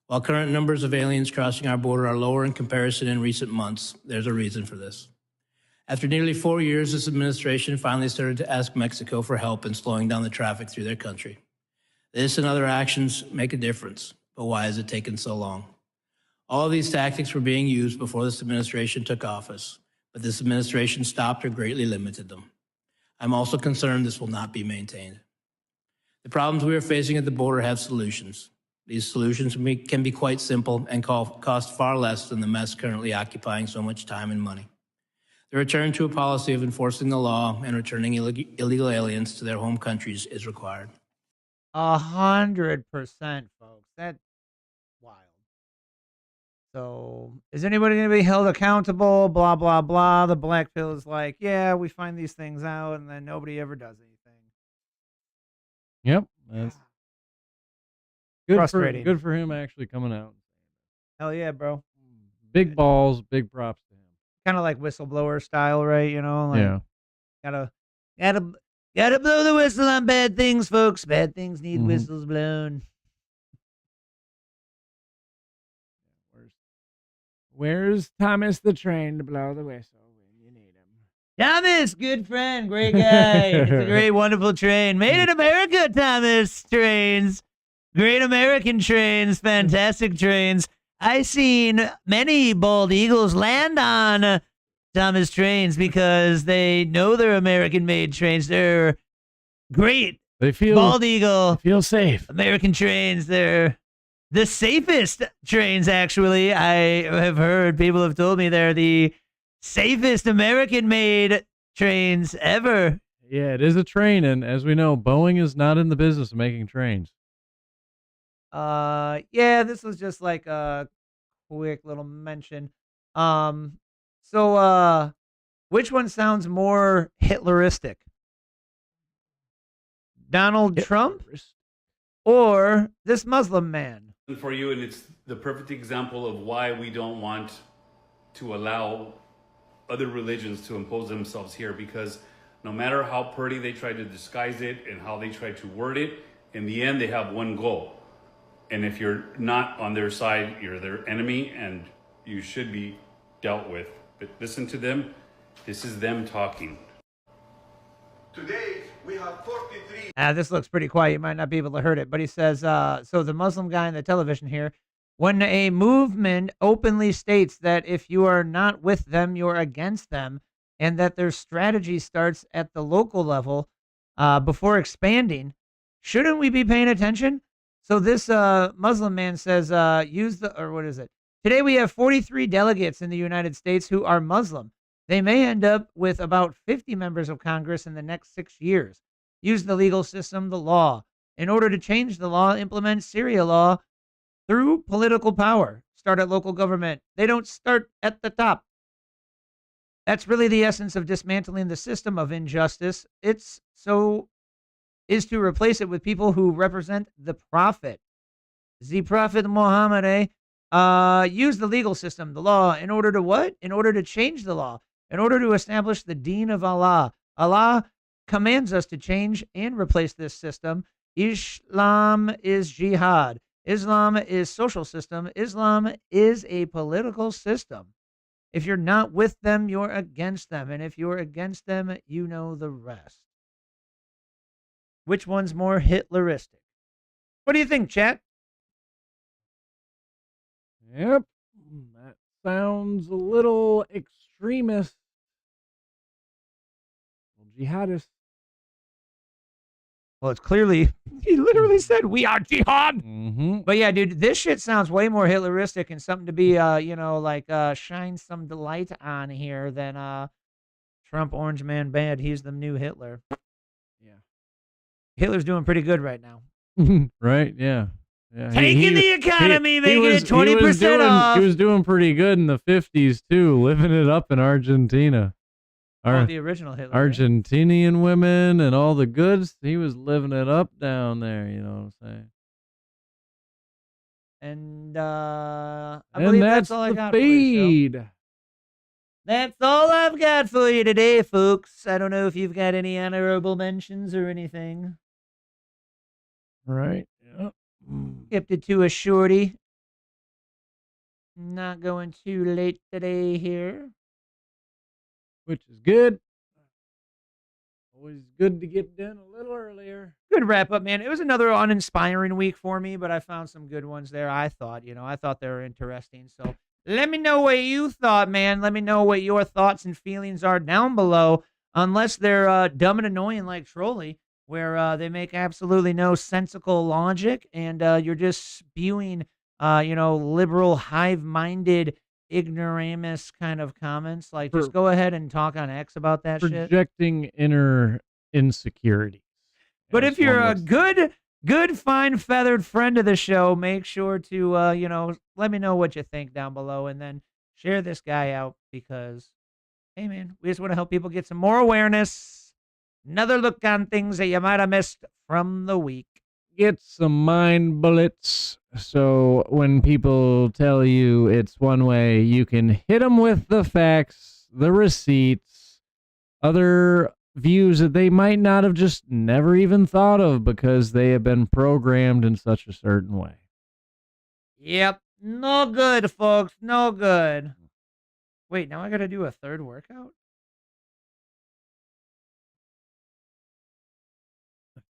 While current numbers of aliens crossing our border are lower in comparison in recent months, there's a reason for this. After nearly 4 years, this administration finally started to ask Mexico for help in slowing down the traffic through their country. This and other actions make a difference, but why has it taken so long? All of these tactics were being used before this administration took office, but this administration stopped or greatly limited them. I'm also concerned this will not be maintained. The problems we are facing at the border have solutions. These solutions can be quite simple and cost far less than the mess currently occupying so much time and money. The return to a policy of enforcing the law and returning illegal aliens to their home countries is required. 100%, folks. That's wild. So, is anybody going to be held accountable? Blah, blah, blah. The black pill is like, yeah, we find these things out, and then nobody ever does anything. Yep. That's frustrating. Good for him actually coming out. Hell yeah, bro. Big balls, big props to him. Kind of like whistleblower style, right? You know, like, yeah. Gotta blow the whistle on bad things, folks. Bad things need whistles blown. Where's Thomas the train to blow the whistle when you need him? Thomas, good friend, great guy. It's a great, wonderful train. Made in America, Thomas trains. Great American trains, fantastic trains. I seen many bald eagles land on Thomas trains because they know they're American-made trains. They're great. They feel bald eagle. Feel safe. American trains. They're the safest trains. Actually, I have heard people have told me they're the safest American-made trains ever. Yeah, it is a train, and as we know, Boeing is not in the business of making trains. Yeah, this was just like a quick little mention. So which one sounds more Hitleristic? Donald Trump or this Muslim man? For you, and it's the perfect example of why we don't want to allow other religions to impose themselves here, because no matter how pretty they try to disguise it and how they try to word it, in the end they have one goal. And if you're not on their side, you're their enemy, and you should be dealt with. But listen to them. This is them talking. Today, we have 43. This looks pretty quiet. You might not be able to hear it, but he says, so the Muslim guy on the television here, when a movement openly states that if you are not with them, you're against them, and that their strategy starts at the local level before expanding, shouldn't we be paying attention? So this Muslim man says, what is it? Today we have 43 delegates in the United States who are Muslim. They may end up with about 50 members of Congress in the next 6 years. Use the legal system, the law. In order to change the law, implement Sharia law through political power. Start at local government. They don't start at the top. That's really the essence of dismantling the system of injustice. Is to replace it with people who represent the Prophet. The Prophet Muhammad, use the legal system, the law, in order to what? In order to change the law. In order to establish the deen of Allah. Allah commands us to change and replace this system. Islam is jihad. Islam is social system. Islam is a political system. If you're not with them, you're against them. And if you're against them, you know the rest. Which one's more Hitleristic? What do you think, chat? Yep. That sounds a little extremist. Jihadist. Well, it's clearly, he literally said, we are jihad. Mm-hmm. But yeah, dude, this shit sounds way more Hitleristic and something to be, shine some delight on here than Trump, Orange Man Bad. He's the new Hitler. Yeah. Hitler's doing pretty good right now. Right? Yeah. Yeah. Taking the economy, making it 20% off. He was doing pretty good in the 50s, too, living it up in Argentina. The original Hitler. Argentinian women and all the goods. He was living it up down there, you know what I'm saying? And I believe that's all I got feed. for you. That's all I've got for you today, folks. I don't know if you've got any honorable mentions or anything. Right. Yep. Kept it to a shorty. Not going too late today here. Which is good. Always good to get done a little earlier. Good wrap up, man. It was another uninspiring week for me, but I found some good ones there. I thought they were interesting. So let me know what you thought, man. Let me know what your thoughts and feelings are down below. Unless they're dumb and annoying like Trolley, where they make absolutely no sensical logic, and you're just spewing, liberal, hive-minded, ignoramus kind of comments. Like, just go ahead and talk on X about that shit. Projecting inner insecurity. But if you're a good, fine, feathered friend of the show, make sure to, let me know what you think down below, and then share this guy out because, hey, man, we just want to help people get some more awareness. Another look on things that you might have missed from the week. Get some mind bullets. So when people tell you it's one way, you can hit them with the facts, the receipts, other views that they might not have just never even thought of because they have been programmed in such a certain way. Yep. No good, folks. No good. Wait, now I got to do a third workout?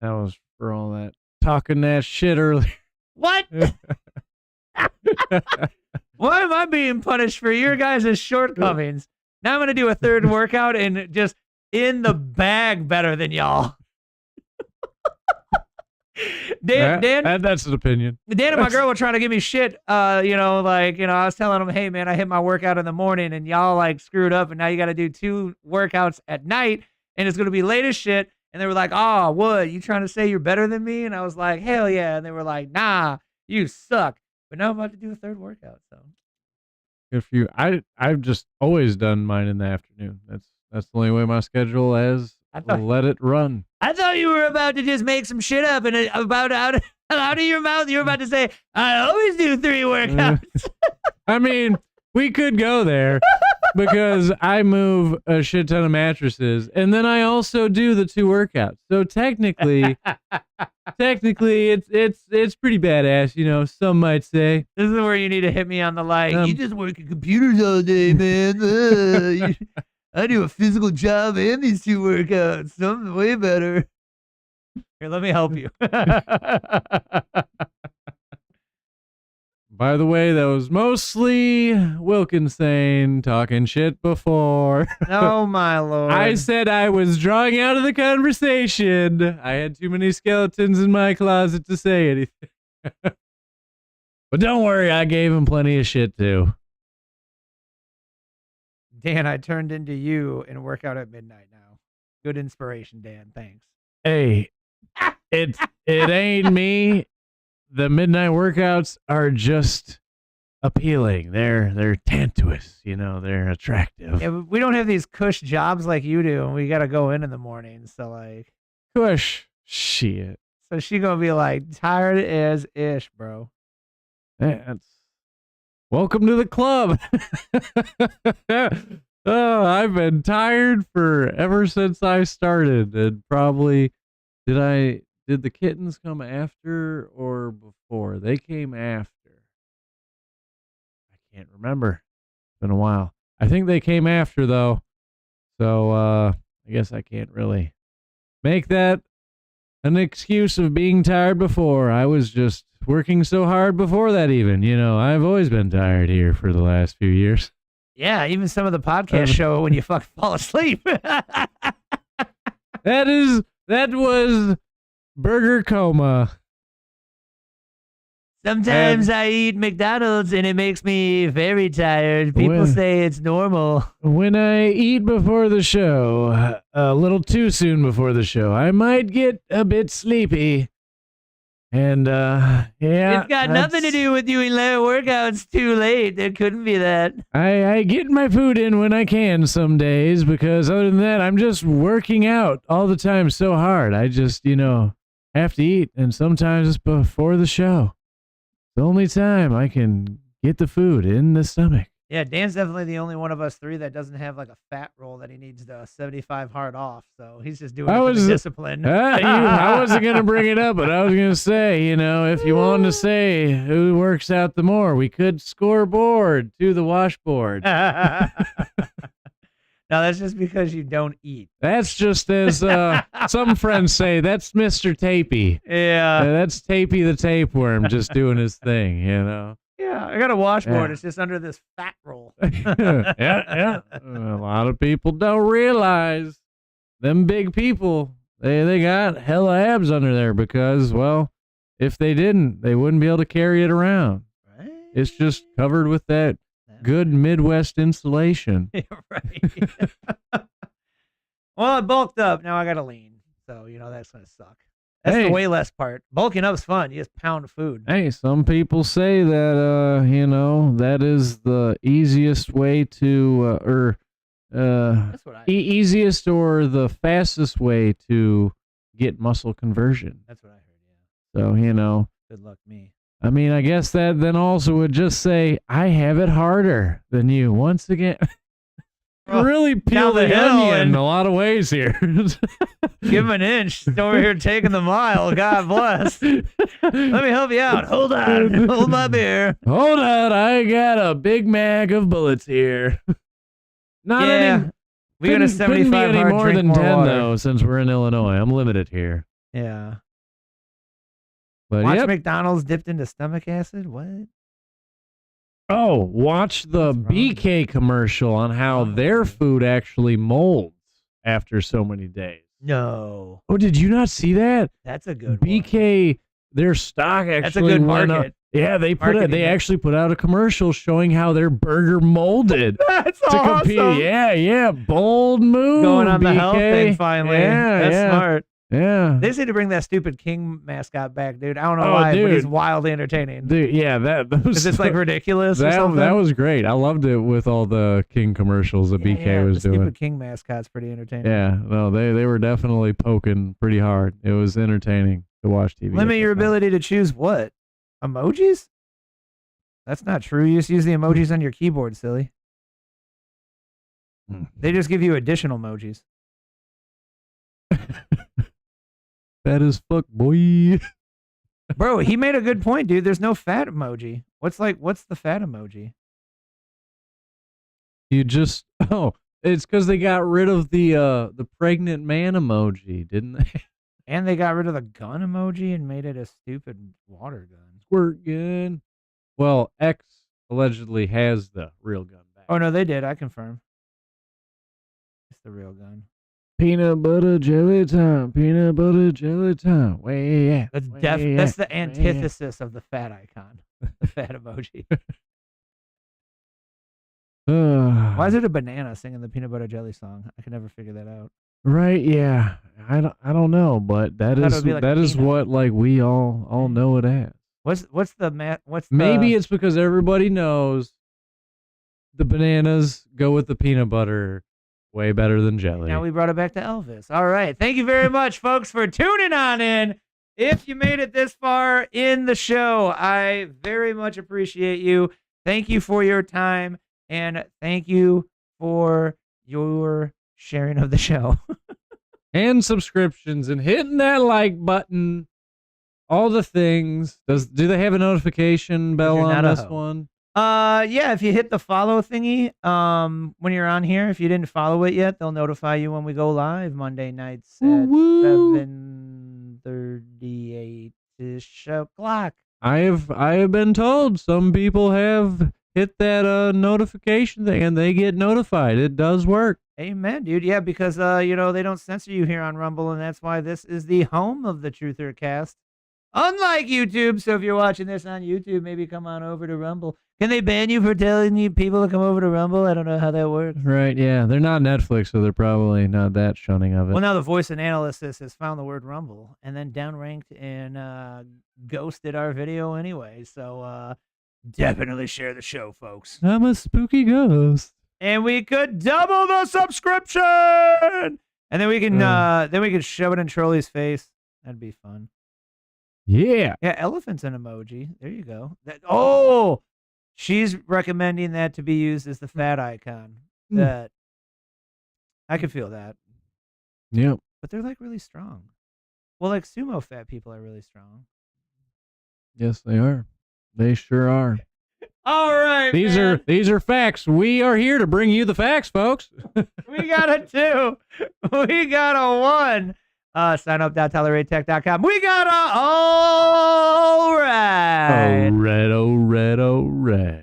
That was for all that talking that shit earlier. What? Why am I being punished for your guys' shortcomings? Now I'm going to do a third workout and just in the bag better than y'all. Dan, that's an opinion. Dan and my girl were trying to give me shit. I was telling them, hey, man, I hit my workout in the morning and y'all like screwed up and now you got to do 2 workouts at night and it's going to be late as shit. And they were like, oh, what? You trying to say you're better than me? And I was like, hell yeah. And they were like, nah, you suck. But now I'm about to do a third workout. So good for you. I've just always done mine in the afternoon. That's the only way my schedule has. Let it run. I thought you were about to just make some shit up and about out of your mouth. You were about to say, I always do 3 workouts. I mean, we could go there. Because I move a shit ton of mattresses, and then I also do the 2 workouts. So technically, it's pretty badass. Some might say. This is where you need to hit me on the light. You just work at computers all day, man. I do a physical job and these 2 workouts. Something way better. Here, let me help you. By the way, that was mostly Wilkinson talking shit before. Oh, my Lord. I said I was drawing out of the conversation. I had too many skeletons in my closet to say anything. But don't worry, I gave him plenty of shit too. Dan, I turned into you and work out at midnight now. Good inspiration, Dan. Thanks. Hey, it ain't me. The midnight workouts are just appealing. They're tantuous, you know, they're attractive. Yeah, we don't have these cush jobs like you do, and we got to go in the morning. So, like, Cush. Shit. so she going to be like tired as ish, bro. That's welcome to the club. Oh, I've been tired ever since I started, and probably did the kittens come after or before? They came after. I can't remember. It's been a while. I think they came after though. So I guess I can't really make that an excuse of being tired before. I was just working so hard before that even. You know, I've always been tired here for the last few years. Yeah, even some of the podcast show when you fucking fall asleep. That was burger coma. Sometimes I eat McDonald's and it makes me very tired. People say it's normal. When I eat before the show, a little too soon before the show, I might get a bit sleepy. And, yeah. It's got nothing to do with doing late workouts too late. There couldn't be that. I get my food in when I can some days, because other than that, I'm just working out all the time so hard. I just, you know, have to eat, and sometimes it's before the show. The only time I can get the food in the stomach. Yeah, Dan's definitely the only one of us 3 that doesn't have like a fat roll that he needs the 75 hard off. So he's just doing it for the discipline. I wasn't going to bring it up, but I was going to say, you know, if you wanted to say who works out the more, we could scoreboard to the washboard. No, that's just because you don't eat. That's just as some friends say, that's Mr. Tapey. Yeah. That's Tapey the tapeworm just doing his thing, you know. Yeah, I got a washboard. Yeah. It's just under this fat roll. yeah. A lot of people don't realize them big people, they got hella abs under there because, well, if they didn't, they wouldn't be able to carry it around. Right? It's just covered with that good Midwest insulation. Yeah, right. Well, I bulked up. Now I got to lean. So, you know, that's going to suck. That's the way less part. Bulking up's fun. You just pound food. Hey, some people say that, you know, that is the easiest way to, That's what easiest or the fastest way to get muscle conversion. That's what I heard, yeah. So, you know. Good luck me. I mean, I guess that then also would just say, I have it harder than you. Once again, really peel the onion in a lot of ways here. Give him an inch. Over here taking the mile. God bless. Let me help you out. Hold on. Hold my beer. Hold on. I got a Big Mac of bullets here. Not any. We got a 75 couldn't be any hard more drink than more 10 water. though, since we're in Illinois. I'm limited here. Yeah. But Watch yep. McDonald's dipped into stomach acid? What? Oh, watch the BK commercial on how their food actually molds after so many days. No. Oh, did you not see that? That's a good BK, their stock actually That's a good went market. up. Yeah, they Marketing. actually put out a commercial showing how their burger molded. That's to compete. awesome. Yeah, bold move. Going on the BK. health thing finally. Yeah, That's yeah. smart. Yeah. They just need to bring that stupid King mascot back, dude. I don't know Oh, why, but he's dude. wildly entertaining. Dude, yeah, Is this like ridiculous or something? That was great. I loved it with all the King commercials that BK was the doing. stupid King mascot's pretty entertaining. Yeah, no, they were definitely poking pretty hard. It was entertaining to watch TV. Limit your ability to choose what? Emojis? That's not true. You just use the emojis on your keyboard, silly. They just give you additional emojis. Fat as fuck, boy. Bro, he made a good point, dude. There's no fat emoji. What's the fat emoji? You just It's because they got rid of the pregnant man emoji, didn't they? And they got rid of the gun emoji and made it a stupid water gun. Squirt gun. Well, X allegedly has the real gun back. Oh, no, they did. I confirm. It's the real gun. Peanut butter jelly time. Peanut butter jelly time. Way That's that's the antithesis of the fat icon. The fat emoji. Why is it a banana singing the peanut butter jelly song? I can never figure that out. Right? Yeah. I don't know, but that is like that is what like we all know it as. What's the Maybe it's because everybody knows the bananas go with the peanut butter way better than jelly. Now we brought it back to Elvis. All right. Thank you very much, folks, for tuning on in. If you made it this far in the show, I very much appreciate you. Thank you for your time, and thank you for your sharing of the show. And subscriptions and hitting that like button. All the things. Do they have a notification bell on this one? Yeah, if you hit the follow thingy, when you're on here, if you didn't follow it yet, they'll notify you when we go live Monday nights at 7:38-ish o'clock. I have been told some people have hit that notification thing and they get notified. It does work. Amen, dude. Yeah, because they don't censor you here on Rumble, and that's why this is the home of the TrutherCast. Unlike YouTube, so if you're watching this on YouTube, maybe come on over to Rumble. Can they ban you for telling you people to come over to Rumble? I don't know how that works. Right, yeah. They're not Netflix, so they're probably not that shunning of it. Well, now the voice analysis has found the word Rumble and then downranked and ghosted our video anyway. So definitely share the show, folks. I'm a spooky ghost. And we could double the subscription! And then we can shove it in Trolley's face. That'd be fun. Yeah. Yeah, elephant's an emoji. There you go. She's recommending that to be used as the fat icon. That I could feel that. Yep. But they're like really strong. Well, like sumo fat people are really strong. Yes, they are. They sure are. All right. These are facts. We are here to bring you the facts, folks. We got a 2. We got a 1. Signup.toleratetech.com. We got a all right. All right.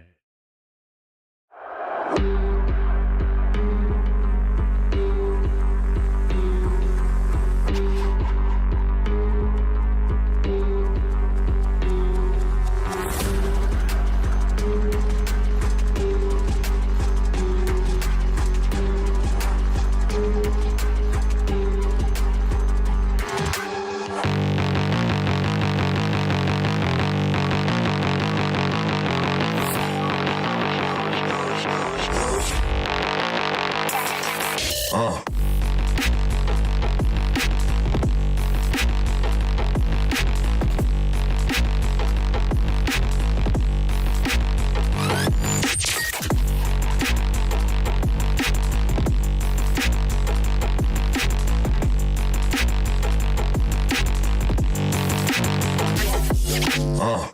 Oh.